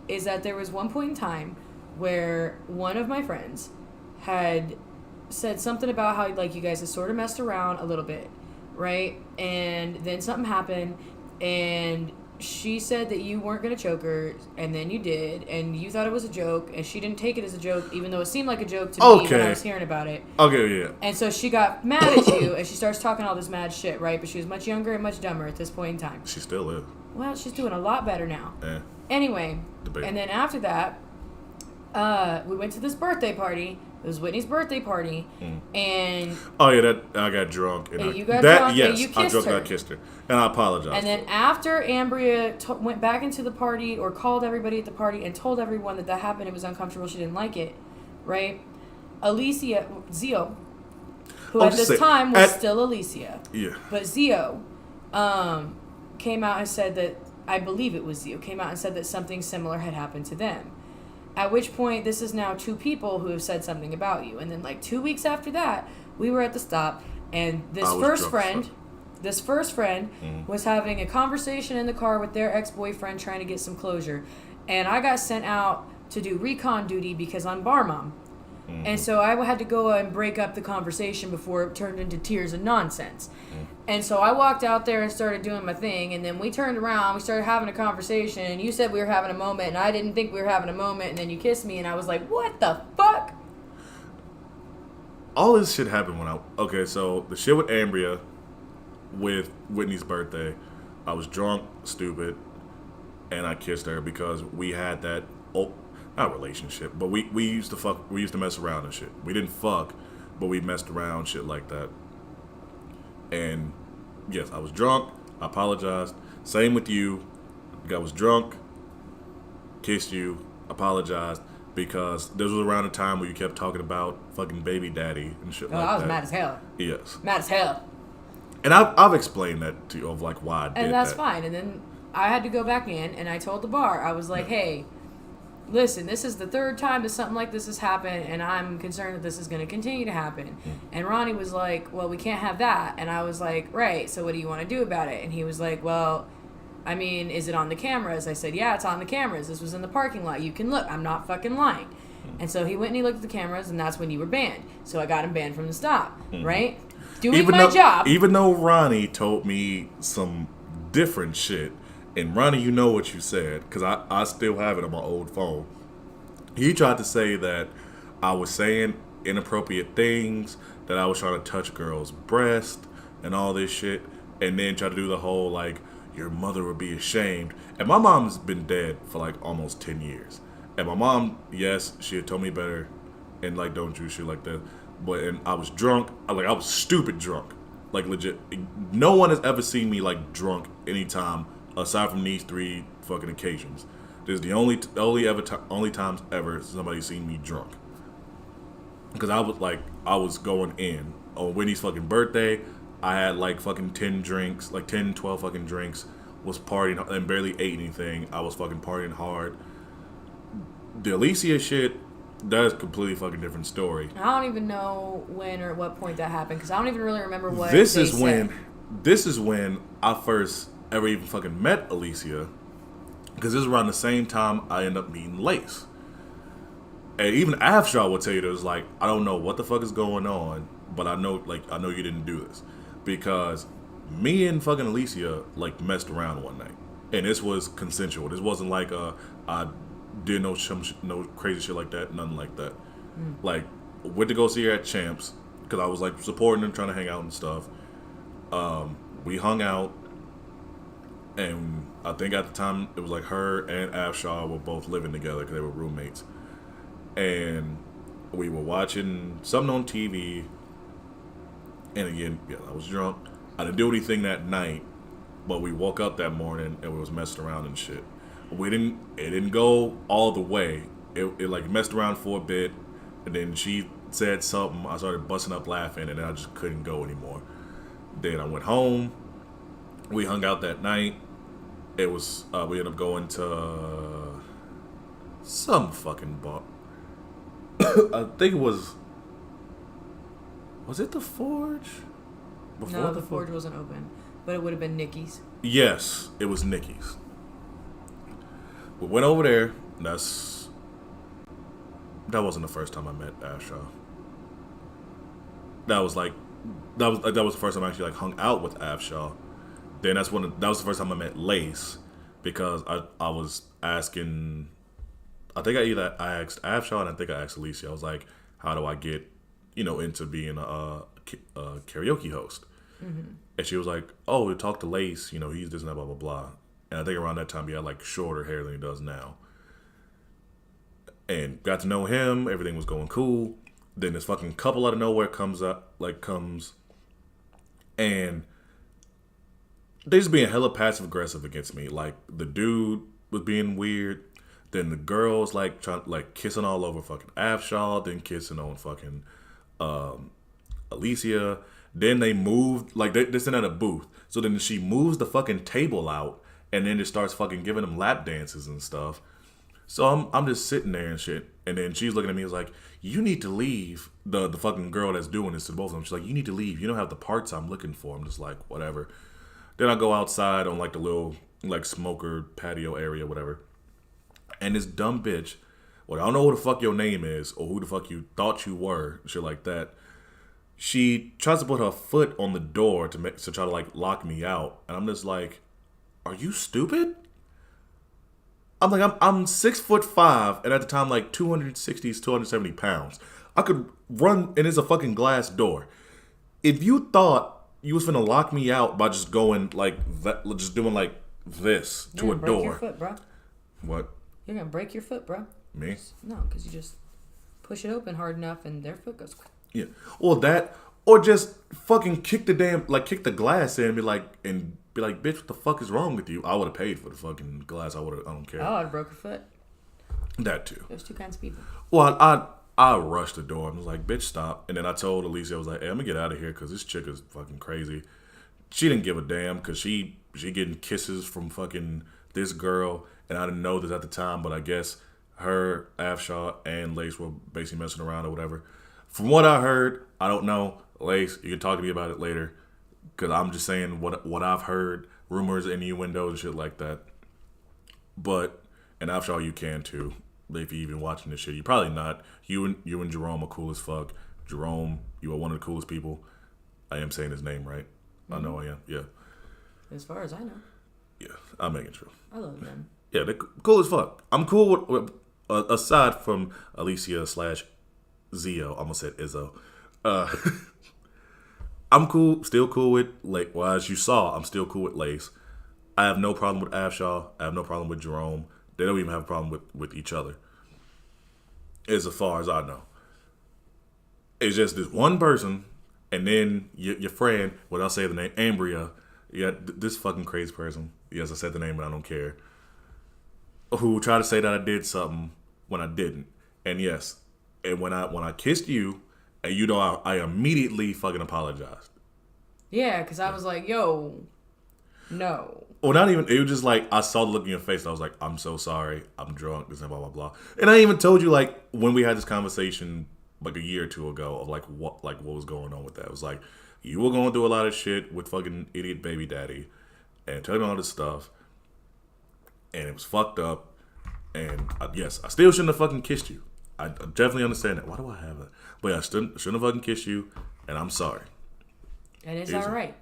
is that there was one point in time where one of my friends had said something about how, like, you guys had sort of messed around a little bit, right? And then something happened, and she said that you weren't going to choke her, and then you did, and you thought it was a joke, and she didn't take it as a joke, even though it seemed like a joke to me when I was hearing about it. Okay, yeah. And so she got mad at you, and she starts talking all this mad shit, right? But she was much younger and much dumber at this point in time. She still is. Well, she's doing a lot better now. Eh. Anyway, Debate. And then after that, we went to this birthday party. It was Whitney's birthday party, and oh yeah, that I got drunk. And you got drunk, yes, and you I kissed drunk her. and I kissed her, and I apologize. And then after Ambria went back into the party, or called everybody at the party and told everyone that happened, it was uncomfortable, she didn't like it, right? Alicia Zio, who at this time was still Alicia, yeah, but Zio, came out and said that, I believe it was Zio, came out and said that something similar had happened to them. At which point, this is now two people who have said something about you. And then, like, 2 weeks after that, we were at the stop, and this first friend was having a conversation in the car with their ex-boyfriend trying to get some closure. And I got sent out to do recon duty because I'm bar mom. And so I had to go and break up the conversation before it turned into tears and nonsense. And so I walked out there and started doing my thing, and then we turned around, we started having a conversation, and you said we were having a moment, and I didn't think we were having a moment, and then you kissed me, and I was like, what the fuck? All this shit happened when okay, so the shit with Ambria, with Whitney's birthday, I was drunk, stupid, and I kissed her because we had that, not relationship, but we used to mess around and shit. We didn't fuck, but we messed around, shit like that. And yes, I was drunk. I apologized. Same with you. I was drunk, kissed you, apologized, because this was around the time where you kept talking about fucking baby daddy and shit like that. I was mad as hell. Yes. Mad as hell. And I've explained that to you of like why I did that. And that's fine. And then I had to go back in, and I told the bar, I was like, hey, listen, this is the third time that something like this has happened, and I'm concerned that this is going to continue to happen. And Ronnie was like, well, we can't have that. And I was like, right, so what do you want to do about it? And he was like, well, I mean, is it on the cameras? I said, yeah, it's on the cameras. This was in the parking lot. You can look. I'm not fucking lying. And so he went and he looked at the cameras, and that's when you were banned. So I got him banned from the stop, right? Doing my job. Even though Ronnie told me some different shit, and Ronnie, you know what you said, because I still have it on my old phone. He tried to say that I was saying inappropriate things, that I was trying to touch girls' breast and all this shit, and then try to do the whole, like, your mother would be ashamed. And my mom's been dead for, like, almost 10 years. And my mom, yes, she had told me better, and, like, don't do shit like that. But, and I was drunk. I was stupid drunk. Like, legit. No one has ever seen me, like, drunk anytime aside from these 3 fucking occasions. This is the only times ever somebody's seen me drunk. Because I was going in. On Whitney's fucking birthday, I had like fucking 10 drinks, like 10, 12 fucking drinks, was partying and barely ate anything. I was fucking partying hard. The Alicia shit, that is a completely fucking different story. I don't even know when or at what point that happened, because I don't even really remember what This they is said. when I first ever even fucking met Alicia, because this is around the same time I ended up meeting Lace. And even Afshaw will tell you this, like, I don't know what the fuck is going on, but I know you didn't do this. Because me and fucking Alicia, like, messed around one night. And this was consensual. This wasn't like, I did no crazy shit like that, nothing like that. Like, went to go see her at Champs, because I was, like, supporting her, trying to hang out and stuff. We hung out, and I think at the time, it was like her and Afshaw were both living together, because they were roommates. And we were watching something on TV. And again, yeah, I was drunk. I didn't do anything that night, but we woke up that morning and we was messing around and shit. It didn't go all the way. It like messed around for a bit, and then she said something. I started busting up laughing, and then I just couldn't go anymore. Then I went home. We hung out that night. It was we ended up going to some fucking bar. I think it was it the Forge? No, the Forge wasn't open, but it would have been Nikki's. Yes, it was Nikki's. We went over there. That wasn't the first time I met Afshaw. That was the first time I actually like hung out with Afshaw. Then that was the first time I met Lace, because I was asking. I think I asked Afshaw, and I think I asked Alicia. I was like, how do I get, into being a karaoke host? Mm-hmm. And she was like, oh, talk to Lace. He's this and that, blah, blah, blah. And I think around that time, he had, like, shorter hair than he does now. And got to know him. Everything was going cool. Then this fucking couple out of nowhere comes. And they just being hella passive-aggressive against me. Like, the dude was being weird. Then the girls like trying like kissing all over fucking Afshaw, then kissing on fucking Alicia. Then they moved like they're sitting at a booth. So then she moves the fucking table out, and then it starts fucking giving them lap dances and stuff. So I'm just sitting there and shit. And then she's looking at me, like, you need to leave. The fucking girl that's doing this to both of them. She's like, you need to leave. You don't have the parts I'm looking for. I'm just like, whatever. Then I go outside on like the little like smoker patio area, whatever. And this dumb bitch, well, I don't know who the fuck your name is or who the fuck you thought you were, shit like that. She tries to put her foot on the door to try to like lock me out, and I'm just like, are you stupid? I'm like, I'm 6'5", and at the time like 260, 270 pounds. I could run, and it's a fucking glass door. If you thought you was finna lock me out by just going like that, just doing like this to a door, break your foot, bro. What? You're gonna break your foot, bro. Me? No, because you just push it open hard enough, and their foot goes. Yeah, or just fucking kick the glass in and be like, bitch, what the fuck is wrong with you? I would have paid for the fucking glass. I don't care. Oh, I'd broke your foot. That too. There's two kinds of people. Well, I rushed the door. I was like, bitch, stop. And then I told Alicia, I was like, hey, I'm gonna get out of here because this chick is fucking crazy. She didn't give a damn because she getting kisses from fucking this girl. And I didn't know this at the time, but I guess her, Afshaw, and Lace were basically messing around or whatever. From what I heard, I don't know. Lace, you can talk to me about it later. Because I'm just saying what I've heard. Rumors, innuendos, and shit like that. But, and Afshaw, you can too. If you're even watching this shit. You're probably not. You and Jerome are cool as fuck. Jerome, you are one of the coolest people. I am saying his name right. Mm-hmm. I know I am. Yeah. As far as I know. Yeah, I'm making sure. I love them. Yeah, they're cool as fuck. I'm cool with aside from Alicia / Zio. I almost said Izzo. I'm cool, still cool with Lace. Well, as you saw, I'm still cool with Lace. I have no problem with Afshaw. I have no problem with Jerome. They don't even have a problem with each other. As far as I know. It's just this one person, and then your friend, without saying the name, Ambria. Yeah, this fucking crazy person. Yes, I said the name, but I don't care. Who tried to say that I did something when I didn't. And yes, and when I kissed you, and I immediately fucking apologized. Yeah, because I was like, yo, no. Well, not even, it was just like, I saw the look in your face, and I was like, I'm so sorry, I'm drunk, this and blah, blah, blah. And I even told you, like, when we had this conversation, like, a year or two ago, of, like, what was going on with that. It was like, you were going through a lot of shit with fucking idiot baby daddy, and telling all this stuff, and it was fucked up, and yes, I still shouldn't have fucking kissed you. I definitely understand that. Why do I have that? But yeah, I shouldn't have fucking kissed you, and I'm sorry. And it's all right.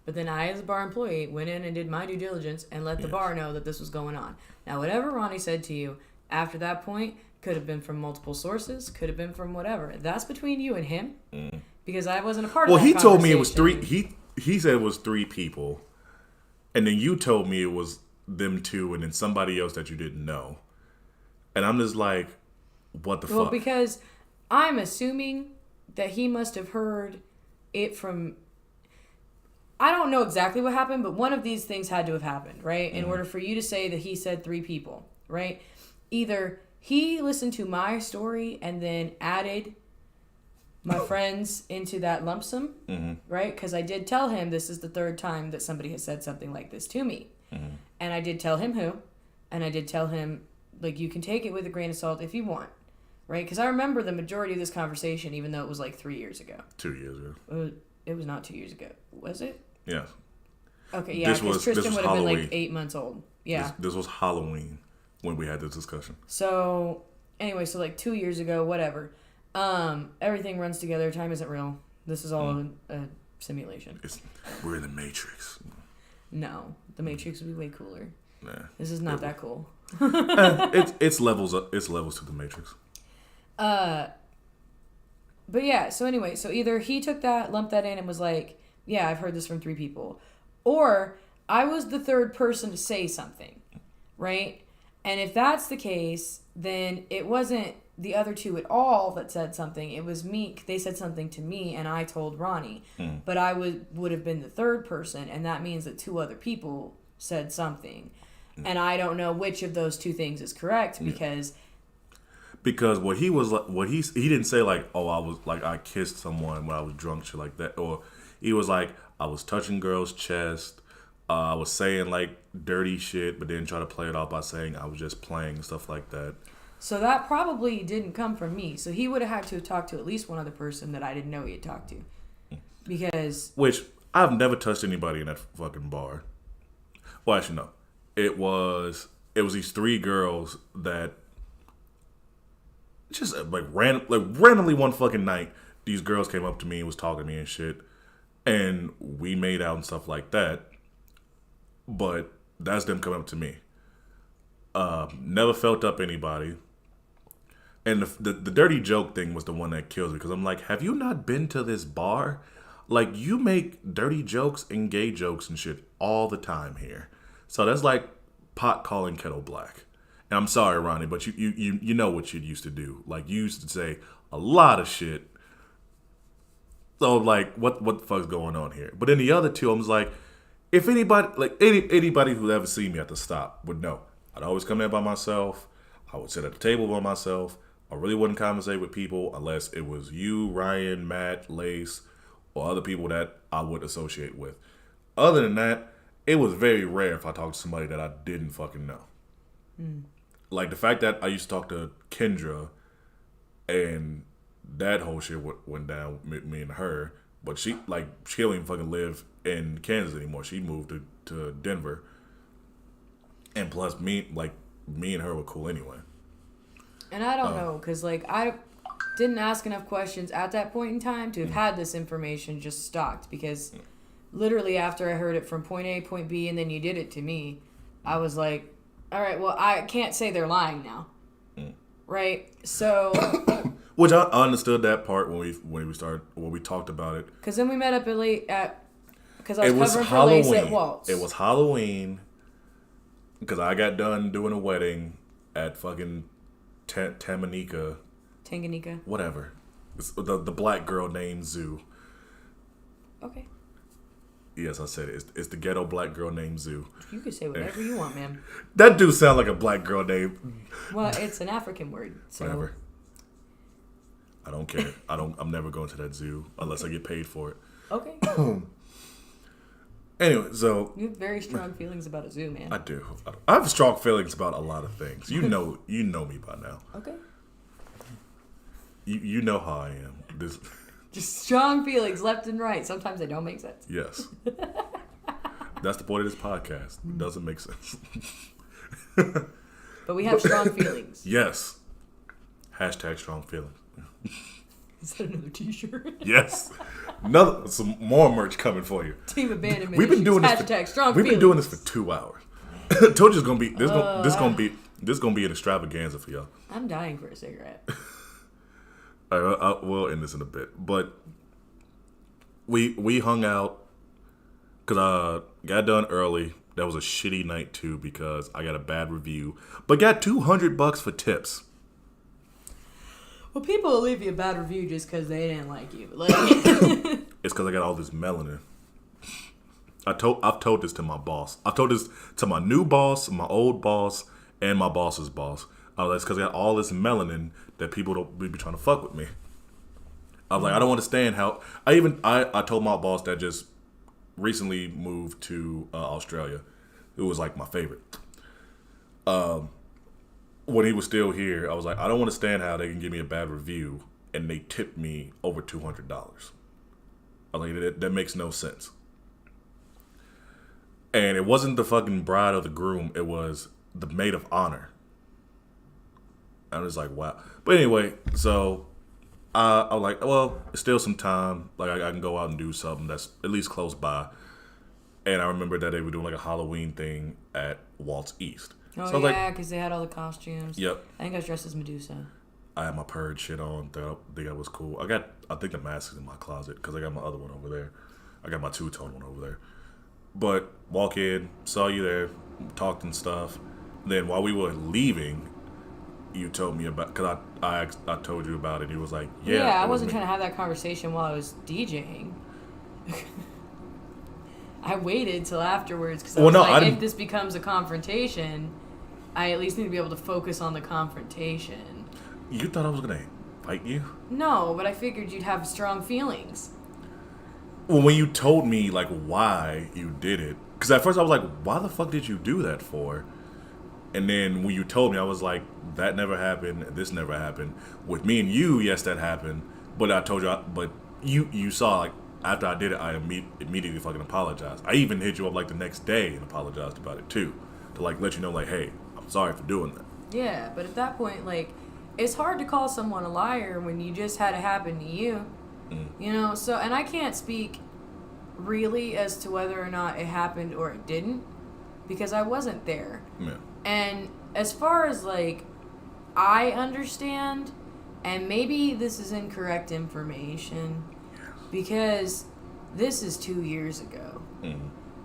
But then I, as a bar employee, went in and did my due diligence and let the bar know that this was going on. Now, whatever Ronnie said to you after that point could have been from multiple sources, could have been from whatever. That's between you and him, because I wasn't a part of that Well, he told me it was conversation. 3. He said it was 3 people, and then you told me it was them 2, and then somebody else that you didn't know. And I'm just like, what the fuck? Well, because I'm assuming that he must have heard it from... I don't know exactly what happened, but one of these things had to have happened, right? In order for you to say that he said 3 people, right? Either he listened to my story and then added my friends into that lump sum, right? Because I did tell him this is the 3rd time that somebody has said something like this to me. And I did tell him who, and I did tell him, like, you can take it with a grain of salt if you want, right? Because I remember the majority of this conversation, even though it was like 3 years ago. 2 years ago. It was not 2 years ago. Was it? Yeah. Okay, yeah, because Tristan would have been like 8 months old. Yeah. This was Halloween when we had this discussion. So, anyway, so like 2 years ago, whatever. Everything runs together. Time isn't real. This is all a simulation. We're in the Matrix. No, the Matrix would be way cooler. Nah. This is not that cool. It's levels up. It's levels to the Matrix. But yeah, so anyway, so either he took that, lumped that in, and was like, yeah, I've heard this from 3 people. Or I was the 3rd person to say something, right? And if that's the case, then it wasn't the other 2 at all that said something. It was me. They said something to me, and I told Ronnie. But I would have been the 3rd person, and that means that 2 other people said something. And I don't know which of those 2 things is correct, because... Because what he was like, he didn't say like, oh, I was like, I kissed someone when I was drunk, shit like that. Or he was like, I was touching girls' chest. I was saying like dirty shit, but then try to play it off by saying I was just playing and stuff like that. So that probably didn't come from me. So he would have had to have talked to at least one other person that I didn't know he had talked to. Because... Which, I've never touched anybody in that fucking bar. Well, actually, no. It was these 3 girls that just randomly one fucking night, these girls came up to me and was talking to me and shit. And we made out and stuff like that. But that's them coming up to me. Never felt up anybody. And the dirty joke thing was the one that kills me. Because I'm like, have you not been to this bar? Like, you make dirty jokes and gay jokes and shit all the time here. So that's like pot calling kettle black. And I'm sorry, Ronnie, but you know what you used to do. Like, you used to say a lot of shit. So, like, what the fuck's going on here? But then the other 2, I was like, if anybody, like, anybody who'd ever seen me at the stop would know. I'd always come in by myself. I would sit at the table by myself. I really wouldn't conversate with people unless it was you, Ryan, Matt, Lace, or other people that I would associate with. Other than that, it was very rare if I talked to somebody that I didn't fucking know. Like, the fact that I used to talk to Kendra and that whole shit went down with me and her, but she don't even fucking live in Kansas anymore. She moved to Denver. And plus, me and her were cool anyway. And I don't know, because, like, I didn't ask enough questions at that point in time to have had this information just stocked, because literally after I heard it from point A, point B, and then you did it to me, I was like, all right, well, I can't say they're lying now. Right? So... Which I understood that part when we talked about it. Because then we met up because I was covering for Lace at Waltz. It was Halloween. Because I got done doing a wedding at fucking Tanganyika. Whatever. It's the black girl named Zoo. Okay. Yes, I said it. It's the ghetto black girl named Zoo. You can say whatever you want, man. That do sound like a black girl name. Well, it's an African word. So. Whatever. I don't care. I'm never going to that zoo unless I get paid for it. Okay. Anyway, so you have very strong feelings about a zoo, man. I do. I have strong feelings about a lot of things. You know me by now. Okay. You know how I am. Just strong feelings left and right. Sometimes they don't make sense. Yes. That's the point of this podcast. It doesn't make sense. But we have strong feelings. Yes. Hashtag strong feelings. Is that another T-shirt? Yes. Some more merch coming for you. Team abandonment. We've been doing this. Hashtag strong We've been doing this feelings. for 2 hours. Told you it's gonna be this gonna be an extravaganza for y'all. I'm dying for a cigarette. All right, we'll end this in a bit, but we hung out because got done early. That was a shitty night too because I got a bad review, but got $200 for tips. Well, people will leave you a bad review just because they didn't like you. Like, It's because I got all this melanin. I've told this to my boss. I've told this to my new boss, my old boss, and my boss's boss. That's because I got all this melanin that people don't be trying to fuck with me. I was like, I don't understand how. I told my boss that just recently moved to Australia. It was like my favorite. When he was still here, I was like, I don't understand how they can give me a bad review and they tipped me over $200. I was like, that makes no sense. And it wasn't the fucking bride or the groom. It was the maid of honor. I was like, wow. But anyway, so I was like, well, it's still some time. Like, I can go out and do something that's at least close by. And I remember that they were doing like a Halloween thing at Waltz East. oh, So I was yeah, because they had all the costumes. Yep. I think I was dressed as Medusa. I had my purge shit on. I think that was cool. I think the mask is in my closet because I got my other one over there. I got my two-tone one over there. But walk in, saw you there, talked and stuff. Then while we were leaving, you told me about, because I told you about it. And you was like, yeah. I wasn't trying to have that conversation while I was DJing. I waited till afterwards because I was like, if this becomes a confrontation, I at least need to be able to focus on the confrontation. You thought I was going to fight you? No, but I figured you'd have strong feelings. Well, when you told me, like, why you did it, because at first I was like, why the fuck did you do that for? And then when you told me, I was like, that never happened, this never happened. With me and you, yes, that happened. But I told you, but you saw, like, after I did it, I immediately fucking apologized. I even hit you up, like, the next day and apologized about it, too. To, like, let you know, like, hey, I'm sorry for doing that. Yeah, but at that point, like, it's hard to call someone a liar when you just had it happen to you. You know, so, and I can't speak really as to whether or not it happened or it didn't, because I wasn't there. Yeah. And as far as, like, I understand, and maybe this is incorrect information, because this is 2 years ago,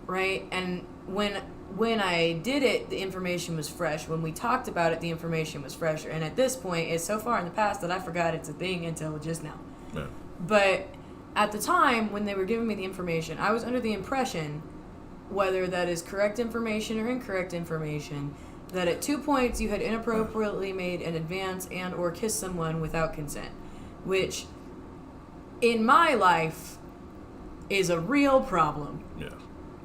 right? And when I did it, the information was fresh. When we talked about it, the information was fresher. And at this point, it's so far in the past that I forgot it's a thing until just now. Yeah. But at the time, when they were giving me the information, I was under the impression, whether that is correct information or incorrect information, that at 2 points you had inappropriately made an advance and or kissed someone without consent, which, in my life, is a real problem. Yeah.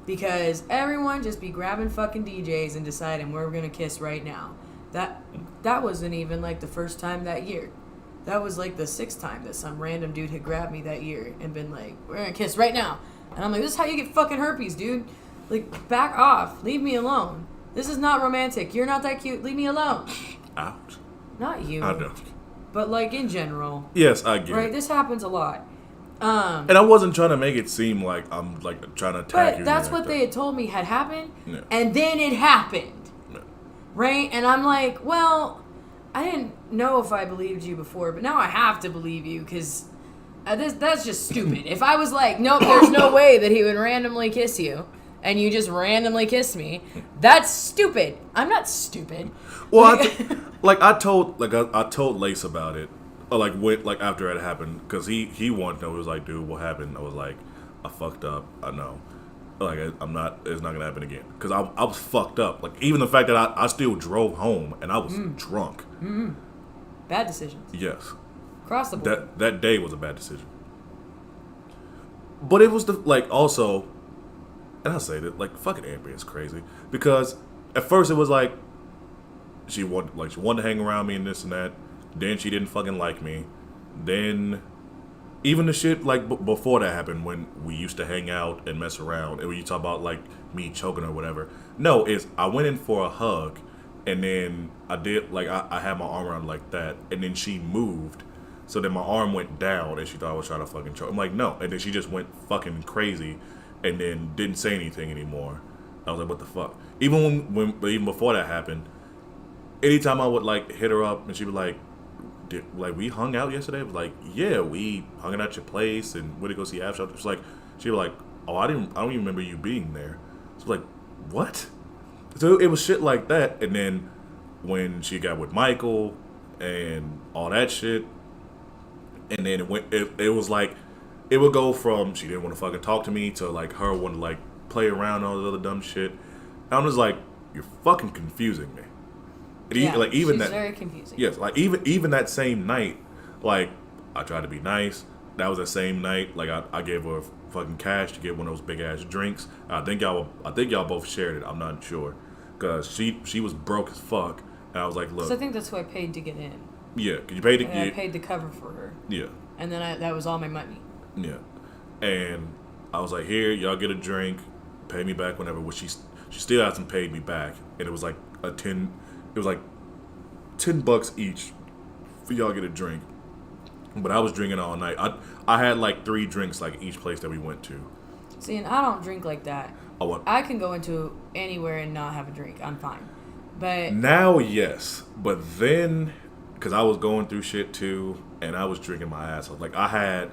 Because everyone just be grabbing fucking DJs and deciding we're gonna kiss right now. That wasn't even like the first time that year. That was like the 6th time that some random dude had grabbed me that year and been like, we're gonna kiss right now. And I'm like, this is how you get fucking herpes, dude. Like, back off. Leave me alone. This is not romantic. You're not that cute. Leave me alone. Ouch. Not you. I know. But, like, in general. Yes, I get right? it. This happens a lot. And I wasn't trying to make it seem like I'm, like, trying to attack you. But that's like what that. they had told me had happened. Yeah. And then it happened. Yeah. Right? And I'm like, well, I didn't know if I believed you before, but now I have to believe you because that's just stupid. If I was like, nope, there's no way that he would randomly kiss you, and you just randomly kissed me, that's stupid. I'm not stupid. Well, I told Lace about it, or like after it happened, because he wanted to know. He was like, dude, what happened? I was like, I fucked up. I know. Like, I'm not. It's not gonna happen again. Because I was fucked up. Like, even the fact that I still drove home and I was drunk. Mm-hmm. Bad decisions. Yes. Across the board. That day was a bad decision. But it was also, and I say that, like, fucking Amber is crazy, because at first it was like she wanted to hang around me and this and that. Then she didn't fucking like me. Then even the shit like before that happened, when we used to hang out and mess around, and when you talk about like me choking or whatever. No, I went in for a hug, And then I did, like, I had my arm around like that. And then she moved. So then my arm went down and she thought I was trying to fucking choke. I'm like, no. And then she just went fucking crazy and then didn't say anything anymore. I was like, what the fuck? Even even before that happened, anytime I would, like, hit her up and she'd be like, we hung out yesterday? I was like, yeah, we hung out at your place and went to go see Afshot. She'd be like, oh, I don't even remember you being there. So I was like, what? So it was shit like that. And then when she got with Michael and all that shit, and then it was like, it would go from she didn't want to fucking talk to me to, like, her wanting to, like, play around and all this other dumb shit. And I'm just like, you're fucking confusing me. And Yeah, like, even she's that, very confusing. yes, like, even that same night, like, I tried to be nice. That was the same night, like, I gave her fucking cash to get one of those big ass drinks. I think y'all both shared it. I'm not sure, cause she was broke as fuck, and I was like, look, So I think that's who I paid to get in. yeah, cause you paid to And I get, paid to cover for her. yeah, And then that was all my money. yeah, and I was like, here, y'all get a drink, pay me back whenever. Which she still hasn't paid me back, and it was like $10 each for y'all get a drink. But I was drinking all night. I had like 3 drinks like each place that we went to. See, and I don't drink like that. Oh, what? I can go into anywhere and not have a drink. I'm fine. But Now, yes, but then, because I was going through shit too, and I was drinking my ass off. Like, I had,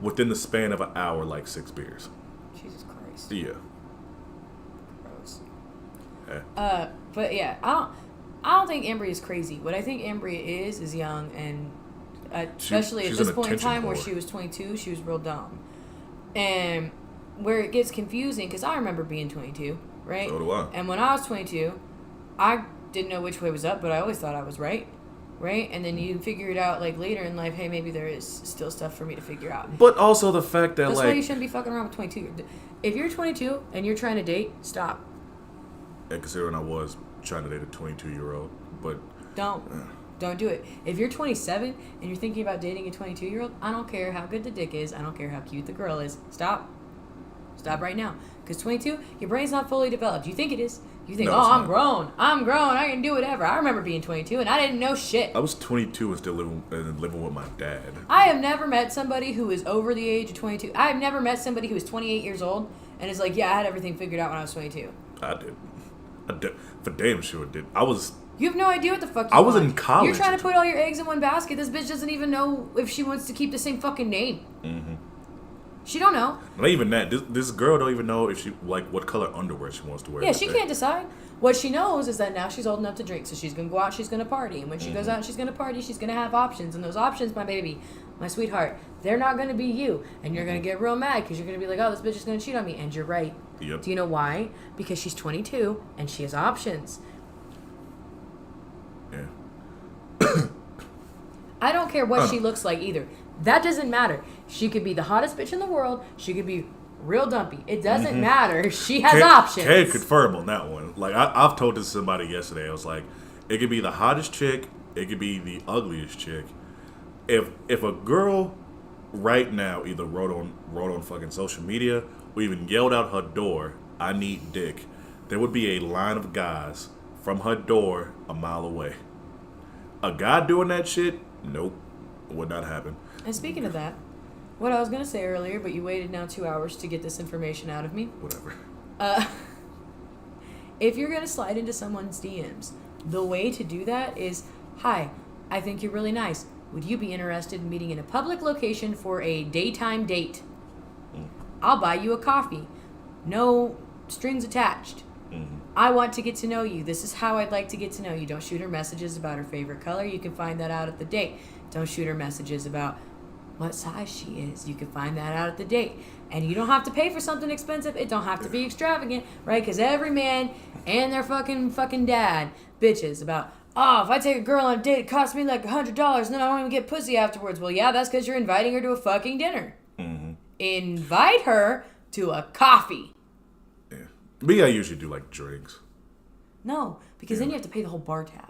within the span of an hour, like 6 beers. Jesus Christ. Yeah. Gross. Yeah. But yeah, I don't think Embry is crazy. What I think Embry is young, and especially she's at this an point in attention time where whore. she was 22, she was real dumb. And where it gets confusing, because I remember being 22, right? So do I. And when I was 22, I didn't know which way was up, but I always thought I was right. Right? And then you figure it out, like, later in life, hey, maybe there is still stuff for me to figure out. But also the fact that, That's like, why you shouldn't be fucking around with 22. If you're 22 and you're trying to date, stop. and considering I was trying to date a 22-year-old, but Don't do it. If you're 27 and you're thinking about dating a 22-year-old, I don't care how good the dick is. I don't care how cute the girl is. Stop. Stop right now. Because 22, your brain's not fully developed. You think it is. You think, No, it's I'm not. grown. I'm grown. I can do whatever. I remember being 22 and I didn't know shit. I was 22 and still living with my dad. I have never met somebody who is over the age of 22. I have never met somebody who is 28 years old and is like, yeah, I had everything figured out when I was 22. I did. For damn sure did. I was... You have no idea what the fuck you I was want. in college. You're trying to put all your eggs in one basket. This bitch doesn't even know if she wants to keep the same fucking name. Mm-hmm. She don't know. Not even that. This girl don't even know if she, like, what color underwear she wants to wear. Yeah, that she day. can't decide. What she knows is that now she's old enough to drink, so she's going to go out, she's going to party. And when she goes out and she's going to party, she's going to have options. And those options, my baby, my sweetheart, they're not going to be you. And you're going to get real mad because you're going to be like, oh, this bitch is going to cheat on me. And you're right. Yep. Do you know why? Because she's 22 and she has options. Yeah. I don't care what she looks like either. That doesn't matter. She could be the hottest bitch in the world. She could be real dumpy. It doesn't matter. She has options. Can't confirm on that one. Like, I've told this to somebody yesterday. I was like, it could be the hottest chick. It could be the ugliest chick. If a girl right now either wrote on fucking social media or even yelled out her door, I need dick, there would be a line of guys from her door a mile away. A guy doing that shit, nope, would not happen. And speaking of that, what I was going to say earlier, but you waited now 2 hours to get this information out of me. Whatever. If you're going to slide into someone's DMs, the way to do that is, hi, I think you're really nice. Would you be interested in meeting in a public location for a daytime date? I'll buy you a coffee. No strings attached. I want to get to know you. This is how I'd like to get to know you. Don't shoot her messages about her favorite color. You can find that out at the date. Don't shoot her messages about what size she is. You can find that out at the date. And you don't have to pay for something expensive. It don't have to be extravagant, right? Because every man and their fucking dad bitches about, oh, if I take a girl on a date, it costs me like $100 and then I don't even get pussy afterwards. Well, yeah, that's because you're inviting her to a fucking dinner. Invite her to a coffee. Yeah. Me, I usually do like drinks. No, because then you have to pay the whole bar tab.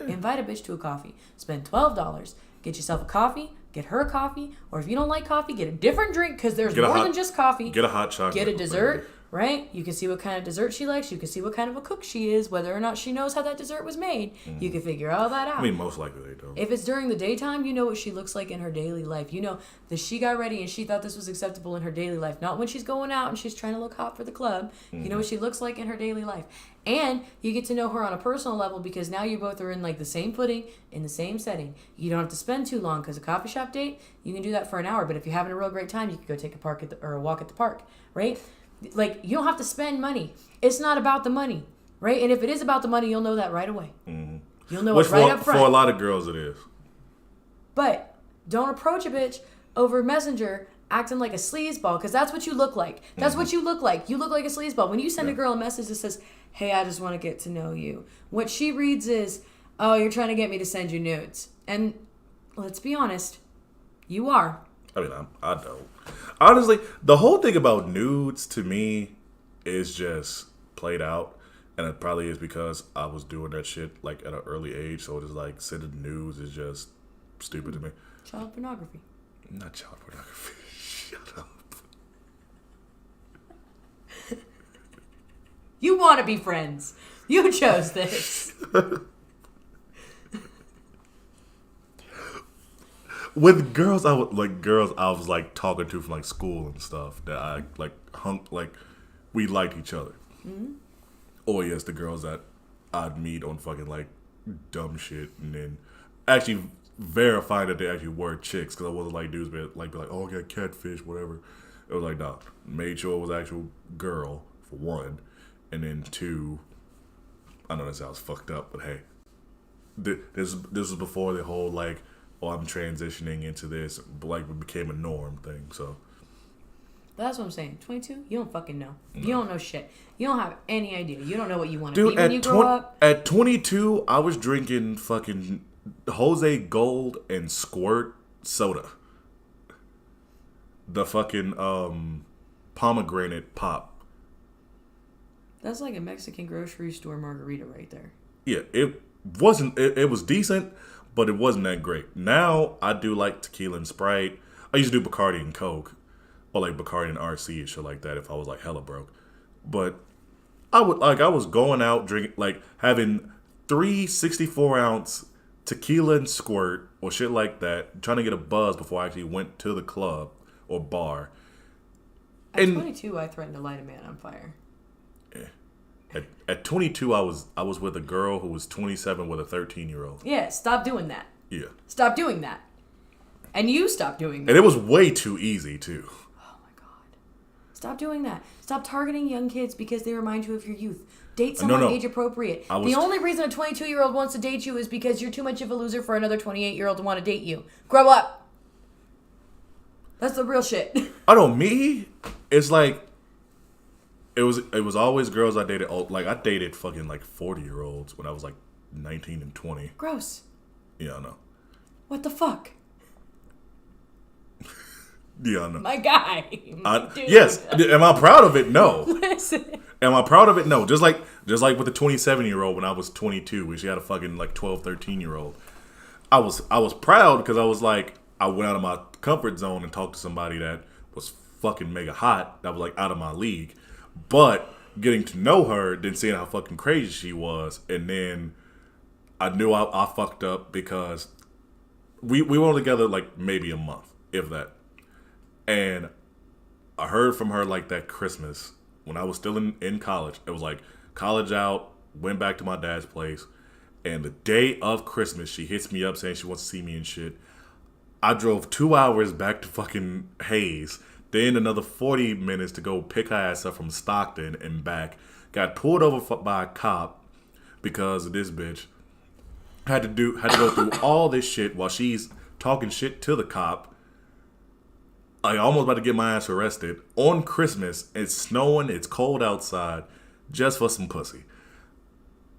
Invite a bitch to a coffee. Spend $12. Get yourself a coffee. Get her a coffee. Or if you don't like coffee, get a different drink because there's more than just coffee. Get a hot chocolate. Get a dessert. right? You can see what kind of dessert she likes. You can see what kind of a cook she is, whether or not she knows how that dessert was made. You can figure all that out. I mean, most likely they don't. If it's during the daytime, you know what she looks like in her daily life. You know that she got ready and she thought this was acceptable in her daily life. Not when she's going out and she's trying to look hot for the club. You know what she looks like in her daily life. And you get to know her on a personal level because now you both are in like the same footing, in the same setting. You don't have to spend too long because a coffee shop date, you can do that for an hour. But if you're having a real great time, you can go take a walk at the park, right? Like, you don't have to spend money. It's not about the money, right? And if it is about the money, you'll know that right away. You'll know it right up front. For a lot of girls, it is. But don't approach a bitch over Messenger acting like a sleazeball, because that's what you look like. That's what you look like. You look like a sleazeball. When you send a girl a message that says, hey, I just want to get to know you, what she reads is, oh, you're trying to get me to send you nudes. And let's be honest, you are. I mean, I don't. Honestly, the whole thing about nudes to me is just played out. And it probably is because I was doing that shit like at an early age. So it's like sending nudes is just stupid to me. Child pornography. Not child pornography. Shut up. You want to be friends. You chose this. With girls, I was like talking to from like school and stuff that I like we liked each other. Or yes, the girls that I'd meet on fucking like dumb shit and then actually verify that they actually were chicks, because I wasn't like dudes be like, oh, I got catfish, whatever. It was like, nah, made sure it was actual girl for one, and then two, I know that sounds fucked up, but hey, this was before the whole like, oh, I'm transitioning into this, like it became a norm thing. So that's what I'm saying. 22, you don't fucking know. You don't know shit. You don't have any idea. You don't know what you want to be when you grow up. At 22, I was drinking fucking Jose Gold and Squirt soda. The fucking pomegranate pop. That's like a Mexican grocery store margarita right there. Yeah, it wasn't. It was decent, but it wasn't that great. Now I do like tequila and Sprite. I used to do Bacardi and Coke, or like Bacardi and RC and shit like that if I was like hella broke. But I was going out drinking, like having 3 64-ounce tequila and Squirt or shit like that, trying to get a buzz before I actually went to the club or bar. At 22, I threatened to light a man on fire. Yeah. At 22, I was with a girl who was 27 with a 13-year-old. Yeah, stop doing that. Yeah. Stop doing that. And you stop doing that. And it was way too easy, too. Oh, my God. Stop doing that. Stop targeting young kids because they remind you of your youth. Date someone age appropriate. The only reason a 22-year-old wants to date you is because you're too much of a loser for another 28-year-old to want to date you. Grow up. That's the real shit. I don't, me, it's like, it was always girls I dated. Like, I dated fucking like 40-year-olds when I was like 19 and 20. Gross. Yeah, I know. What the fuck? Yeah, I know. My guy. Yes. Am I proud of it? No. Listen. Am I proud of it? No. Just like with the 27-year-old when I was 22, when she had a fucking like 12, 13-year-old. I was proud because I was like, I went out of my comfort zone and talked to somebody that was fucking mega hot, that was like out of my league. But getting to know her, then seeing how fucking crazy she was, and then I knew I fucked up because we were together like maybe a month, if that. And I heard from her like that Christmas when I was still in college. It was like college out, went back to my dad's place, and the day of Christmas, she hits me up saying she wants to see me and shit. I drove 2 hours back to fucking Hayes, then another 40 minutes to go pick her ass up from Stockton and back. Got pulled over by a cop because of this bitch. Had to go through all this shit while she's talking shit to the cop. I almost about to get my ass arrested on Christmas. It's snowing. It's cold outside, just for some pussy.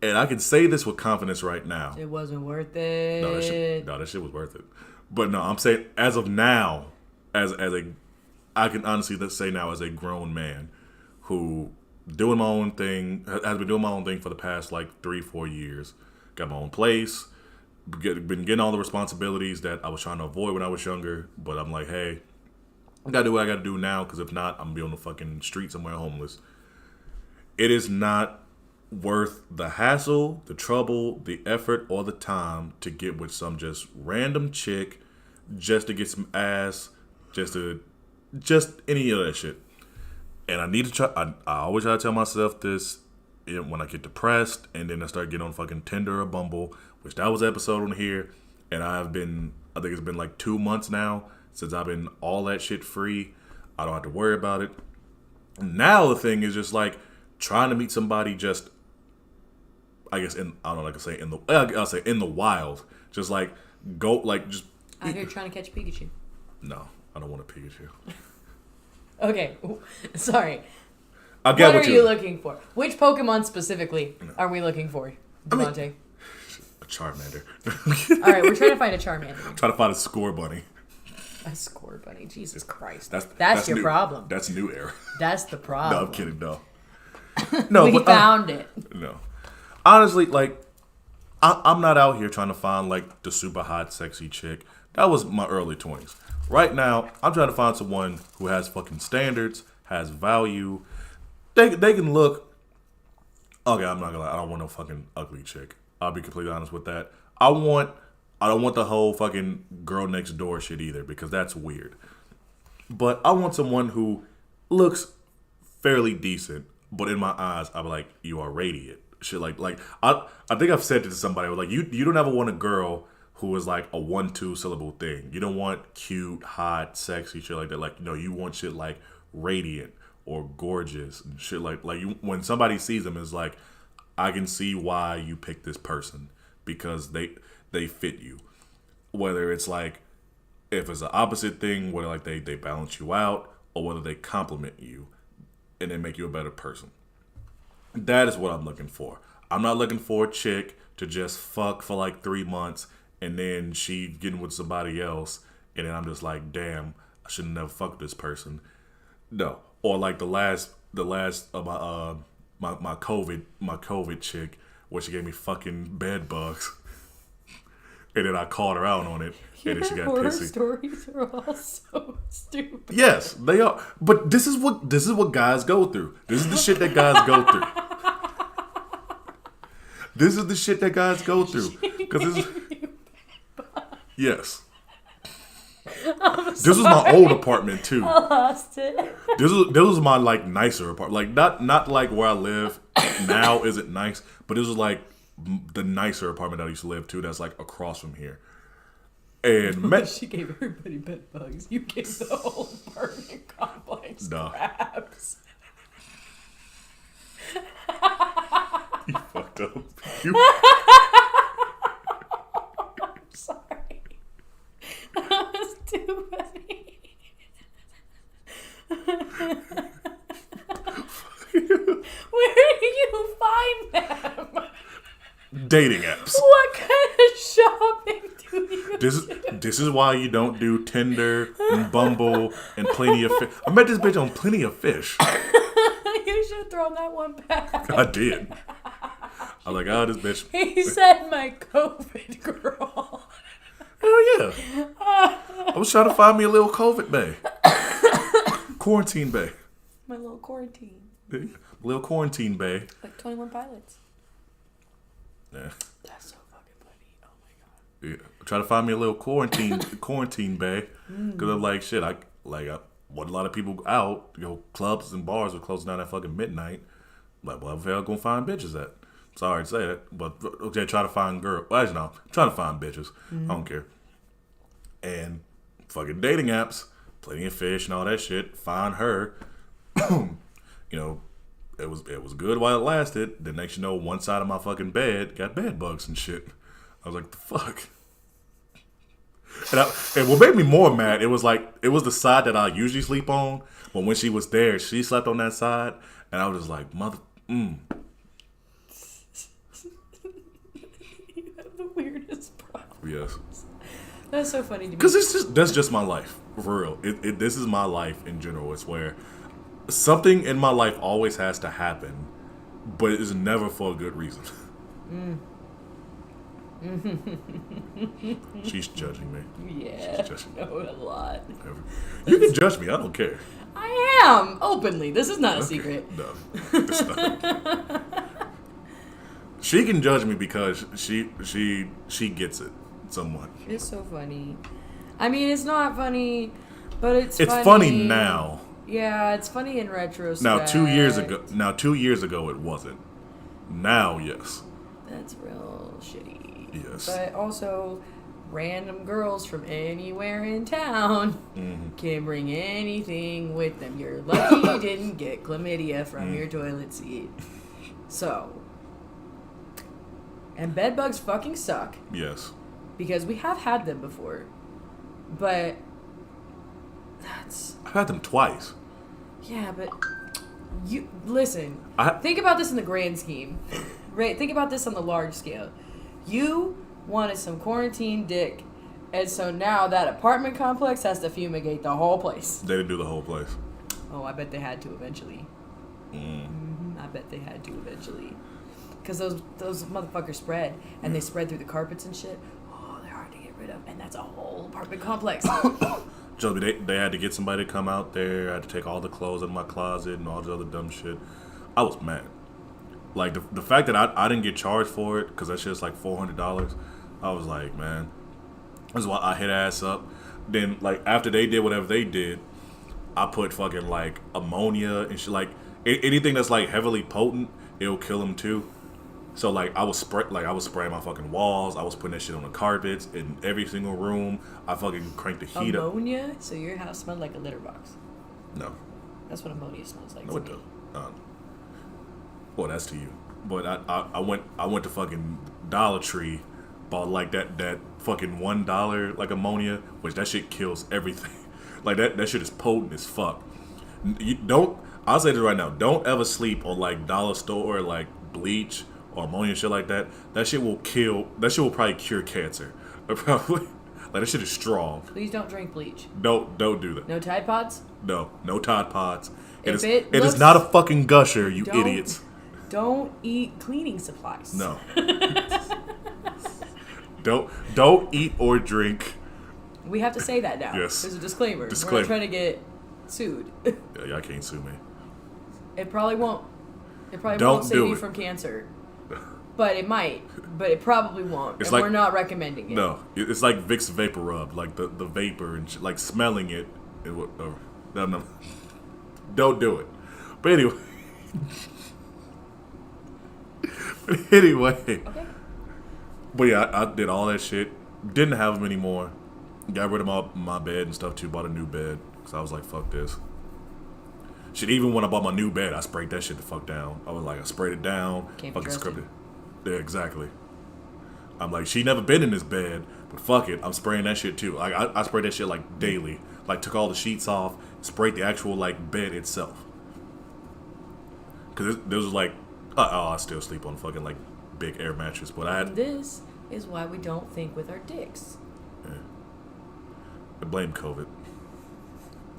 And I can say this with confidence right now. It wasn't worth it. No, that shit was worth it. But no, I'm saying as of now, I can honestly say now as a grown man who doing my own thing, has been doing my own thing for the past like 3-4 years. Got my own place. Been getting all the responsibilities that I was trying to avoid when I was younger. But I'm like, hey, I gotta do what I gotta do now, because if not, I'm gonna be on the fucking street somewhere homeless. it is not worth the hassle, the trouble, the effort, or the time to get with some just random chick just to get some ass, just any of that shit. And I need to try. I always try to tell myself this when I get depressed, and then I start getting on fucking Tinder or Bumble, which that was an episode on here, and I think it's been like 2 months now since I've been all that shit free. I don't have to worry about it. Now the thing is just like trying to meet somebody just, I guess I'll say in the wild, just like go like just. Out here trying to catch Pikachu. No, I don't want a Pikachu. Okay, sorry. I get what are you looking for? Which Pokemon specifically are we looking for, Devontae? A Charmander. All right, we're trying to find a Charmander. Trying to find a Score Bunny. A Score Bunny, Jesus Christ. That's your new, problem. That's new era. That's the problem. No, I'm kidding. No. No, we found it. No. Honestly, like, I'm not out here trying to find like the super hot, sexy chick. That was my early 20s. Right now, I'm trying to find someone who has fucking standards, has value. They can look. Okay, I'm not gonna lie. I don't want no fucking ugly chick. I'll be completely honest with that. I don't want the whole fucking girl next door shit either, because that's weird. But I want someone who looks fairly decent, but in my eyes, I'm like, you are radiant. Shit like I think I've said it to somebody. I was like, you don't ever want a girl who is like a 1-2 syllable thing. You don't want cute, hot, sexy shit like that. Like, no, you want shit like radiant or gorgeous and shit like you, when somebody sees them, it's like, I can see why you picked this person, because they fit you. Whether it's like, if it's an opposite thing, whether like they balance you out, or whether they compliment you and they make you a better person. That is what I'm looking for. I'm not looking for a chick to just fuck for like 3 months and then she getting with somebody else, and then I'm just like, damn, I should have never fucked this person. No. Or like the last of my COVID chick, where she gave me fucking bed bugs, and then I called her out on it, and then she got horror pissy. Stories are all so stupid. Yes, they are. But this is what guys go through. This is the shit that guys go through. This is the shit that guys go through. Yes. This was my old apartment too. I lost it. This was my like nicer apartment. Like not like where I live now isn't nice, but this was like the nicer apartment that I used to live to. That's like across from here. And she gave everybody bed bugs. You gave the whole apartment complex crabs. You fucked up. I'm sorry. That was too funny. Where do you find them? Dating apps. What kind of shopping do you do? This is why you don't do Tinder and Bumble and Plenty of Fish. I met this bitch on Plenty of Fish. You should have thrown that one back. I did. I was like, oh, this bitch. He said my COVID girl. Hell yeah. I was trying to find me a little COVID bae. Quarantine bae. My little quarantine. Little quarantine bae. Like 21 Pilots. Yeah. That's so fucking funny. Oh my god. Yeah. Try to find me a little quarantine bae. Because I'm like, shit, I want a lot of people out. You know, clubs and bars were closing down at fucking midnight. Like, well, where the hell gonna find bitches at? Sorry to say that, but okay, try to find girls. Well, actually, no, trying to find bitches. I don't care. And fucking dating apps, Plenty of Fish and all that shit. Find her. You know, it was good while it lasted. The next you know, one side of my fucking bed got bed bugs and shit. I was like, the fuck. And what made me more mad, it was the side that I usually sleep on. But when she was there, she slept on that side, and I was just like, mother. You have the weirdest problems. Yes. That's so funny to me. Because that's just my life, for real. This is my life in general. It's where something in my life always has to happen, but it's never for a good reason. She's judging me. Yeah, She's judging me. I know a lot. You can judge me. I don't care. I am openly. This is not a secret. No, it's not. She can judge me because she gets it somewhat. It's so funny. I mean, it's not funny, but it's funny now. Yeah, it's funny in retrospect. Now 2 years ago it wasn't. Now, yes. That's real shitty. Yes. But also, random girls from anywhere in town can bring anything with them. You're lucky you didn't get chlamydia from your toilet seat. So, and bed bugs fucking suck. Yes. Because we have had them before. But I've had them twice. Yeah, but you listen. I- Think about this in the grand scheme, right? Think about this on the large scale. You wanted some quarantine dick, and so now that apartment complex has to fumigate the whole place. They didn't do the whole place. Oh, I bet they had to eventually. I bet they had to eventually, because those motherfuckers spread, and they spread through the carpets and shit. Oh, they're hard to get rid of, and that's a whole apartment complex. Trust me, they had to get somebody to come out there. I had to take all the clothes out of my closet and all this other dumb shit. I was mad. Like, the fact that I didn't get charged for it, because that shit's like $400, I was like, man, this is why I hit ass up. Then, like, after they did whatever they did, I put fucking, like, ammonia and shit. Like, anything that's, like, heavily potent, it'll kill them, too. So, like, I was spraying my fucking walls. I was putting that shit on the carpets in every single room. I fucking cranked the heat up. Ammonia? So your house smelled like a litter box. No. That's what ammonia smells like. No, it doesn't. Well, that's to you. But I went to fucking Dollar Tree, bought like that fucking $1 like ammonia, which that shit kills everything. Like that shit is potent as fuck. I'll say this right now, don't ever sleep on like dollar store like bleach or ammonia shit like that. That shit will probably cure cancer. Probably. Like that shit is strong. Please don't drink bleach. Don't do that. No Tide Pods? No Tide Pods. It is not a fucking gusher, you idiots. Don't eat cleaning supplies. No. Don't eat or drink. We have to say that now. Yes. There's a disclaimer. Disclaimer. We're not trying to get sued. Yeah, y'all can't sue me. It probably won't. It probably Don't won't save do you it. from cancer. But it might. But it probably won't. It's and like- we're not recommending it. No, it's like Vicks Vapor Rub, like the vapor and like smelling it. No. Don't do it. But anyway. Okay. But yeah, I did all that shit. Didn't have them anymore. Got rid of my bed and stuff too. Bought a new bed because I was like, fuck this. Shit, even when I bought my new bed, I sprayed that shit the fuck down. I was like, I sprayed it down. Can't be Fucking trusted. scripted. Yeah, exactly. I'm like, she never been in this bed, but fuck it, I'm spraying that shit too. Like I sprayed that shit like daily. Like took all the sheets off, sprayed the actual like bed itself. Cause there was like, I still sleep on fucking like big air mattress, but I had. This is why we don't think with our dicks. I blame COVID.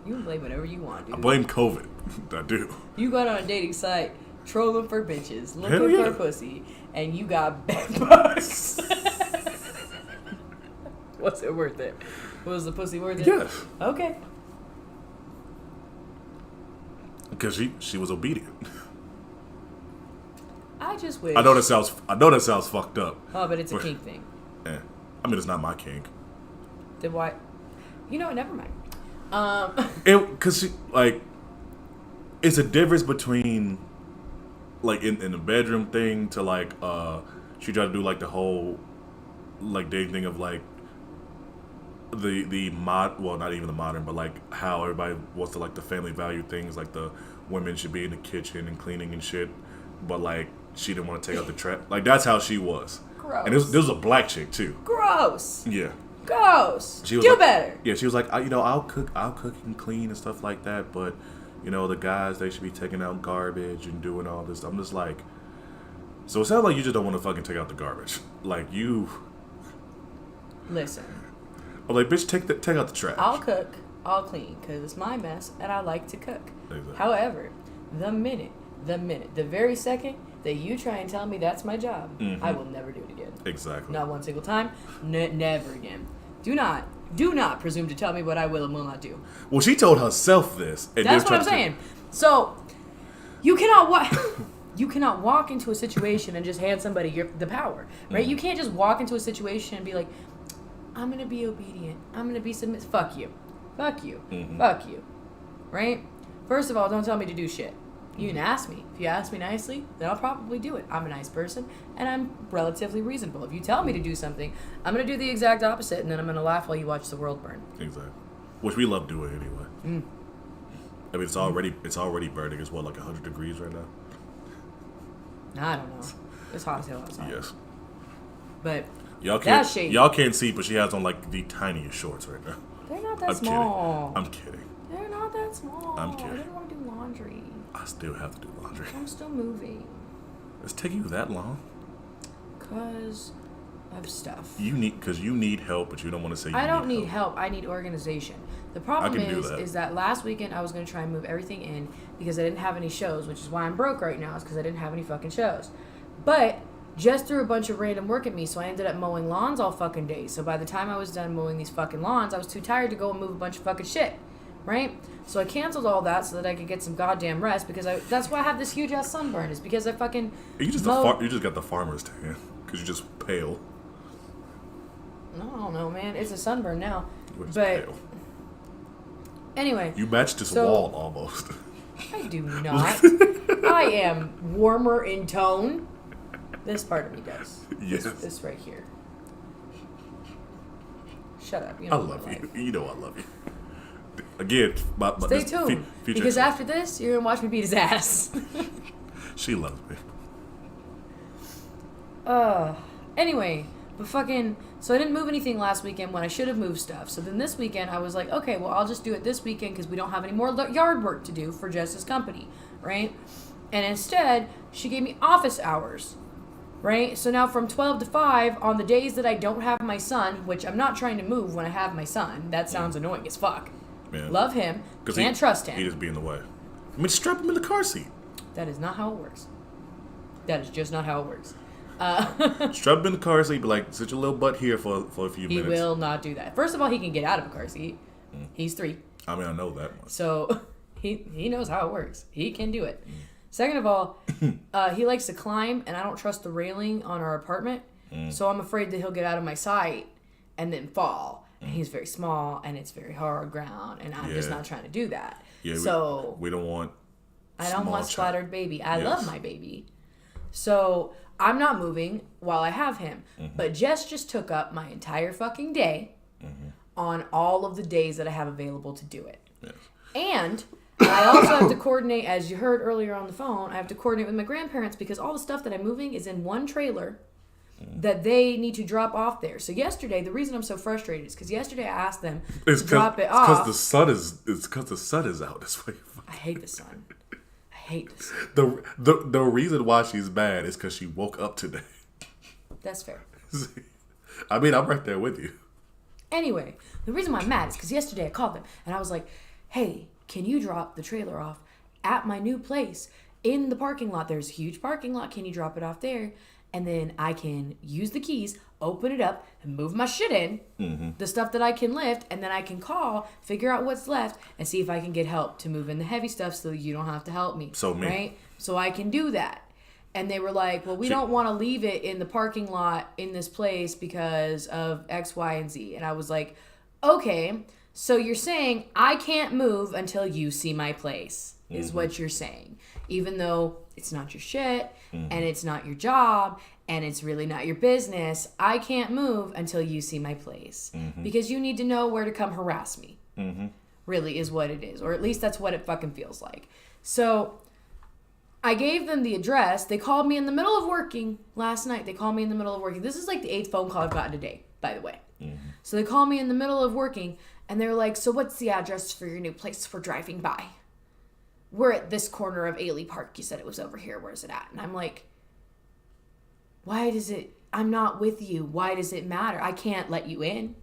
You can blame whatever you want, dude. I blame COVID. I do. You got on a dating site, trolling for bitches, Hell looking yeah. for pussy, and you got bed bugs. Was it worth it? Was the pussy worth it? Yes. Okay. Because she was obedient. I just wish. I know that sounds fucked up. Oh, but it's a But- kink thing. Yeah. I mean, it's not my kink. Then why? You know what? Never mind. Cause it's a difference between like in the bedroom thing to like she tried to do like the whole like dating thing of like the not even the modern, but like how everybody wants to like the family value things, like the women should be in the kitchen and cleaning and shit, but like she didn't want to take out the trash. Like that's how she was. Gross. And this was a black chick too. Gross. Yeah. Gross. She was Do like- better. Yeah, she was like, I'll cook and clean and stuff like that, but the guys, they should be taking out garbage and doing all this. I'm just like, so it sounds like you just don't want to fucking take out the garbage. Like you, Listen, I'm like, bitch, take out the trash. I'll cook, I'll clean, because it's my mess, and I like to cook. Exactly. However, the very second that you try and tell me that's my job, I will never do it again. Exactly. Not one single time. Never again. Do not presume to tell me what I will and will not do. Well, she told herself this. And That's what I'm saying. So, you cannot walk into a situation and just hand somebody the power, right? You can't just walk into a situation and be like, I'm going to be obedient. I'm going to be submissive. Fuck you. Fuck you. Fuck you. Right? First of all, don't tell me to do shit. You can ask me. If you ask me nicely, then I'll probably do it. I'm a nice person, and I'm relatively reasonable. If you tell me to do something, I'm going to do the exact opposite, and then I'm going to laugh while you watch the world burn. Exactly. Which we love doing anyway. I mean, it's already burning. It's what, like 100 degrees right now? I don't know. It's hot as hell outside. Yes. But Y'all that's shady. Y'all can't see, but she has on like the tiniest shorts right now. They're not that small. I'm kidding. They're not that small. I'm kidding. I didn't want to do laundry. I still have to do laundry. I'm still moving. It's taking you that long? Because of stuff. You need help, but you don't want to say you I don't need help. I need organization. The problem is that last weekend I was going to try and move everything in because I didn't have any shows, which is why I'm broke right now, is because I didn't have any fucking shows. But Jess threw a bunch of random work at me, so I ended up mowing lawns all fucking day. So by the time I was done mowing these fucking lawns, I was too tired to go and move a bunch of fucking shit. Right? So I canceled all that so that I could get some goddamn rest because that's why I have this huge ass sunburn, is because I fucking you just got the farmer's tan because you're just pale. No, I don't know, man. It's a sunburn now. You're just but pale. Anyway. You match this wall almost. I do not. I am warmer in tone. This part of me does. Yes. This right here. Shut up. You I know love you. You know I love you. Again, stay tuned. Because after this, you're going to watch me beat his ass. She loves me. Anyway, but fucking... So I didn't move anything last weekend when I should have moved stuff. So then this weekend, I was like, okay, well, I'll just do it this weekend because we don't have any more yard work to do for Jess's company, right? And instead, she gave me office hours, right? So now from 12 to 5, on the days that I don't have my son, which I'm not trying to move when I have my son. That sounds annoying as fuck. Yeah. Love him. Can't trust him. He just be in the way. I mean, strap him in the car seat. That is not how it works. That is just not how it works. Strap him in the car seat, be like, sit your little butt here for a few minutes. He will not do that. First of all, he can get out of a car seat. He's 3. I mean, I know that much. So he knows how it works. He can do it. Second of all, he likes to climb, and I don't trust the railing on our apartment. So I'm afraid that he'll get out of my sight and then fall. And he's very small, and it's very hard ground, and I'm just not trying to do that. Yeah, so we don't want. I don't want splattered baby. I love my baby. So I'm not moving while I have him. But Jess just took up my entire fucking day on all of the days that I have available to do it. Yes. And I also have to coordinate, as you heard earlier on the phone, I have to coordinate with my grandparents because all the stuff that I'm moving is in one trailer that they need to drop off there. So yesterday, the reason I'm so frustrated is because yesterday I asked them to drop it off. It's because the sun is out this way. I hate the sun. I hate the sun. The reason why she's mad is because she woke up today. That's fair. I mean, I'm right there with you. Anyway, the reason why I'm mad is because yesterday I called them and I was like, hey, can you drop the trailer off at my new place in the parking lot? There's a huge parking lot. Can you drop it off there? And then I can use the keys, open it up, and move my shit in, the stuff that I can lift, and then I can call, figure out what's left, and see if I can get help to move in the heavy stuff so you don't have to help me. Right? So I can do that. And they were like, well, we don't want to leave it in the parking lot in this place because of X, Y, and Z. And I was like, okay, so you're saying I can't move until you see my place, is what you're saying. Even though it's not your shit, and it's not your job, and it's really not your business, I can't move until you see my place. Because you need to know where to come harass me. Really is what it is. Or at least that's what it fucking feels like. So I gave them the address. They called me in the middle of working last night. They called me in the middle of working. This is like the 8th phone call I've gotten today, by the way. So they called me in the middle of working, and they're like, so what's the address for your new place we're driving by? We're at this corner of Ailey Park. You said it was over here. Where's it at? And I'm like, I'm not with you. Why does it matter? I can't let you in.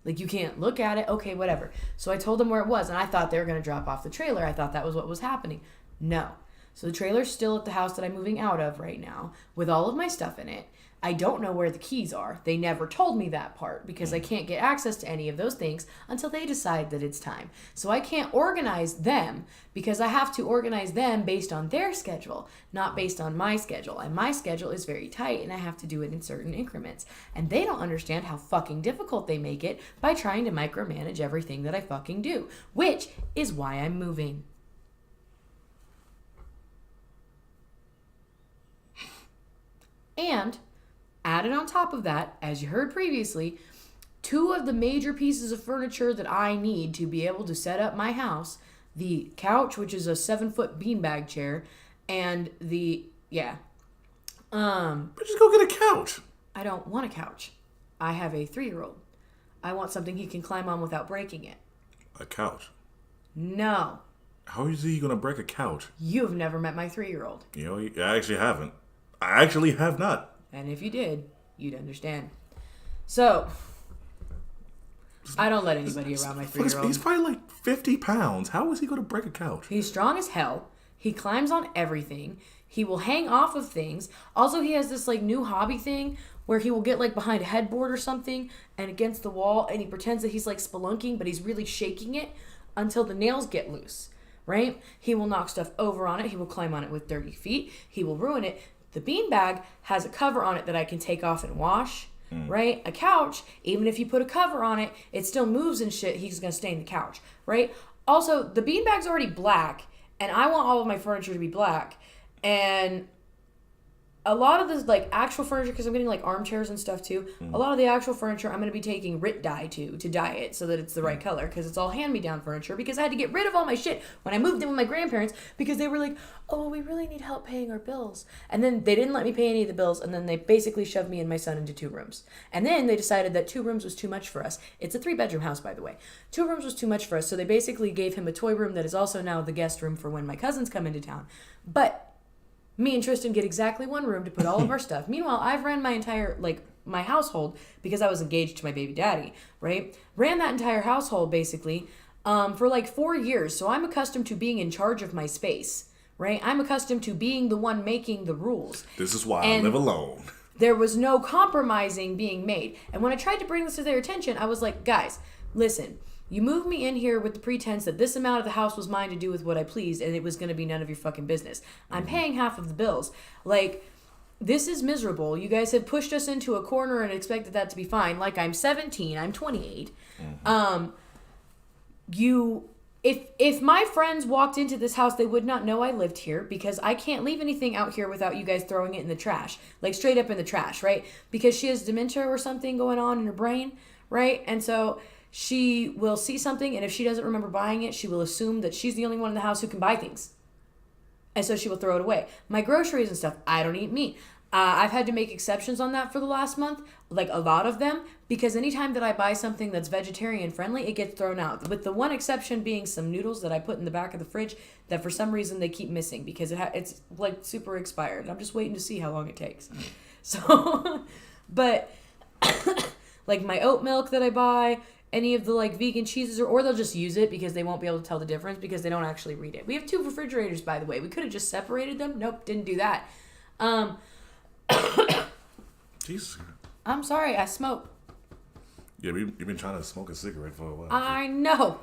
Like, you can't look at it. Okay, whatever. So I told them where it was, and I thought they were going to drop off the trailer. I thought that was what was happening. No. So the trailer's still at the house that I'm moving out of right now with all of my stuff in it. I don't know where the keys are. They never told me that part because I can't get access to any of those things until they decide that it's time. So I can't organize them because I have to organize them based on their schedule, not based on my schedule. And my schedule is very tight and I have to do it in certain increments. And they don't understand how fucking difficult they make it by trying to micromanage everything that I fucking do, which is why I'm moving. And added on top of that, as you heard previously, 2 of the major pieces of furniture that I need to be able to set up my house, the couch, which is a 7-foot beanbag chair, and but just go get a couch. I don't want a couch. I have a 3-year-old. I want something he can climb on without breaking it. A couch? No. How is he going to break a couch? You've never met my 3-year-old. You know, I actually haven't. I actually have not. And if you did, you'd understand. So, I don't let anybody around my 3-year-old. He's probably like 50 pounds. How is he going to break a couch? He's strong as hell. He climbs on everything. He will hang off of things. Also, he has this like new hobby thing where he will get like behind a headboard or something and against the wall and he pretends that he's like spelunking, but he's really shaking it until the nails get loose, right? He will knock stuff over on it. He will climb on it with dirty feet. He will ruin it. The beanbag has a cover on it that I can take off and wash, right? A couch, even if you put a cover on it, it still moves and shit. He's going to stain the couch, right? Also, the beanbag's already black, and I want all of my furniture to be black. And a lot of this, like, actual furniture, because I'm getting, like, armchairs and stuff, too. A lot of the actual furniture, I'm going to be taking RIT dye to dye it so that it's the right color, because it's all hand-me-down furniture, because I had to get rid of all my shit when I moved in with my grandparents, because they were like, oh, we really need help paying our bills. And then they didn't let me pay any of the bills, and then they basically shoved me and my son into 2 rooms. And then they decided that 2 rooms was too much for us. It's a 3-bedroom house, by the way. 2 rooms was too much for us, so they basically gave him a toy room that is also now the guest room for when my cousins come into town. But me and Tristan get exactly 1 room to put all of our stuff. Meanwhile, I've ran my entire, like, my household, because I was engaged to my baby daddy, right? Ran that entire household, basically, for, like, 4 years. So I'm accustomed to being in charge of my space, right? I'm accustomed to being the one making the rules. This is why I live alone. There was no compromising being made. And when I tried to bring this to their attention, I was like, guys, listen. You moved me in here with the pretense that this amount of the house was mine to do with what I pleased, and it was going to be none of your fucking business. I'm paying half of the bills. Like, this is miserable. You guys have pushed us into a corner and expected that to be fine. Like, I'm 17. I'm 28. If my friends walked into this house, they would not know I lived here because I can't leave anything out here without you guys throwing it in the trash. Like, straight up in the trash, right? Because she has dementia or something going on in her brain, right? And so she will see something, and if she doesn't remember buying it, she will assume that she's the only one in the house who can buy things. And so she will throw it away. My groceries and stuff, I don't eat meat. I've had to make exceptions on that for the last month, like a lot of them, because anytime that I buy something that's vegetarian friendly, it gets thrown out. With the one exception being some noodles that I put in the back of the fridge that for some reason they keep missing because it's like super expired. I'm just waiting to see how long it takes. So, but like my oat milk that I buy, any of the like vegan cheeses, or they'll just use it because they won't be able to tell the difference because they don't actually read it. We have 2 refrigerators, by the way. We could have just separated them. Nope, didn't do that. Jesus. I'm sorry, I smoke. Yeah, you've been trying to smoke a cigarette for a while. I know.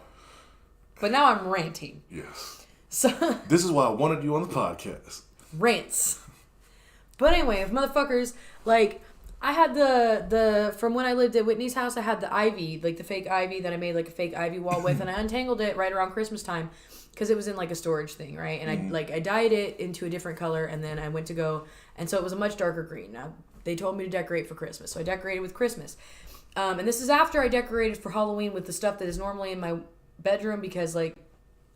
But now I'm ranting. Yes. So this is why I wanted you on the podcast. Rants. But anyway, if motherfuckers, like, I had the from when I lived at Whitney's house, I had the ivy, like the fake ivy that I made like a fake ivy wall with, and I untangled it right around Christmas time because it was in like a storage thing, right? And I dyed it into a different color, and then I went to go, and so it was a much darker green. Now, they told me to decorate for Christmas, so I decorated with Christmas. And this is after I decorated for Halloween with the stuff that is normally in my bedroom because, like,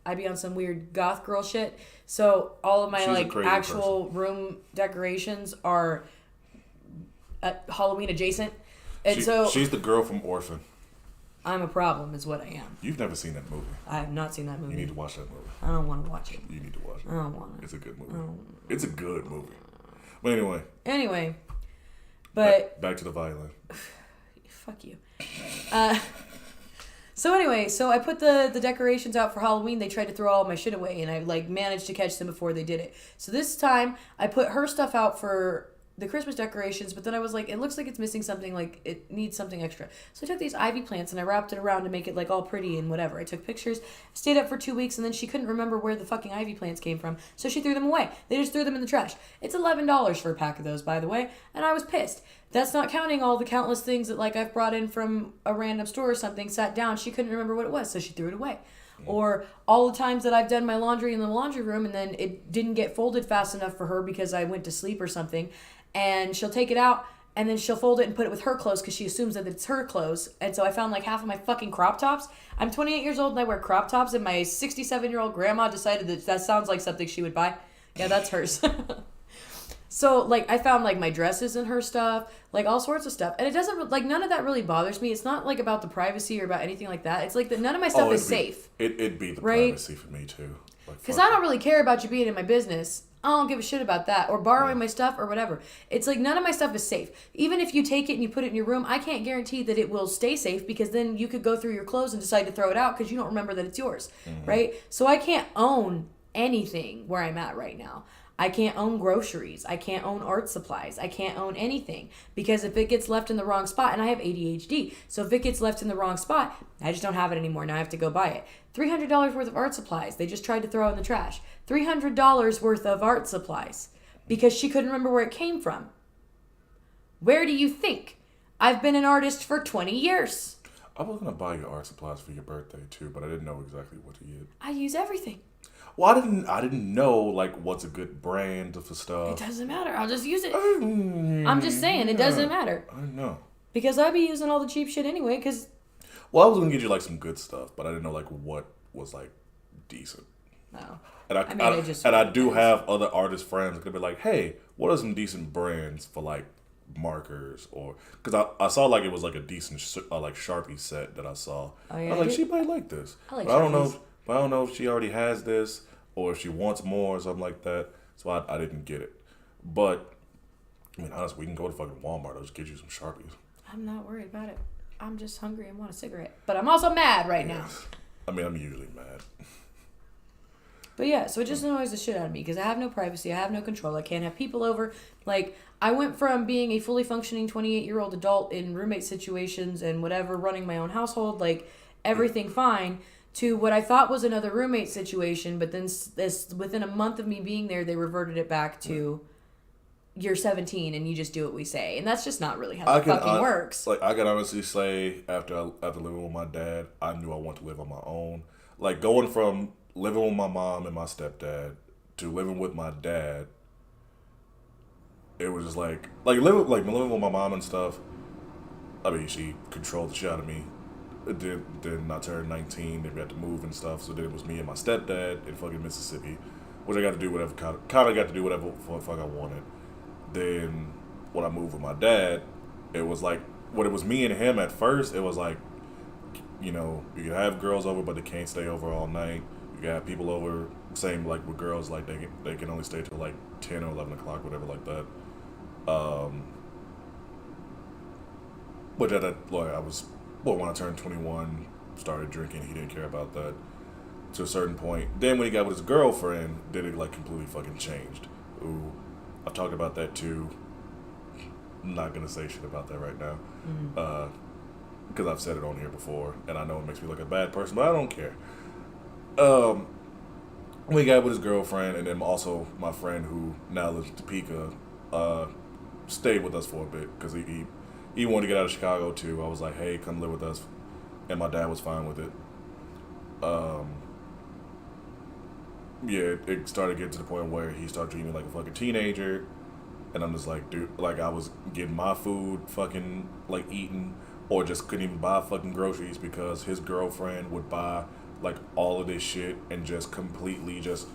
I'd be on some weird goth girl shit. So all of my, like, actual room decorations are Halloween adjacent. And she's the girl from Orphan. I'm a problem is what I am. You've never seen that movie. I have not seen that movie. You need to watch that movie. I don't want to watch it. You need to watch it. I don't want it. It's a good movie. It's a good movie. But anyway. But back to the violin. Fuck you. So anyway, so I put the decorations out for Halloween. They tried to throw all my shit away, and I like managed to catch them before they did it. So this time I put her stuff out for the Christmas decorations, but then I was like, it looks like it's missing something, like it needs something extra. So I took these ivy plants and I wrapped it around to make it like all pretty and whatever. I took pictures, stayed up for 2 weeks, and then she couldn't remember where the fucking ivy plants came from, so she threw them away. They just threw them in the trash. It's $11 for a pack of those, by the way, and I was pissed. That's not counting all the countless things that like I've brought in from a random store or something, sat down, she couldn't remember what it was, so she threw it away. Or all the times that I've done my laundry in the laundry room and then it didn't get folded fast enough for her because I went to sleep or something, and she'll take it out and then she'll fold it and put it with her clothes because she assumes that it's her clothes. And so I found like half of my fucking crop tops. I'm 28 years old and I wear crop tops, and my 67-year-old grandma decided that sounds like something she would buy. Yeah, that's hers. So, like, I found, like, my dresses and her stuff, like, all sorts of stuff. And it doesn't, like, none of that really bothers me. It's not, like, about the privacy or about anything like that. It's, like, that none of my stuff is safe. It'd be the right? privacy for me, too. Because I don't really care about you being in my business. I don't give a shit about that. Or borrowing my stuff or whatever. It's, like, none of my stuff is safe. Even if you take it and you put it in your room, I can't guarantee that it will stay safe, because then you could go through your clothes and decide to throw it out because you don't remember that it's yours, right? So I can't own anything where I'm at right now. I can't own groceries. I can't own art supplies. I can't own anything, because if it gets left in the wrong spot, and I have ADHD, so if it gets left in the wrong spot, I just don't have it anymore. Now I have to go buy it. $300 worth of art supplies. They just tried to throw in the trash. $300 worth of art supplies because she couldn't remember where it came from. Where do you think? I've been an artist for 20 years. I was going to buy you art supplies for your birthday, too, but I didn't know exactly what to get. I use everything. Well, I didn't know, like, what's a good brand for stuff. It doesn't matter. I'll just use it. I'm just saying, it doesn't matter. I didn't know. Because I'd be using all the cheap shit anyway, because... Well, I was going to get you, like, some good stuff, but I didn't know, like, what was, like, decent. No. And I do have other artist friends that could be like, hey, what are some decent brands for, like, markers? Or... Because I saw, like, it was, like, a decent, like, Sharpie set that I saw. Oh, yeah, I was like, she might like this. I like but Sharpies. I don't know if she already has this or if she wants more or something like that. So I didn't get it. But, I mean, honestly, we can go to fucking Walmart. I'll just get you some Sharpies. I'm not worried about it. I'm just hungry and want a cigarette. But I'm also mad right now. I mean, I'm usually mad. But yeah, so it just annoys the shit out of me because I have no privacy. I have no control. I can't have people over. Like, I went from being a fully functioning 28-year-old adult in roommate situations and whatever, running my own household, like, everything fine, to what I thought was another roommate situation, but then this within a month of me being there, they reverted it back to you're 17 and you just do what we say, and that's just not really how it fucking works. Like, I can honestly say, after living with my dad, I knew I wanted to live on my own. Like, going from living with my mom and my stepdad to living with my dad, it was just like living with my mom and stuff. I mean, she controlled the shit out of me. Then I turned 19, then we had to move and stuff, so then it was me and my stepdad in fucking Mississippi, which I got to do whatever, kind of got to do whatever the fuck I wanted. Then when I moved with my dad, it was like, when it was me and him at first, it was like, you know, you can have girls over, but they can't stay over all night. You can have people over, same like with girls, like they can only stay till like 10 or 11 o'clock, whatever like that. But when I turned 21, started drinking, he didn't care about that to a certain point. Then when he got with his girlfriend, then it like completely fucking changed. Ooh, I've talked about that too. I'm not gonna say shit about that right now, because I've said it on here before, and I know it makes me look like a bad person, but I don't care. When he got with his girlfriend, and then also my friend who now lives in Topeka, stayed with us for a bit because he wanted to get out of Chicago too. I was like, hey, come live with us, and my dad was fine with it. Yeah, it started getting to the point where he started treating me like a fucking teenager, and I'm just like, dude, like I was getting my food fucking like eaten, or just couldn't even buy fucking groceries because his girlfriend would buy like all of this shit and just completely just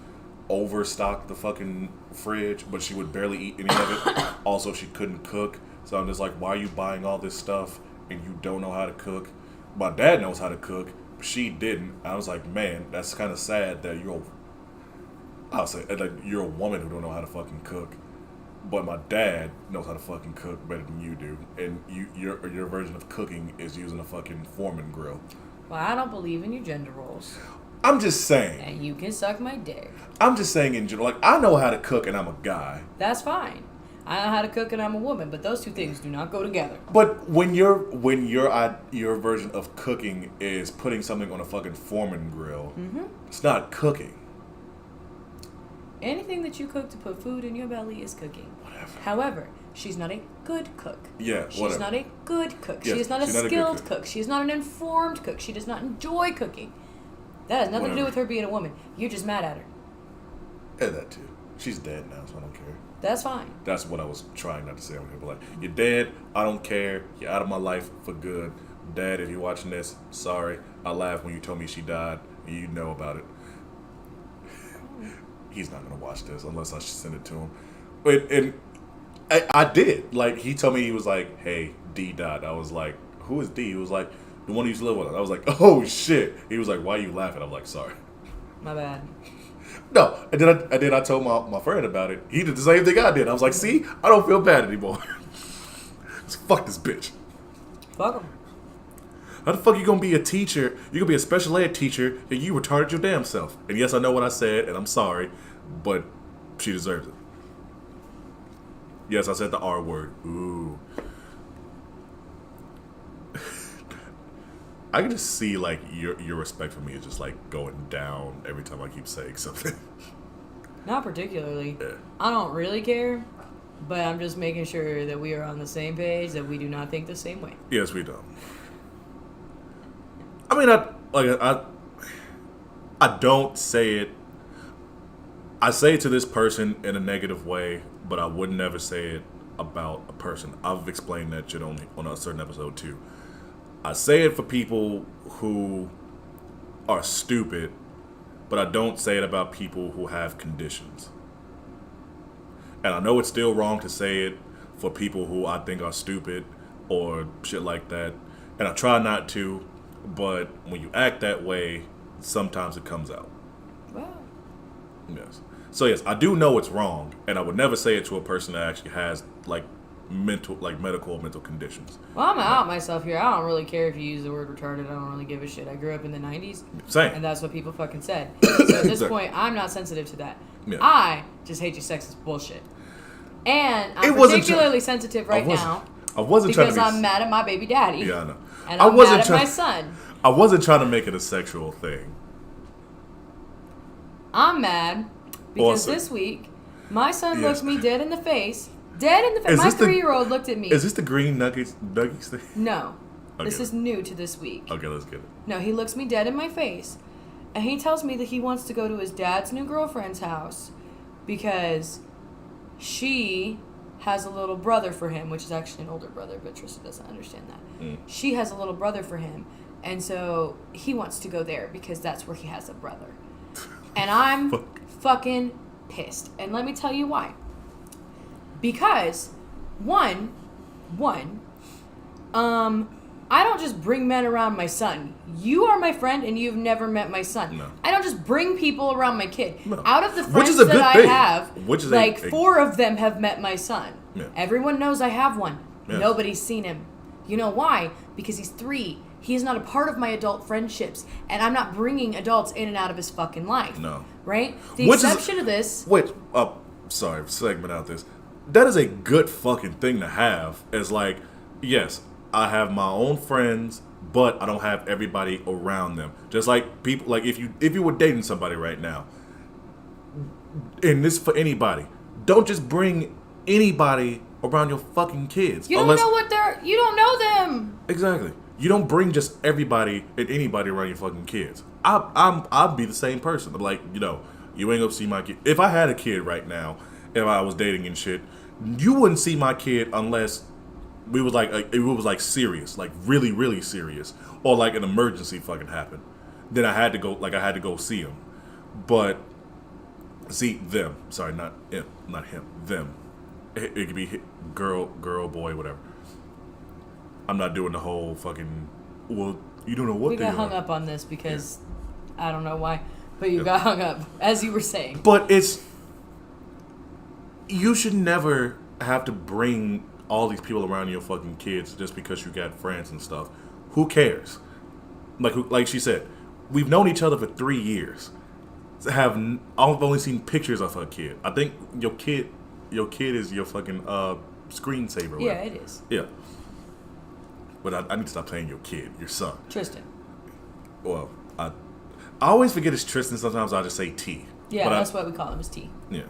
overstock the fucking fridge, but she would barely eat any of it. Also, she couldn't cook, so I'm just like, why are you buying all this stuff and you don't know how to cook? My dad knows how to cook, but she didn't. I was like, man, that's kind of sad that you're a woman who don't know how to fucking cook, but my dad knows how to fucking cook better than you do, and your version of cooking is using a fucking Foreman grill. Well, I don't believe in your gender roles. I'm just saying. And you can suck my dick. I'm just saying in general. Like, I know how to cook and I'm a guy. That's fine. I know how to cook and I'm a woman, but those two things do not go together. But when your version of cooking is putting something on a fucking Foreman grill, it's not cooking. Anything that you cook to put food in your belly is cooking. Whatever. However, she's not a good cook. Yeah, She's whatever. not a good cook. Yes, She is not a she's not a good skilled cook. cook. She is not an informed cook. She does not enjoy cooking. That has nothing to do Whatever. with her being a woman. You're just mad at her. Yeah, that too. She's dead now, so I don't care. That's fine. That's what I was trying not to say on here. But like, you're dead. I don't care. You're out of my life for good. Dad, if you're watching this, sorry. I laughed when you told me she died, and you know about it. He's not gonna watch this unless I send it to him. And I did. Like, he told me, he was like, "Hey, D. Dot." I was like, "Who is D?" He was like, "The one who used to live with us." I was like, "Oh shit." He was like, "Why are you laughing?" I'm like, "Sorry." My bad. No, and then I told my friend about it. He did the same thing I did. I was like, "See, I don't feel bad anymore." Just fuck this bitch. Fuck him. How the fuck you gonna be a teacher? You gonna be a special ed teacher and you retarded your damn self. And yes, I know what I said, and I'm sorry, but she deserves it. Yes, I said the R word. Ooh. I can just see like your respect for me is just like going down every time I keep saying something. Not particularly. Yeah. I don't really care, but I'm just making sure that we are on the same page, that we do not think the same way. Yes, we don't. I mean, I don't say it. I say it to this person in a negative way, but I would never say it about a person. I've explained that shit on a certain episode too. I say it for people who are stupid, but I don't say it about people who have conditions. And I know it's still wrong to say it for people who I think are stupid or shit like that. And I try not to, but when you act that way, sometimes it comes out. Well, Yes. So yes, I do know it's wrong, and I would never say it to a person that actually has like medical or mental conditions. well, I'm out myself here. I don't really care if you use the word retarded. I don't really give a shit. I grew up in the 90s, Same. and that's what people fucking said. So at this Exactly. point, I'm not sensitive to that. Yeah. I just hate your sexist bullshit. And It I'm wasn't particularly sensitive right wasn't- now I wasn't trying because to be. I'm mad at my baby daddy. Yeah, I know. And I I'm wasn't mad at trying- my son. I wasn't trying to make it a sexual thing. I'm mad because Awesome. this week, my son Yes. looked me dead in the face. Dead in the face. Is My this the- 3-year-old looked at me. Is this the green nuggets thing? No. Okay. This is new to this week. Okay, let's get it. No, he looks me dead in my face. And he tells me that he wants to go to his dad's new girlfriend's house because she has a little brother for him, which is actually an older brother, but Tristan doesn't understand that. She has a little brother for him. And so he wants to go there because that's where he has a brother. And I'm Fuck. fucking pissed. And let me tell you why. Because, one, I don't just bring men around my son. You are my friend and you've never met my son. No. I don't just bring people around my kid. No. Out of the Which friends is a that good I thing. have, Which is like a- 4 of them have met my son. Yeah. Everyone knows I have one. Yeah. Nobody's seen him. You know why? Because he's 3. He is not a part of my adult friendships. And I'm not bringing adults in and out of his fucking life. No. Right? The Which is- exception to this... Wait, sorry, segment out this. That is a good fucking thing to have. It's like, yes, I have my own friends, but I don't have everybody around them. Just like people, like if you were dating somebody right now, and this for anybody, don't just bring anybody around your fucking kids. You don't know what they're... You don't know them. Exactly. You don't bring just everybody and anybody around your fucking kids. I'd be the same person. I'm like, you ain't gonna see my kid. If I had a kid right now, if I was dating and shit, you wouldn't see my kid unless it was like serious, like really, really serious, or like an emergency fucking happened. Then I had to go see him. But see them. Sorry, not him, them. It could be girl, boy, whatever. I'm not doing the whole fucking. Well, you don't know what We they got are. hung up on this because... I don't know why. But you got hung up, as you were saying. But you should never have to bring all these people around your fucking kids just because you got friends and stuff. Who cares? like she said, we've known each other for 3 years. I've only seen pictures of her kid. I think your kid is your fucking screensaver. Yeah, right? it is. Yeah. But I need to stop saying your kid, your son. Tristan. Well, I always forget it's Tristan. Sometimes I just say T. Yeah, but that's what we call him, is T. Yeah.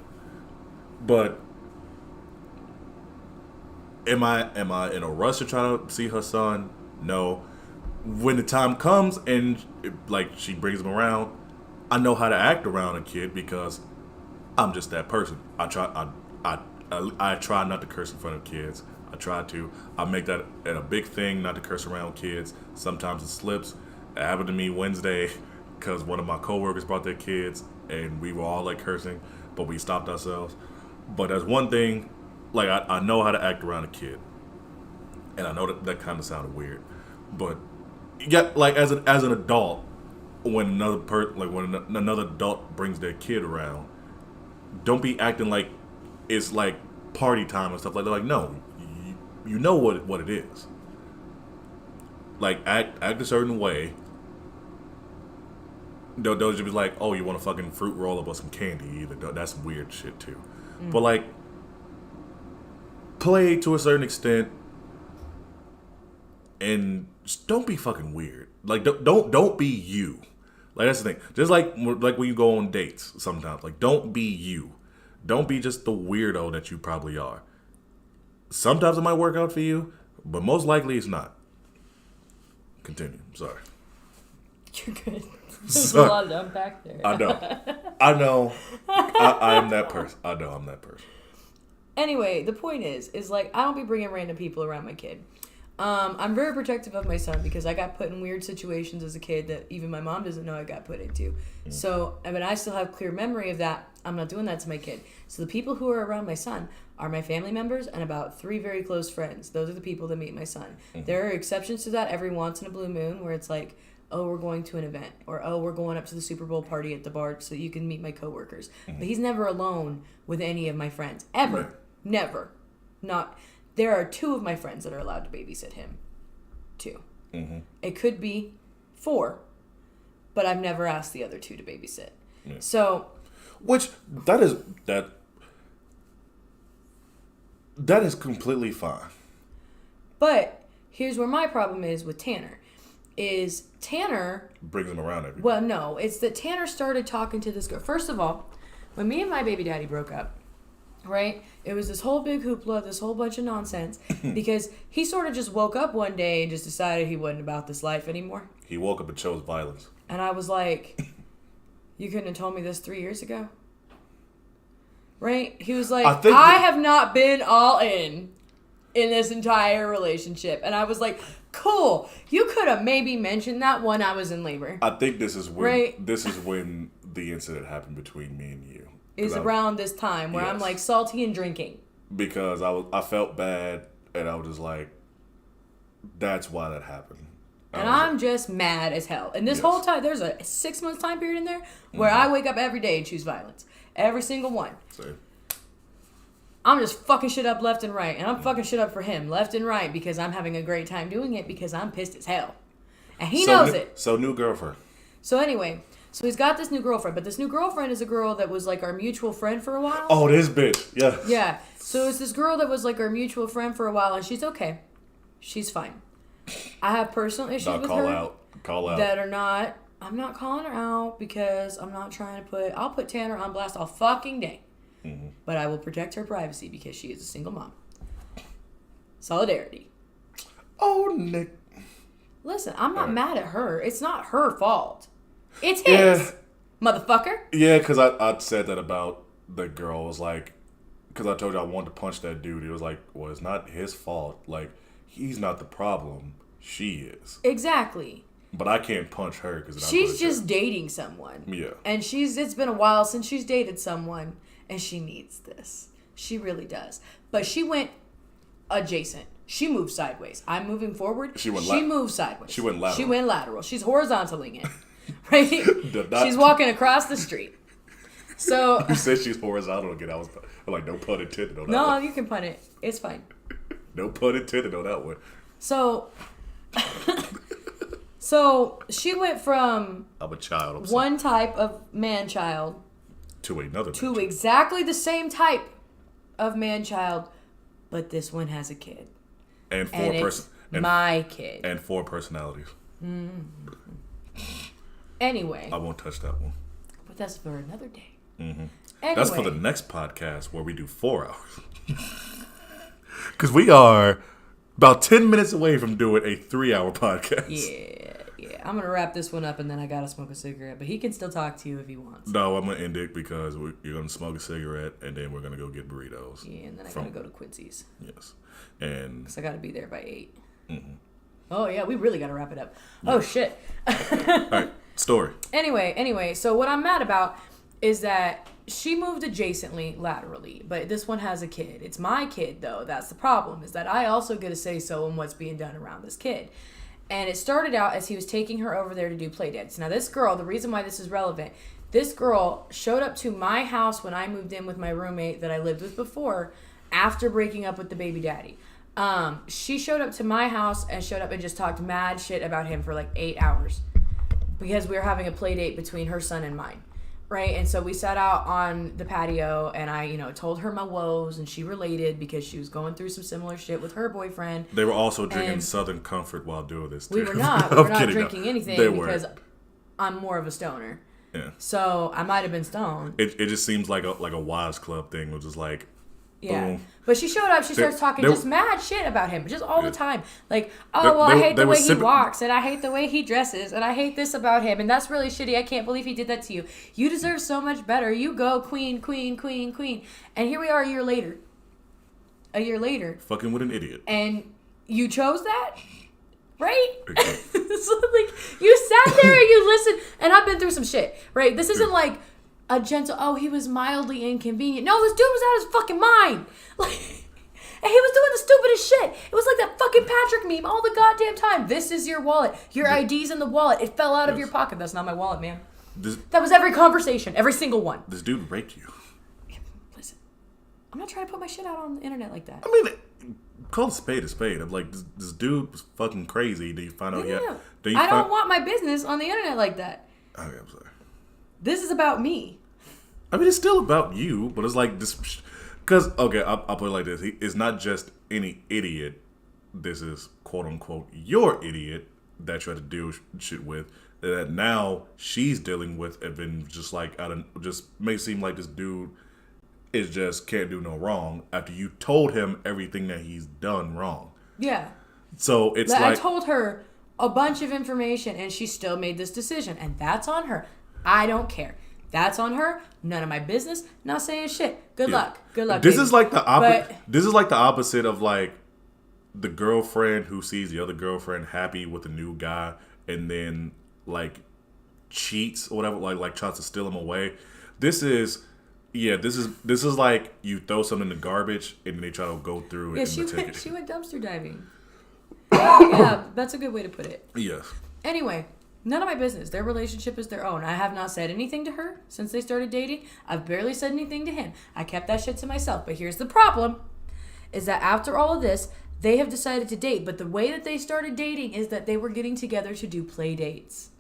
But am I in a rush to try to see her son? No. When the time comes and like she brings him around, I know how to act around a kid because I'm just that person. I try not to curse in front of kids. I make that a big thing not to curse around kids. Sometimes it slips. It happened to me Wednesday because one of my coworkers brought their kids and we were all like cursing, but we stopped ourselves. But there's one thing, like I know how to act around a kid, and I know that kind of sounded weird, but yeah, like as an adult, when another adult brings their kid around, don't be acting like it's like party time and stuff like that. Like no, you know what it is. Like act a certain way. Don't just be like, oh, you want a fucking fruit roll up or some candy either. That's some weird shit too. But like, play to a certain extent, and just don't be fucking weird. Like don't be you. Like that's the thing. Just like when you go on dates sometimes. Like don't be you. Don't be just the weirdo that you probably are. Sometimes it might work out for you, but most likely it's not. Continue. Sorry. You're good. There's a lot to unpack there. I know. I am that person. I know I'm that person. Anyway, the point is like I don't be bringing random people around my kid. I'm very protective of my son because I got put in weird situations as a kid that even my mom doesn't know I got put into. Mm-hmm. So, I mean, I still have clear memory of that. I'm not doing that to my kid. So the people who are around my son are my family members and about 3 very close friends. Those are the people that meet my son. Mm-hmm. There are exceptions to that every once in a blue moon where it's like, oh, we're going to an event, or oh, we're going up to the Super Bowl party at the bar so you can meet my coworkers. Mm-hmm. But he's never alone with any of my friends. Ever. Mm-hmm. Never. Not. There are 2 of my friends that are allowed to babysit him. 2. Mm-hmm. It could be 4, but I've never asked the other 2 to babysit. Yeah. So, which that is completely fine. But here's where my problem is with Tanner. Is Tanner brings him around every. Well, no, it's that Tanner started talking to this girl. First of all, when me and my baby daddy broke up, right? It was this whole big hoopla, this whole bunch of nonsense, because he sort of just woke up one day and just decided he wasn't about this life anymore. He woke up and chose violence. And I was like, you couldn't have told me this 3 years ago? Right? He was like, I have not been all in this entire relationship. And I was like, cool. You could have maybe mentioned that when I was in labor. I think this is when the incident happened between me and you. Is around this time where yes. I'm like salty and drinking. Because I felt bad and I was just like, that's why that happened. And I'm just mad as hell. And this whole time, there's a 6-month time period in there where I wake up every day and choose violence. Every single one. Same. I'm just fucking shit up left and right. And I'm fucking shit up for him left and right because I'm having a great time doing it because I'm pissed as hell. And he knows it. So new girlfriend. So anyway, so he's got this new girlfriend. But this new girlfriend is a girl that was like our mutual friend for a while. Oh, this bitch. Yeah. Yeah. So it's this girl that was like our mutual friend for a while. And she's okay. She's fine. I have personal issues with her. Call out. That are not. I'm not calling her out because I'm not trying to I'll put Tanner on blast all fucking day. Mm-hmm. But I will protect her privacy because she is a single mom. Solidarity. Oh, Nick. Listen, I'm not mad at her. It's not her fault. It's his. Motherfucker. Yeah, because I said that about the girl. It was like, because I told you I wanted to punch that dude. It was like, well, it's not his fault. Like, he's not the problem. She is. Exactly. But I can't punch her because she's just dating someone. Yeah. And it's been a while since she's dated someone, and she needs this. She really does. But she went adjacent. She moved sideways. I'm moving forward. She moved sideways. She went lateral. She went lateral. She's horizontaling it. Right? She's walking across the street. So you said she's horizontal again. I was like, no pun intended on that one. No, you can pun it. It's fine. No pun intended on that one. So So she went from I'm a child. I'm one type of man-child to another. to exactly the same type of man-child, but this one has a kid. And my kid. And 4 personalities. Anyway. I won't touch that one. But that's for another day. Mm-hmm. Anyway. That's for the next podcast where we do 4 hours. Because we are about 10 minutes away from doing a 3-hour podcast. Yeah. I'm going to wrap this one up and then I got to smoke a cigarette. But he can still talk to you if he wants. No, I'm going to end it because you're going to smoke a cigarette and then we're going to go get burritos. Yeah, and then I got to go to Quincy's. Yes. And because I got to be there by 8. Mm-hmm. Oh, yeah, we really got to wrap it up. Yeah. Oh, shit. All right, story. Anyway, so what I'm mad about is that she moved adjacently laterally, but this one has a kid. It's my kid, though. That's the problem, is that I also get a say-so in what's being done around this kid. And it started out as he was taking her over there to do play dates. Now, this girl, the reason why this is relevant, this girl showed up to my house when I moved in with my roommate that I lived with before after breaking up with the baby daddy. She showed up to my house and just talked mad shit about him for like 8 hours because we were having a play date between her son and mine. Right. And so we sat out on the patio and I, told her my woes and she related because she was going through some similar shit with her boyfriend. They were also drinking Southern Comfort while doing this too. We were not. We were not drinking anything because I'm more of a stoner. Yeah. So I might have been stoned. It just seems like a Wise Club thing, which is like, yeah. boom. But she showed up, she starts talking just mad shit about him, just all the time. Like, I hate the way he walks, and I hate the way he dresses, and I hate this about him, and that's really shitty. I can't believe he did that to you. You deserve so much better. You go, queen, queen, queen, queen. And here we are a year later. Fucking with an idiot. And you chose that? Right? So, like, you sat there and you listened, and I've been through some shit, right? This isn't like a gentle, he was mildly inconvenient. No, this dude was out of his fucking mind. Like, and he was doing the stupidest shit. It was like that fucking Patrick meme all the goddamn time. This is your wallet. Your ID's in the wallet. It fell out of your pocket. That's not my wallet, man. That was every conversation. Every single one. This dude raped you. Listen, I'm not trying to put my shit out on the internet like that. I mean, call a spade a spade. I'm like, this dude was fucking crazy. Do you find out yet? I don't want my business on the internet like that. Okay, I'm sorry. This is about me. I mean, it's still about you, but it's like this. Because, okay, I'll put it like this. It's not just any idiot. This is, quote unquote, your idiot that you had to deal shit with. That now she's dealing with and been just like, just may seem like this dude is just can't do no wrong after you told him everything that he's done wrong. Yeah. So it's like. I told her a bunch of information and she still made this decision. And that's on her. I don't care. That's on her. None of my business. Not saying shit. Good luck. Good luck. This baby. is like the opposite. This is like the opposite of like the girlfriend who sees the other girlfriend happy with a new guy and then like cheats or whatever, like tries to steal him away. This is like you throw something in the garbage and then they try to go through it. Yeah, she went dumpster diving. Yeah, that's a good way to put it. Yes. Anyway. None of my business. Their relationship is their own. I have not said anything to her since they started dating. I've barely said anything to him. I kept that shit to myself. But here's the problem, is that after all of this, they have decided to date. But the way that they started dating is that they were getting together to do play dates.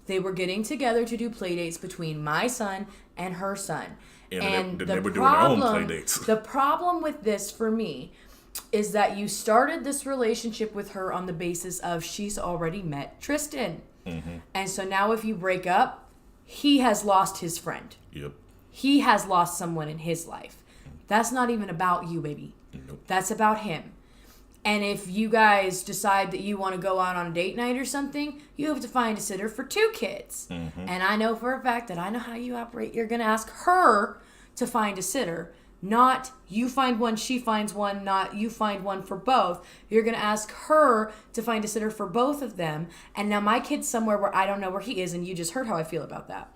They were getting together to do play dates between my son and her son. And they were doing their own play dates. The problem with this for me is that you started this relationship with her on the basis of she's already met Tristan. Mm-hmm. And so now if you break up, he has lost his friend. Yep. He has lost someone in his life. That's not even about you, baby. Nope. That's about him. And if you guys decide that you want to go out on a date night or something, you have to find a sitter for 2 kids. Mm-hmm. And I know for a fact that I know how you operate. You're going to ask her to find a sitter. Not you find one, she finds one, not you find one for both. You're going to ask her to find a sitter for both of them. And now my kid's somewhere where I don't know where he is, and you just heard how I feel about that.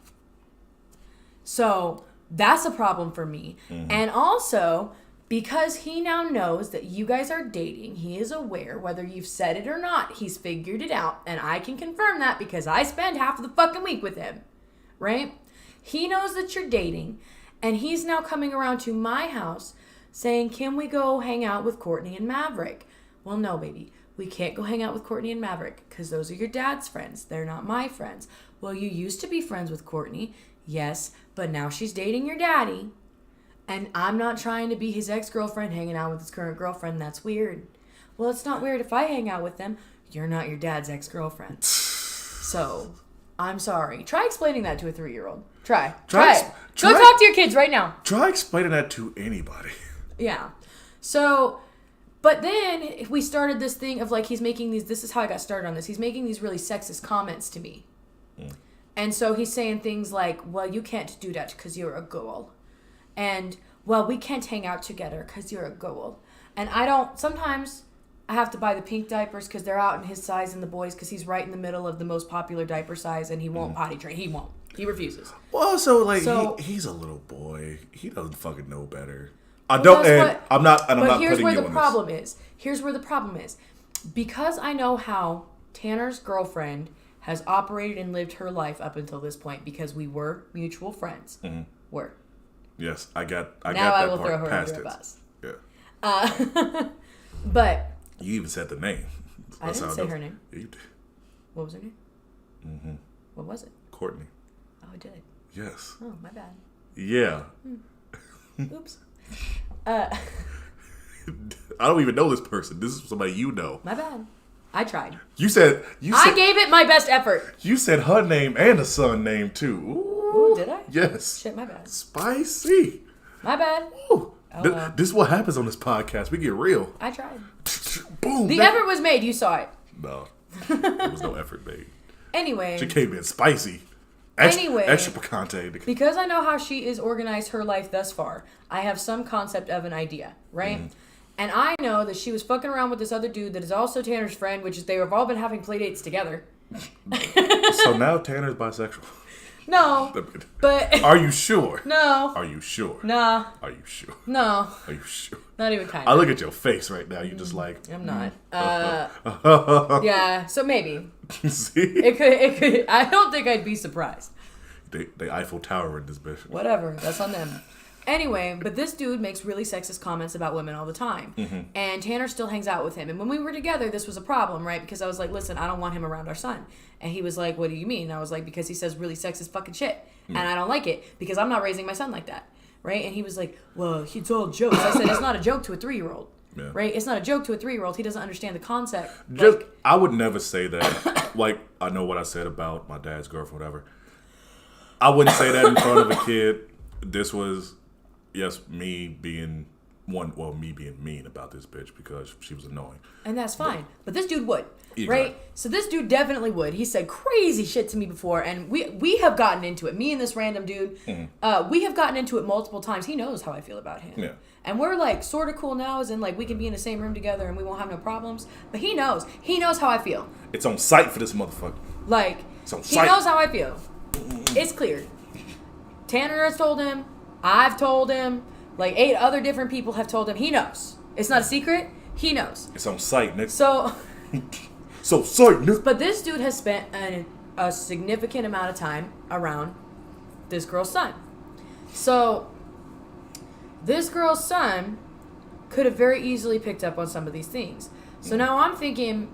So that's a problem for me. Mm-hmm. And also, because he now knows that you guys are dating, he is aware, whether you've said it or not, he's figured it out. And I can confirm that because I spend half of the fucking week with him. Right? He knows that you're dating. And he's now coming around to my house saying, can we go hang out with Courtney and Maverick? Well, no, baby. We can't go hang out with Courtney and Maverick because those are your dad's friends. They're not my friends. Well, you used to be friends with Courtney. Yes, but now she's dating your daddy. And I'm not trying to be his ex-girlfriend hanging out with his current girlfriend. That's weird. Well, it's not weird if I hang out with them. You're not your dad's ex-girlfriend. So, I'm sorry. Try explaining that to a 3-year-old. Try it. Go talk to your kids right now. Try explaining that to anybody. Yeah. So, but then we started this thing of like, he's making these, this is how I got started on this. He's making these really sexist comments to me. And so he's saying things like, well, you can't do that because you're a girl. And, well, we can't hang out together because you're a girl. And sometimes I have to buy the pink diapers because they're out in his size and the boys because he's right in the middle of the most popular diaper size and he won't potty train. He won't. He refuses. Well, he's a little boy. He doesn't fucking know better. I'm not putting you on this. But here's where the problem is. Here's where the problem is. Because I know how Tanner's girlfriend has operated and lived her life up until this point because we were mutual friends. Mm-hmm. Were. Yes, I got now that I will part throw her past under a it. bus. Yeah. But you even said the name. I didn't say her name. Yeah, you did. What was her name? Mm-hmm. What was it? Courtney. Oh, I did. Yes. Oh, my bad. Yeah. Oops. I don't even know this person. This is somebody you know. My bad. I tried. You said I gave it my best effort. You said her name and a son name too. Ooh, did I? Yes. Shit, my bad. Spicy. My bad. Ooh. Oh, this is what happens on this podcast. We get real. I tried. Boom. The effort was made. You saw it. No. There was no effort made. Anyway. She came in spicy. Extra picante. Because I know how she is organized her life thus far, I have some concept of an idea, right? Mm. And I know that she was fucking around with this other dude that is also Tanner's friend, which is they have all been having play dates together. So now Tanner's bisexual. No, but... Are you sure? No. Are you sure? Nah. Are you sure? No. Are you sure? Not even kind of. I look at your face right now. You're just like... I'm not. Yeah, so maybe. See? It could. I don't think I'd be surprised. They Eiffel Tower in this bitch. Whatever. That's on them. Anyway, but this dude makes really sexist comments about women all the time. Mm-hmm. And Tanner still hangs out with him. And when we were together, this was a problem, right? Because I was like, listen, I don't want him around our son. And he was like, what do you mean? And I was like, because he says really sexist fucking shit. Mm. And I don't like it because I'm not raising my son like that. Right? And he was like, well, it's all jokes. I said, it's not a joke to a 3-year-old. Yeah. Right? It's not a joke to a 3-year-old. He doesn't understand the concept. I would never say that. Like, I know what I said about my dad's girlfriend, whatever. I wouldn't say that in front of a kid. This was... Yes, me being mean about this bitch because she was annoying. And that's fine. But this dude would, exactly. Right? So this dude definitely would. He said crazy shit to me before, and we have gotten into it. Me and this random dude, we have gotten into it multiple times. He knows how I feel about him. Yeah. And we're like sort of cool now, as in like we can be in the same room together and we won't have no problems. But he knows. He knows how I feel. It's on sight for this motherfucker. Like, he knows how I feel. It's clear. Tanner has told him. I've told him, like 8 other different people have told him. He knows. It's not a secret. He knows. It's on sight, Nick. So sight, Nick. But this dude has spent a significant amount of time around this girl's son. So this girl's son could have very easily picked up on some of these things. So now I'm thinking,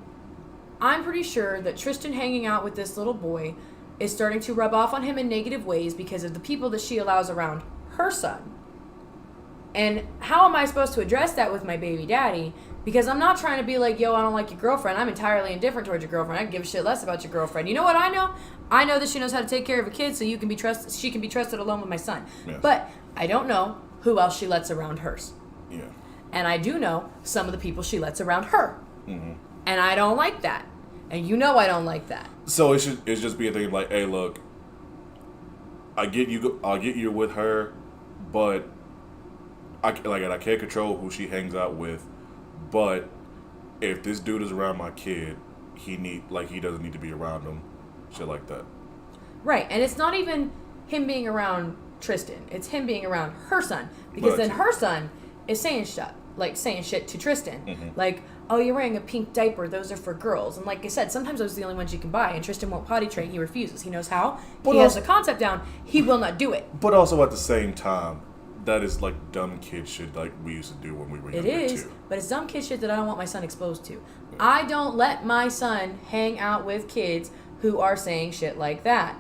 I'm pretty sure that Tristan hanging out with this little boy is starting to rub off on him in negative ways because of the people that she allows around her son. And how am I supposed to address that with my baby daddy? Because I'm not trying to be like, yo, I don't like your girlfriend. I'm entirely indifferent towards your girlfriend. I can give a shit less about your girlfriend. You know what I know? I know that she knows how to take care of a kid, so she can be trusted alone with my son. Yeah. But I don't know who else she lets around hers. Yeah. And I do know some of the people she lets around her. Mm-hmm. And I don't like that. And you know I don't like that. So it's just be a thing like, hey, look, I'll get you with her, but I can't control who she hangs out with. But if this dude is around my kid, he doesn't need to be around him. Shit like that. Right, and it's not even him being around Tristan. It's him being around her son, because then her son is saying shit to Tristan, mm-hmm. Like, oh, you're wearing a pink diaper. Those are for girls. And like I said, sometimes those are the only ones you can buy. And Tristan won't potty train. He refuses. He knows how. He has the concept down. He will not do it. But also at the same time, that is like dumb kid shit like we used to do when we were It younger is, too. but it's dumb kid shit that I don't want my son exposed to. I don't let my son hang out with kids who are saying shit like that.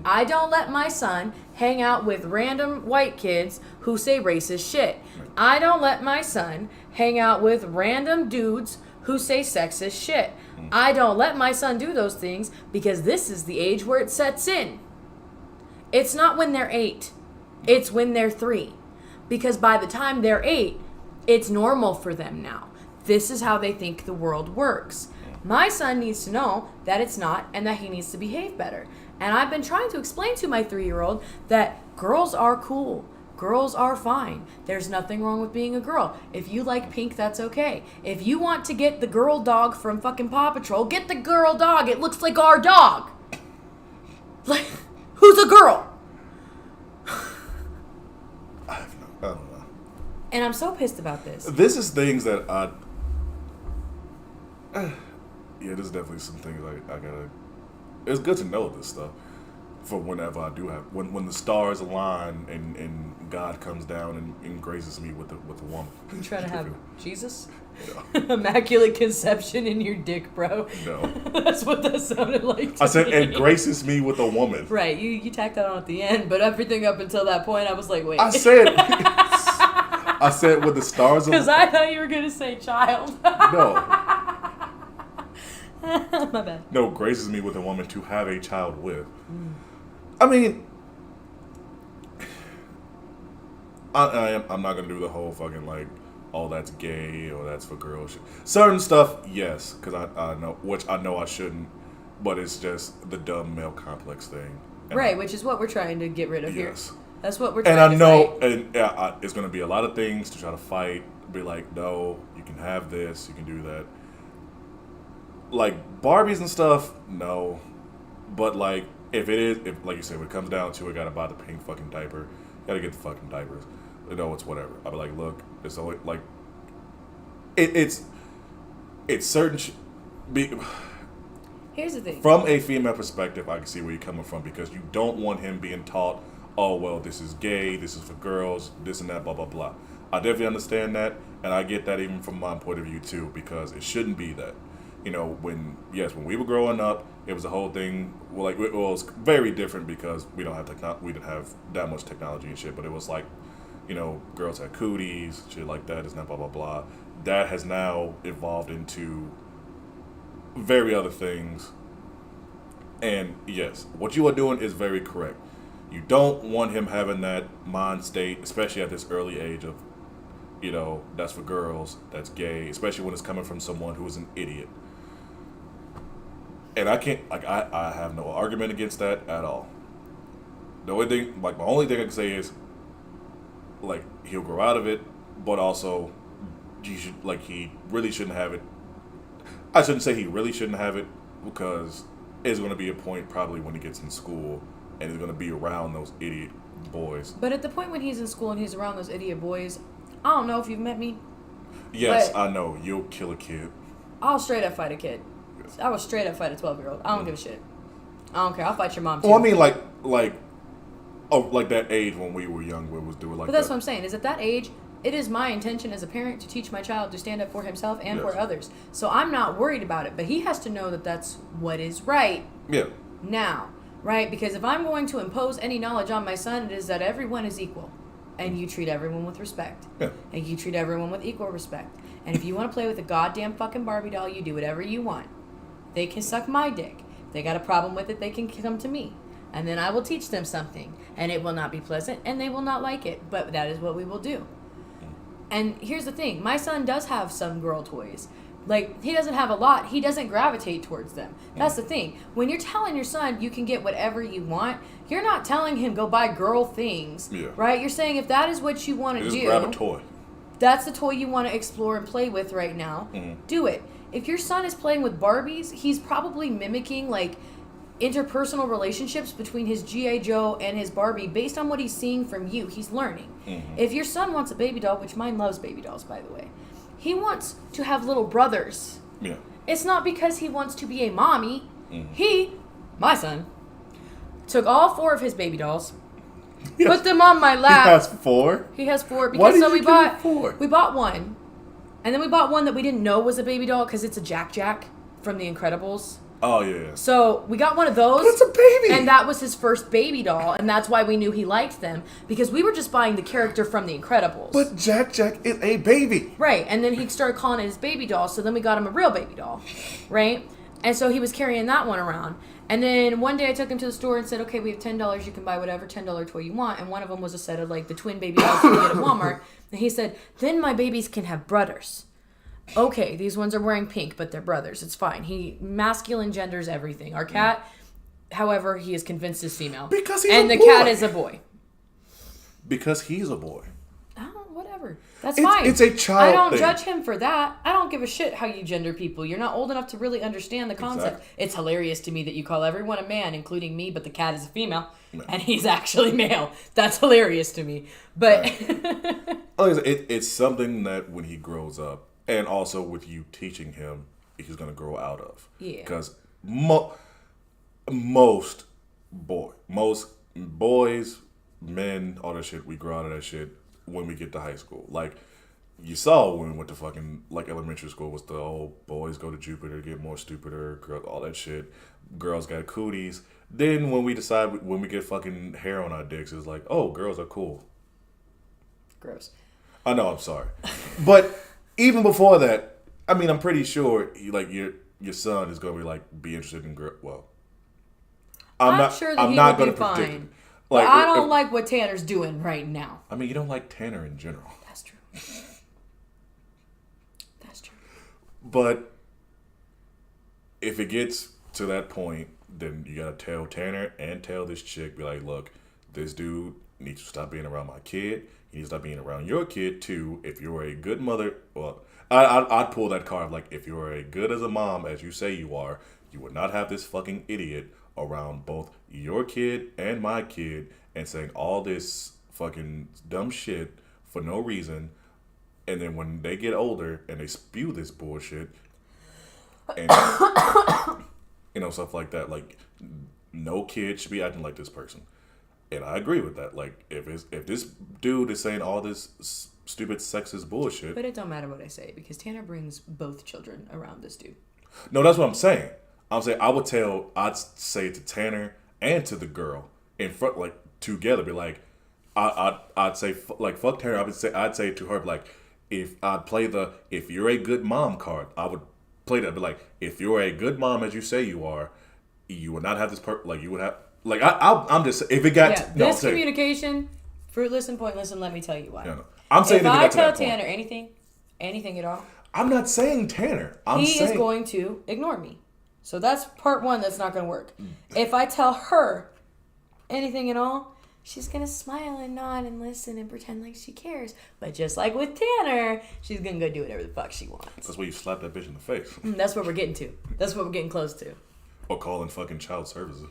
I don't let my son hang out with random white kids who say racist shit. I don't let my son hang out with random dudes who say sexist shit. I don't let my son do those things because this is the age where it sets in. It's not when they're 8. It's when they're 3. Because by the time they're 8, it's normal for them now. This is how they think the world works. My son needs to know that it's not and that he needs to behave better. And I've been trying to explain to my 3-year-old that girls are cool. Girls are fine. There's nothing wrong with being a girl. If you like pink, that's okay. If you want to get the girl dog from fucking Paw Patrol, get the girl dog. It looks like our dog. Like, who's a girl? I don't know. And I'm so pissed about this. This is things that yeah, there's definitely some things I gotta. It's good to know this stuff for whenever I do have when the stars align and God comes down and graces me with a woman. You trying to have Jesus? No. Immaculate conception in your dick, bro. No. That's what that sounded like to I said, me. and graces me with a woman. Right, you tacked that on at the end, but everything up until that point, I was like, wait. I said when the stars Because I thought you were going to say child. No. My bad. No, graces me with a woman to have a child with. I mean, I'm not going to do the whole fucking, like, oh, that's gay or that's for girls shit. Certain stuff, yes, because I know, which I know I shouldn't, but it's just the dumb male complex thing. And Right, which is what we're trying to get rid of yes. here. That's what we're And trying I to know, fight. and it's going to be a lot of things to try to fight. Be like, no, you can have this, you can do that. Like, Barbies and stuff, no. But, like, if like you said, when it comes down to it, gotta buy the pink fucking diaper, gotta get the fucking diapers. You know, it's whatever. I'll be like, look, it's only, like, it's certain Here's the thing. from a female perspective, I can see where you're coming from because you don't want him being taught, oh, well, this is gay, this is for girls, this and that, blah, blah, blah. I definitely understand that, and I get that even from my point of view, too, because it shouldn't be that. You know, when we were growing up, it was a whole thing. Well, like, it was very different because we didn't have that much technology and shit. But it was like, you know, girls had cooties, shit like that. It's not blah blah blah. That has now evolved into very other things. And yes, what you are doing is very correct. You don't want him having that mind state, especially at this early age of, you know, that's for girls, that's gay, especially when it's coming from someone who is an idiot. And I can't, like, I have no argument against that at all. The only thing, like, my only thing I can say is, like, he'll grow out of it, but also, he really shouldn't have it. I shouldn't say he really shouldn't have it, because it's going to be a point probably when he gets in school, and he's going to be around those idiot boys. But at the point when he's in school and he's around those idiot boys, I don't know if you've met me. Yes, but I know, you'll kill a kid. I'll straight up fight a kid. I will straight up fight a 12-year-old. I don't give a shit. I don't care. I'll fight your mom too. Well, I mean, like that age when we were young, where was doing like that. But that's what I'm saying. Is at that age, it is my intention as a parent to teach my child to stand up for himself and for others. So I'm not worried about it. But he has to know that that's what is right. Yeah. Now, right? Because if I'm going to impose any knowledge on my son, it is that everyone is equal. And you treat everyone with respect. Yeah. And you treat everyone with equal respect. And if you want to play with a goddamn fucking Barbie doll, you do whatever you want. They can suck my dick. If they got a problem with it, they can come to me. And then I will teach them something. And it will not be pleasant, and they will not like it. But that is what we will do. And here's the thing. My son does have some girl toys. Like, he doesn't have a lot. He doesn't gravitate towards them. That's the thing. When you're telling your son you can get whatever you want, you're not telling him go buy girl things. Yeah. Right? You're saying if that is what you want to do. Just grab a toy. That's the toy you want to explore and play with right now. Do it. If your son is playing with Barbies, he's probably mimicking, like, interpersonal relationships between his G.I. Joe and his Barbie based on what he's seeing from you. He's learning. If your son wants a baby doll, which mine loves baby dolls, by the way, he wants to have little brothers. Yeah. It's not because he wants to be a mommy. My son, took all 4 of his baby dolls, Put them on my He lap. has 4? He has 4 Why because did so you we give bought him 4? we bought one, and then we bought one that we didn't know was a baby doll because it's a Jack from The Incredibles. Oh, yeah. So we got one of those. But it's a baby! And that was his first baby doll, and that's why we knew he liked them, because we were just buying the character from The Incredibles. But Jack is a baby. Right, and then he started calling it his baby doll, so then we got him a real baby doll, right? And so he was carrying that one around. And then one day I took him to the store and said, okay, we have $10, you can buy whatever $10 toy you want. And one of them was a set of like the twin baby dolls you get at Walmart. And he said, then my babies can have brothers. Okay, these ones are wearing pink, but they're brothers. It's fine. He masculine genders everything. Our cat, however, he is convinced is female. Because he's and a the boy. cat is a boy. Because he's a boy. Oh, whatever. That's It's- fine. it's a child I don't thing. judge him for that. I don't give a shit how you gender people. You're not old enough to really understand the concept. Exactly. It's hilarious to me that you call everyone a man, including me, but the cat is a female, and he's actually male. That's hilarious to me. But Like I said, it's something that when he grows up, and also with you teaching him, he's going to grow out of. Yeah. Because most boys, men, all that shit, we grow out of that shit when we get to high school. Like, you saw when we went to fucking, like, elementary school was the old boys go to Jupiter, get more stupider, girl, all that shit. Girls got cooties. Then when we decide, when we get fucking hair on our dicks, it's like, oh, girls are cool. gross. I know, I'm sorry. But even before that, I mean, I'm pretty sure your son is going to be interested in girl. Well, I'm sure that he not would be gonna predict fine. it. But I don't if- like what Tanner's doing right now. I mean, you don't like Tanner in general. That's true. That's true. But if it gets to that point, then you gotta tell Tanner and tell this chick, be like, look, this dude needs to stop being around my kid. He needs to stop being around your kid too. If you're a good mother, well, I'd pull that card. Like, if you're a good as a mom as you say you are, you would not have this fucking idiot around both your kid and my kid and saying all this fucking dumb shit for no reason. And then when they get older and they spew this bullshit and stuff like that, like, no kid should be acting like this person. And I agree with that. Like, if this dude is saying all this stupid sexist bullshit, But it don't matter what I say because Tanner brings both children around this dude. no, that's what I'm saying. I'm saying I'd say to Tanner and to the girl in front, like, together, be like, I'd say like, fuck Tanner. I'd say to her, like, if you're a good mom card, I would play that. Be like, if you're a good mom as you say you are, you would not have this like you would have. Like, I'm just, if it got Yeah, this communication, fruitless and pointless, and let me tell you why. No. I'm saying if if it I got to tell that point. Tanner anything at all, I'm not saying Tanner. he is going to ignore me. So that's part one that's not going to work. If I tell her anything at all, she's going to smile and nod and listen and pretend like she cares. But just like with Tanner, she's going to go do whatever the fuck she wants. That's why you slap that bitch in the face. That's what we're getting to. That's what we're getting close to. Or calling fucking child services.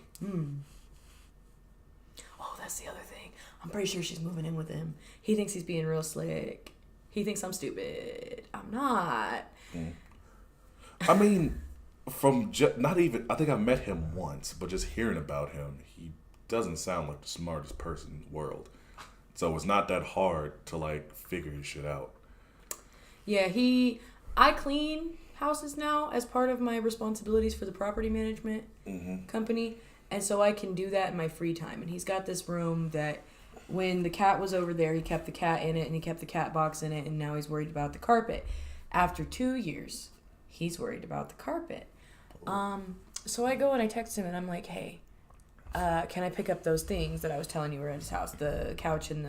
Oh, that's the other thing. I'm pretty sure she's moving in with him. He thinks he's being real slick. He thinks I'm stupid. I'm not. I mean, not even, I think I met him once, but just hearing about him, he doesn't sound like the smartest person in the world. So it's not that hard to, like, figure his shit out. Yeah, I clean houses now as part of my responsibilities for the property management company. And so I can do that in my free time. And he's got this room that when the cat was over there, he kept the cat in it and he kept the cat box in it. And now he's worried about the carpet. After 2 years, he's worried about the carpet. So I go and I text him and I'm like, hey, can I pick up those things that I was telling you were at his house? The couch and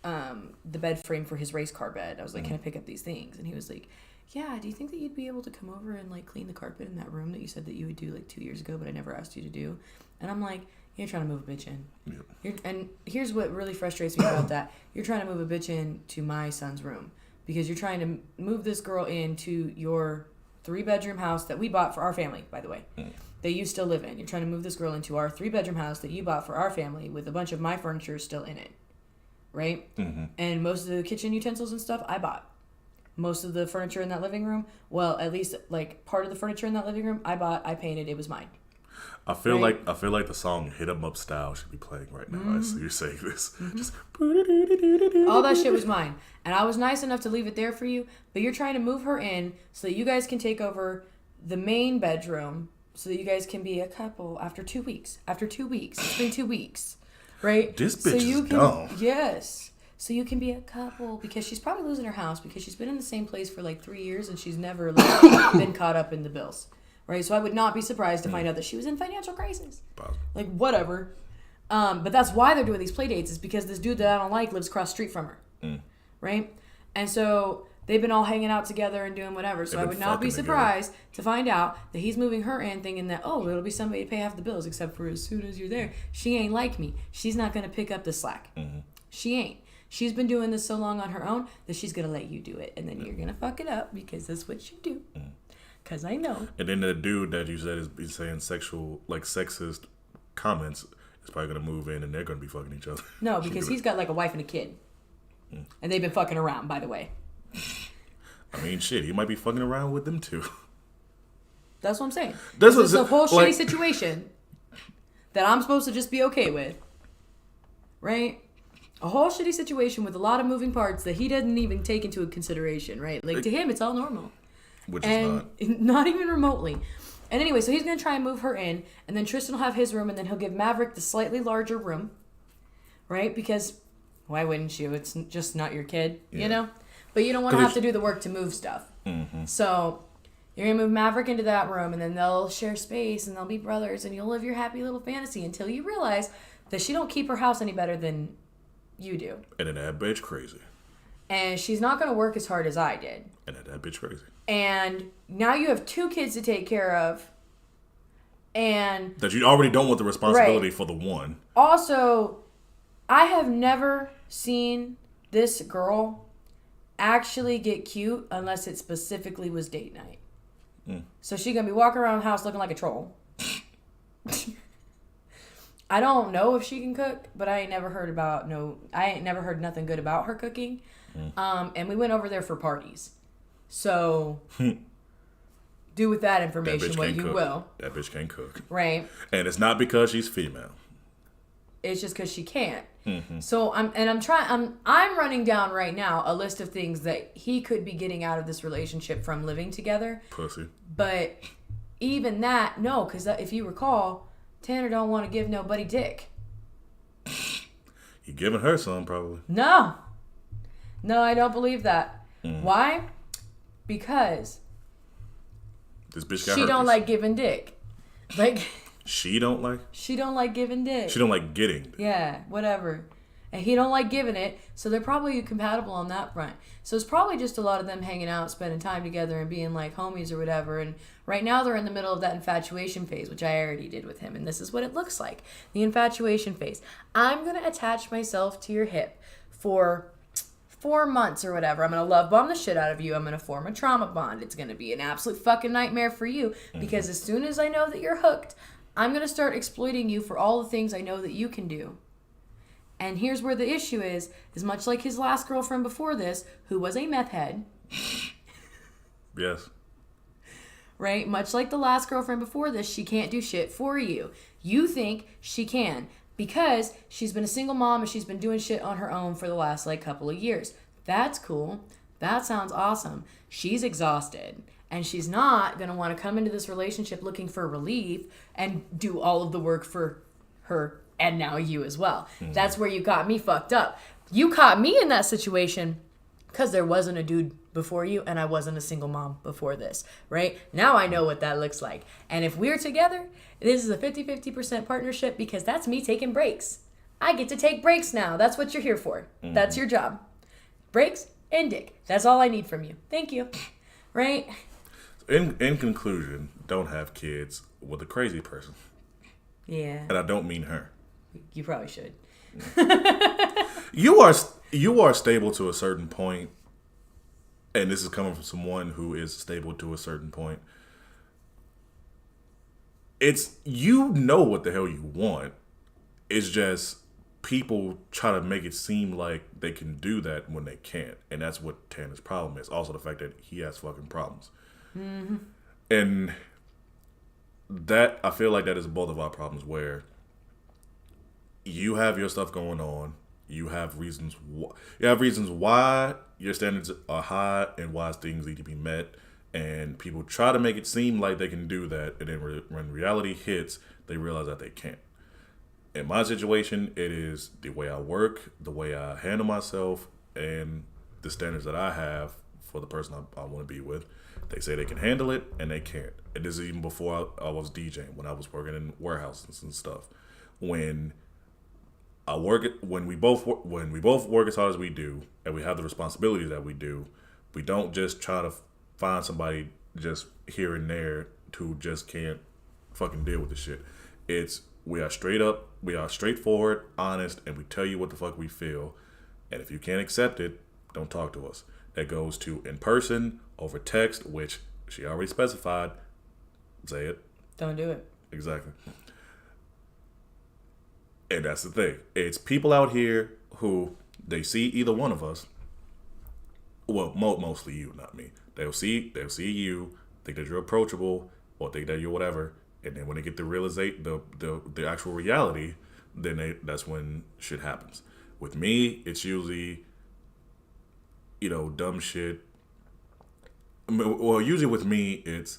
the bed frame for his race car bed. I was like, can I pick up these things? And he was like, yeah, do you think that you'd be able to come over and, like, clean the carpet in that room that you said that you would do, like, 2 years ago, but I never asked you to do? And I'm like, you're trying to move a bitch in. Yeah. And here's what really frustrates me about that. You're trying to move a bitch in to my son's room because you're trying to move this girl into your 3-bedroom house that we bought for our family, by the way, that you still live in. You're trying to move this girl into our 3-bedroom house that you bought for our family with a bunch of my furniture still in it, right? Mm-hmm. And most of the kitchen utensils and stuff I bought. Most of the furniture in that living room, well, at least, like, part of the furniture in that living room, I bought, I painted, it was mine. I feel like the song "Hit 'Em Up" style should be playing right now. As you're saying this, just all that shit was mine, and I was nice enough to leave it there for you. But you're trying to move her in so that you guys can take over the main bedroom, so that you guys can be a couple after 2 weeks. After 2 weeks, it's been 2 weeks, right? This bitch so you is can, dumb. Yes. So you can be a couple because she's probably losing her house because she's been in the same place for like 3 years and she's never been caught up in the bills. Right, so I would not be surprised to find out that she was in financial crisis. Like, whatever. But that's why they're doing these play dates is because this dude that I don't like lives across the street from her. Right? And so they've been all hanging out together and doing whatever. So I would not be surprised to find out that he's moving her in thinking that, oh, it'll be somebody to pay half the bills, except for as soon as you're there. She ain't like me. She's not going to pick up the slack. She ain't. She's been doing this so long on her own that she's going to let you do it. And then you're going to fuck it up because that's what you do. Because I know. And then the dude that you said is saying sexist comments is probably going to move in and they're going to be fucking each other. No, because he's got like a wife and a kid. And they've been fucking around, by the way. I mean, shit, he might be fucking around with them too. That's what I'm saying. This is a whole shitty situation that I'm supposed to just be okay with. Right? A whole shitty situation with a lot of moving parts that he doesn't even take into consideration, right? Like, to him, it's all normal. Which is not. Not even remotely. And anyway, so he's going to try and move her in, and then Tristan will have his room, and then he'll give Maverick the slightly larger room, right? Because why wouldn't you? It's just not your kid, you know? But you don't want to have to do the work to move stuff. So you're going to move Maverick into that room, and then they'll share space, and they'll be brothers, and you'll live your happy little fantasy until you realize that she don't keep her house any better than you do. And then that bitch crazy. And she's not going to work as hard as I did. And then that bitch crazy. And now you have 2 kids to take care of. And that you already don't want the responsibility for the one. Also, I have never seen this girl actually get cute unless it specifically was date night. So she's going to be walking around the house looking like a troll. I don't know if she can cook, but I ain't never heard nothing good about her cooking. And we went over there for parties. So, do with that information what you will. That bitch can't cook. Right. And it's not because she's female. It's just because she can't. So, I'm running down right now a list of things that he could be getting out of this relationship from living together. Pussy. But even that, no, because if you recall, Tanner don't want to give nobody dick. You giving her some, probably. No, I don't believe that. Why? Because this bitch got she don't like giving dick. Like she don't like? She don't like giving dick. She don't like getting dick. Yeah, whatever. And he don't like giving it, so they're probably compatible on that front. So it's probably just a lot of them hanging out, spending time together, and being like homies or whatever. And right now they're in the middle of that infatuation phase, which I already did with him. And this is what it looks like. The infatuation phase. I'm going to attach myself to your hip for 4 months or whatever. I'm going to love bomb the shit out of you. I'm going to form a trauma bond. It's going to be an absolute fucking nightmare for you. Because as soon as I know that you're hooked, I'm going to start exploiting you for all the things I know that you can do. And here's where the issue is much like his last girlfriend before this, who was a meth head. Yes. Right? Much like the last girlfriend before this, she can't do shit for you. You think she can because she's been a single mom and she's been doing shit on her own for the last couple of years. That's cool. That sounds awesome. She's exhausted. And she's not going to want to come into this relationship looking for relief and do all of the work for her and now you as well. That's where you got me fucked up. You caught me in that situation because there wasn't a dude before you and I wasn't a single mom before this, right? Now I know what that looks like. And if we're together, this is a 50-50% partnership because that's me taking breaks. I get to take breaks now. That's what you're here for. That's your job. Breaks and dick. That's all I need from you. Thank you. Right? In conclusion, don't have kids with a crazy person. Yeah. And I don't mean her. You probably should. You are stable to a certain point, and this is coming from someone who is stable to a certain point. It's you know what the hell you want. It's just people try to make it seem like they can do that when they can't, and that's what Tanner's problem is. Also, the fact that he has fucking problems, and that I feel like that is both of our problems where you have your stuff going on. You have reasons. You have reasons why your standards are high and why things need to be met, and people try to make it seem like they can do that, and then when reality hits, they realize that they can't. In my situation, it is the way I work, the way I handle myself, and the standards that I have for the person I want to be with. They say they can handle it, and they can't. And this is even before I was DJing, when I was working in warehouses and stuff. When we both work as hard as we do, and we have the responsibilities that we do, we don't just try to find somebody just here and there who just can't fucking deal with the shit. We are straight up, we are straightforward, honest, and we tell you what the fuck we feel. And if you can't accept it, don't talk to us. That goes to in person, over text, which she already specified. Say it. Don't do it. Exactly. And that's the thing. It's people out here who they see either one of us. Well, mostly you, not me. They'll see you, think that you're approachable, or think that you're whatever, and then when they get to realize the actual reality, then that's when shit happens. With me, it's usually, dumb shit. Well, usually with me, it's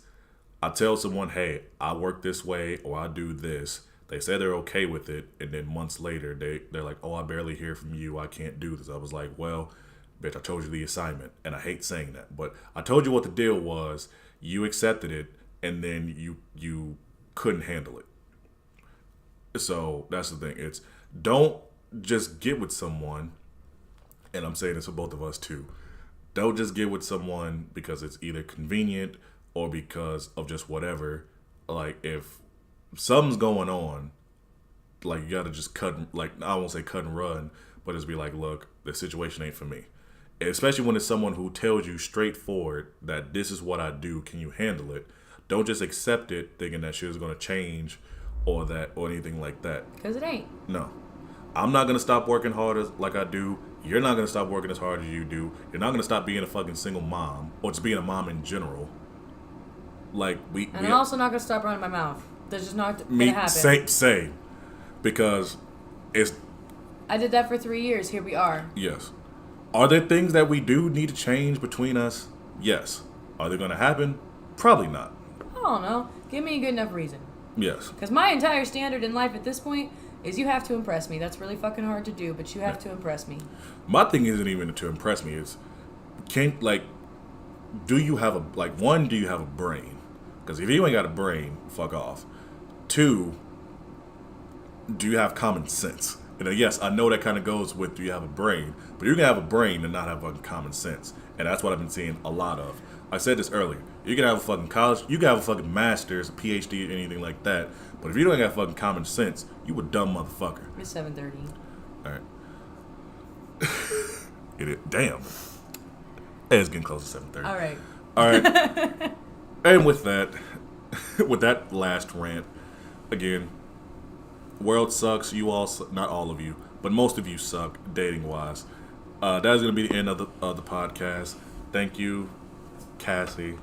I tell someone, hey, I work this way or I do this. They say they're okay with it, and then months later, they're like, oh, I barely hear from you. I can't do this. I was like, well, bitch, I told you the assignment, and I hate saying that, but I told you what the deal was. You accepted it, and then you couldn't handle it. So that's the thing. It's don't just get with someone, and I'm saying this for both of us too. Don't just get with someone because it's either convenient or because of just whatever. Like if something's going on, like you gotta just cut. Like I won't say cut and run, but just be like, look, the situation ain't for me. Especially when it's someone who tells you straightforward that this is what I do. Can you handle it? Don't just accept it thinking that shit is gonna change or anything like that. Because it ain't. No. I'm not going to stop working hard like I do. You're not going to stop working as hard as you do. You're not going to stop being a fucking single mom or just being a mom in general. Like, I'm also not going to stop running my mouth. That's just not going to happen. Same. Because I did that for 3 years. Here we are. Yes. Are there things that we do need to change between us? Yes. Are they going to happen? Probably not. I don't know. Give me a good enough reason. Yes. Because my entire standard in life at this point is you have to impress me. That's really fucking hard to do, but you have to impress me. My thing isn't even to impress me. It's, do you have a brain? Because if you ain't got a brain, fuck off. 2, do you have common sense? And then, yes, I know that kind of goes with do you have a brain, but you can have a brain and not have fucking common sense. And that's what I've been seeing a lot of. I said this earlier. You can have a fucking college, you can have a fucking master's, a PhD, or anything like that. But if you don't got fucking common sense, you a dumb motherfucker. It's 7:30. All right. Damn. It's getting close to 7:30. All right. And with that last rant, again, world sucks. You all, not all of you, but most of you suck dating wise. That is going to be the end of the podcast. Thank you, Cass, for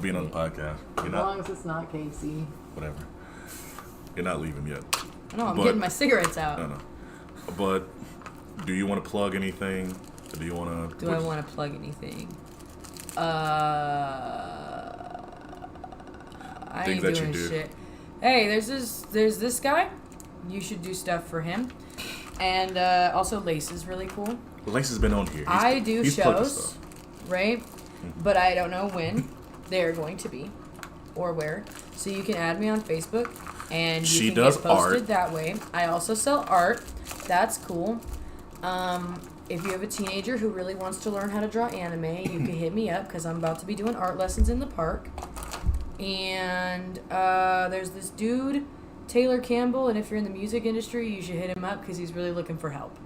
being on the podcast. As long as it's not Casey. Whatever. You're not leaving yet. I know, I'm getting my cigarettes out. I know. But do you want to plug anything? Or do you want to... Do I want to plug anything? I ain't doing shit. Hey, there's this guy. You should do stuff for him. And also Lace is really cool. Lace has been on here. I do shows, right? But I don't know when they're going to be or where. So you can add me on Facebook and you can get posted art that way. I also sell art. That's cool. If you have a teenager who really wants to learn how to draw anime, you can hit me up because I'm about to be doing art lessons in the park. And there's this dude, Taylor Campbell, and if you're in the music industry, you should hit him up because he's really looking for help.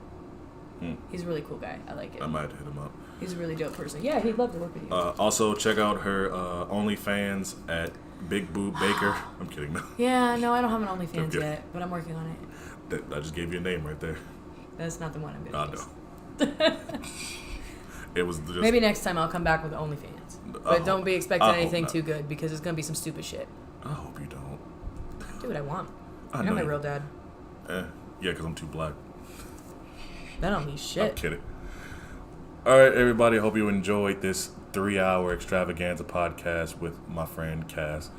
He's a really cool guy. I like it. I might hit him up. He's a really dope person. Yeah, he'd love to work with you. Also, check out her OnlyFans at Big Boob Baker. I'm kidding. No. Yeah, no, I don't have an OnlyFans yet, but I'm working on it. I just gave you a name right there. That's not the one I'm going to use. I know. It was just... Maybe next time I'll come back with OnlyFans. But don't be expecting anything too good because it's going to be some stupid shit. I hope you don't. Do what I want. I You're know my you- real dad. Yeah, because I'm too black. That don't mean I'm shit. kidding. All right, everybody. Hope you enjoyed this 3-hour extravaganza podcast with my friend Cass.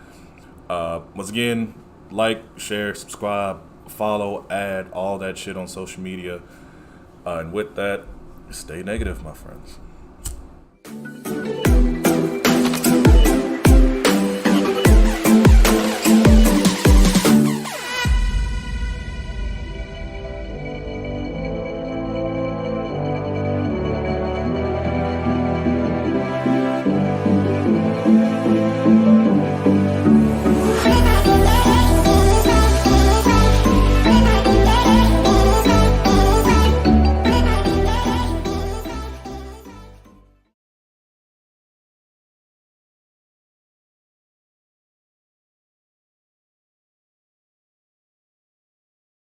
Once again, like, share, subscribe, follow, add, all that shit on social media. And with that, stay negative, my friends.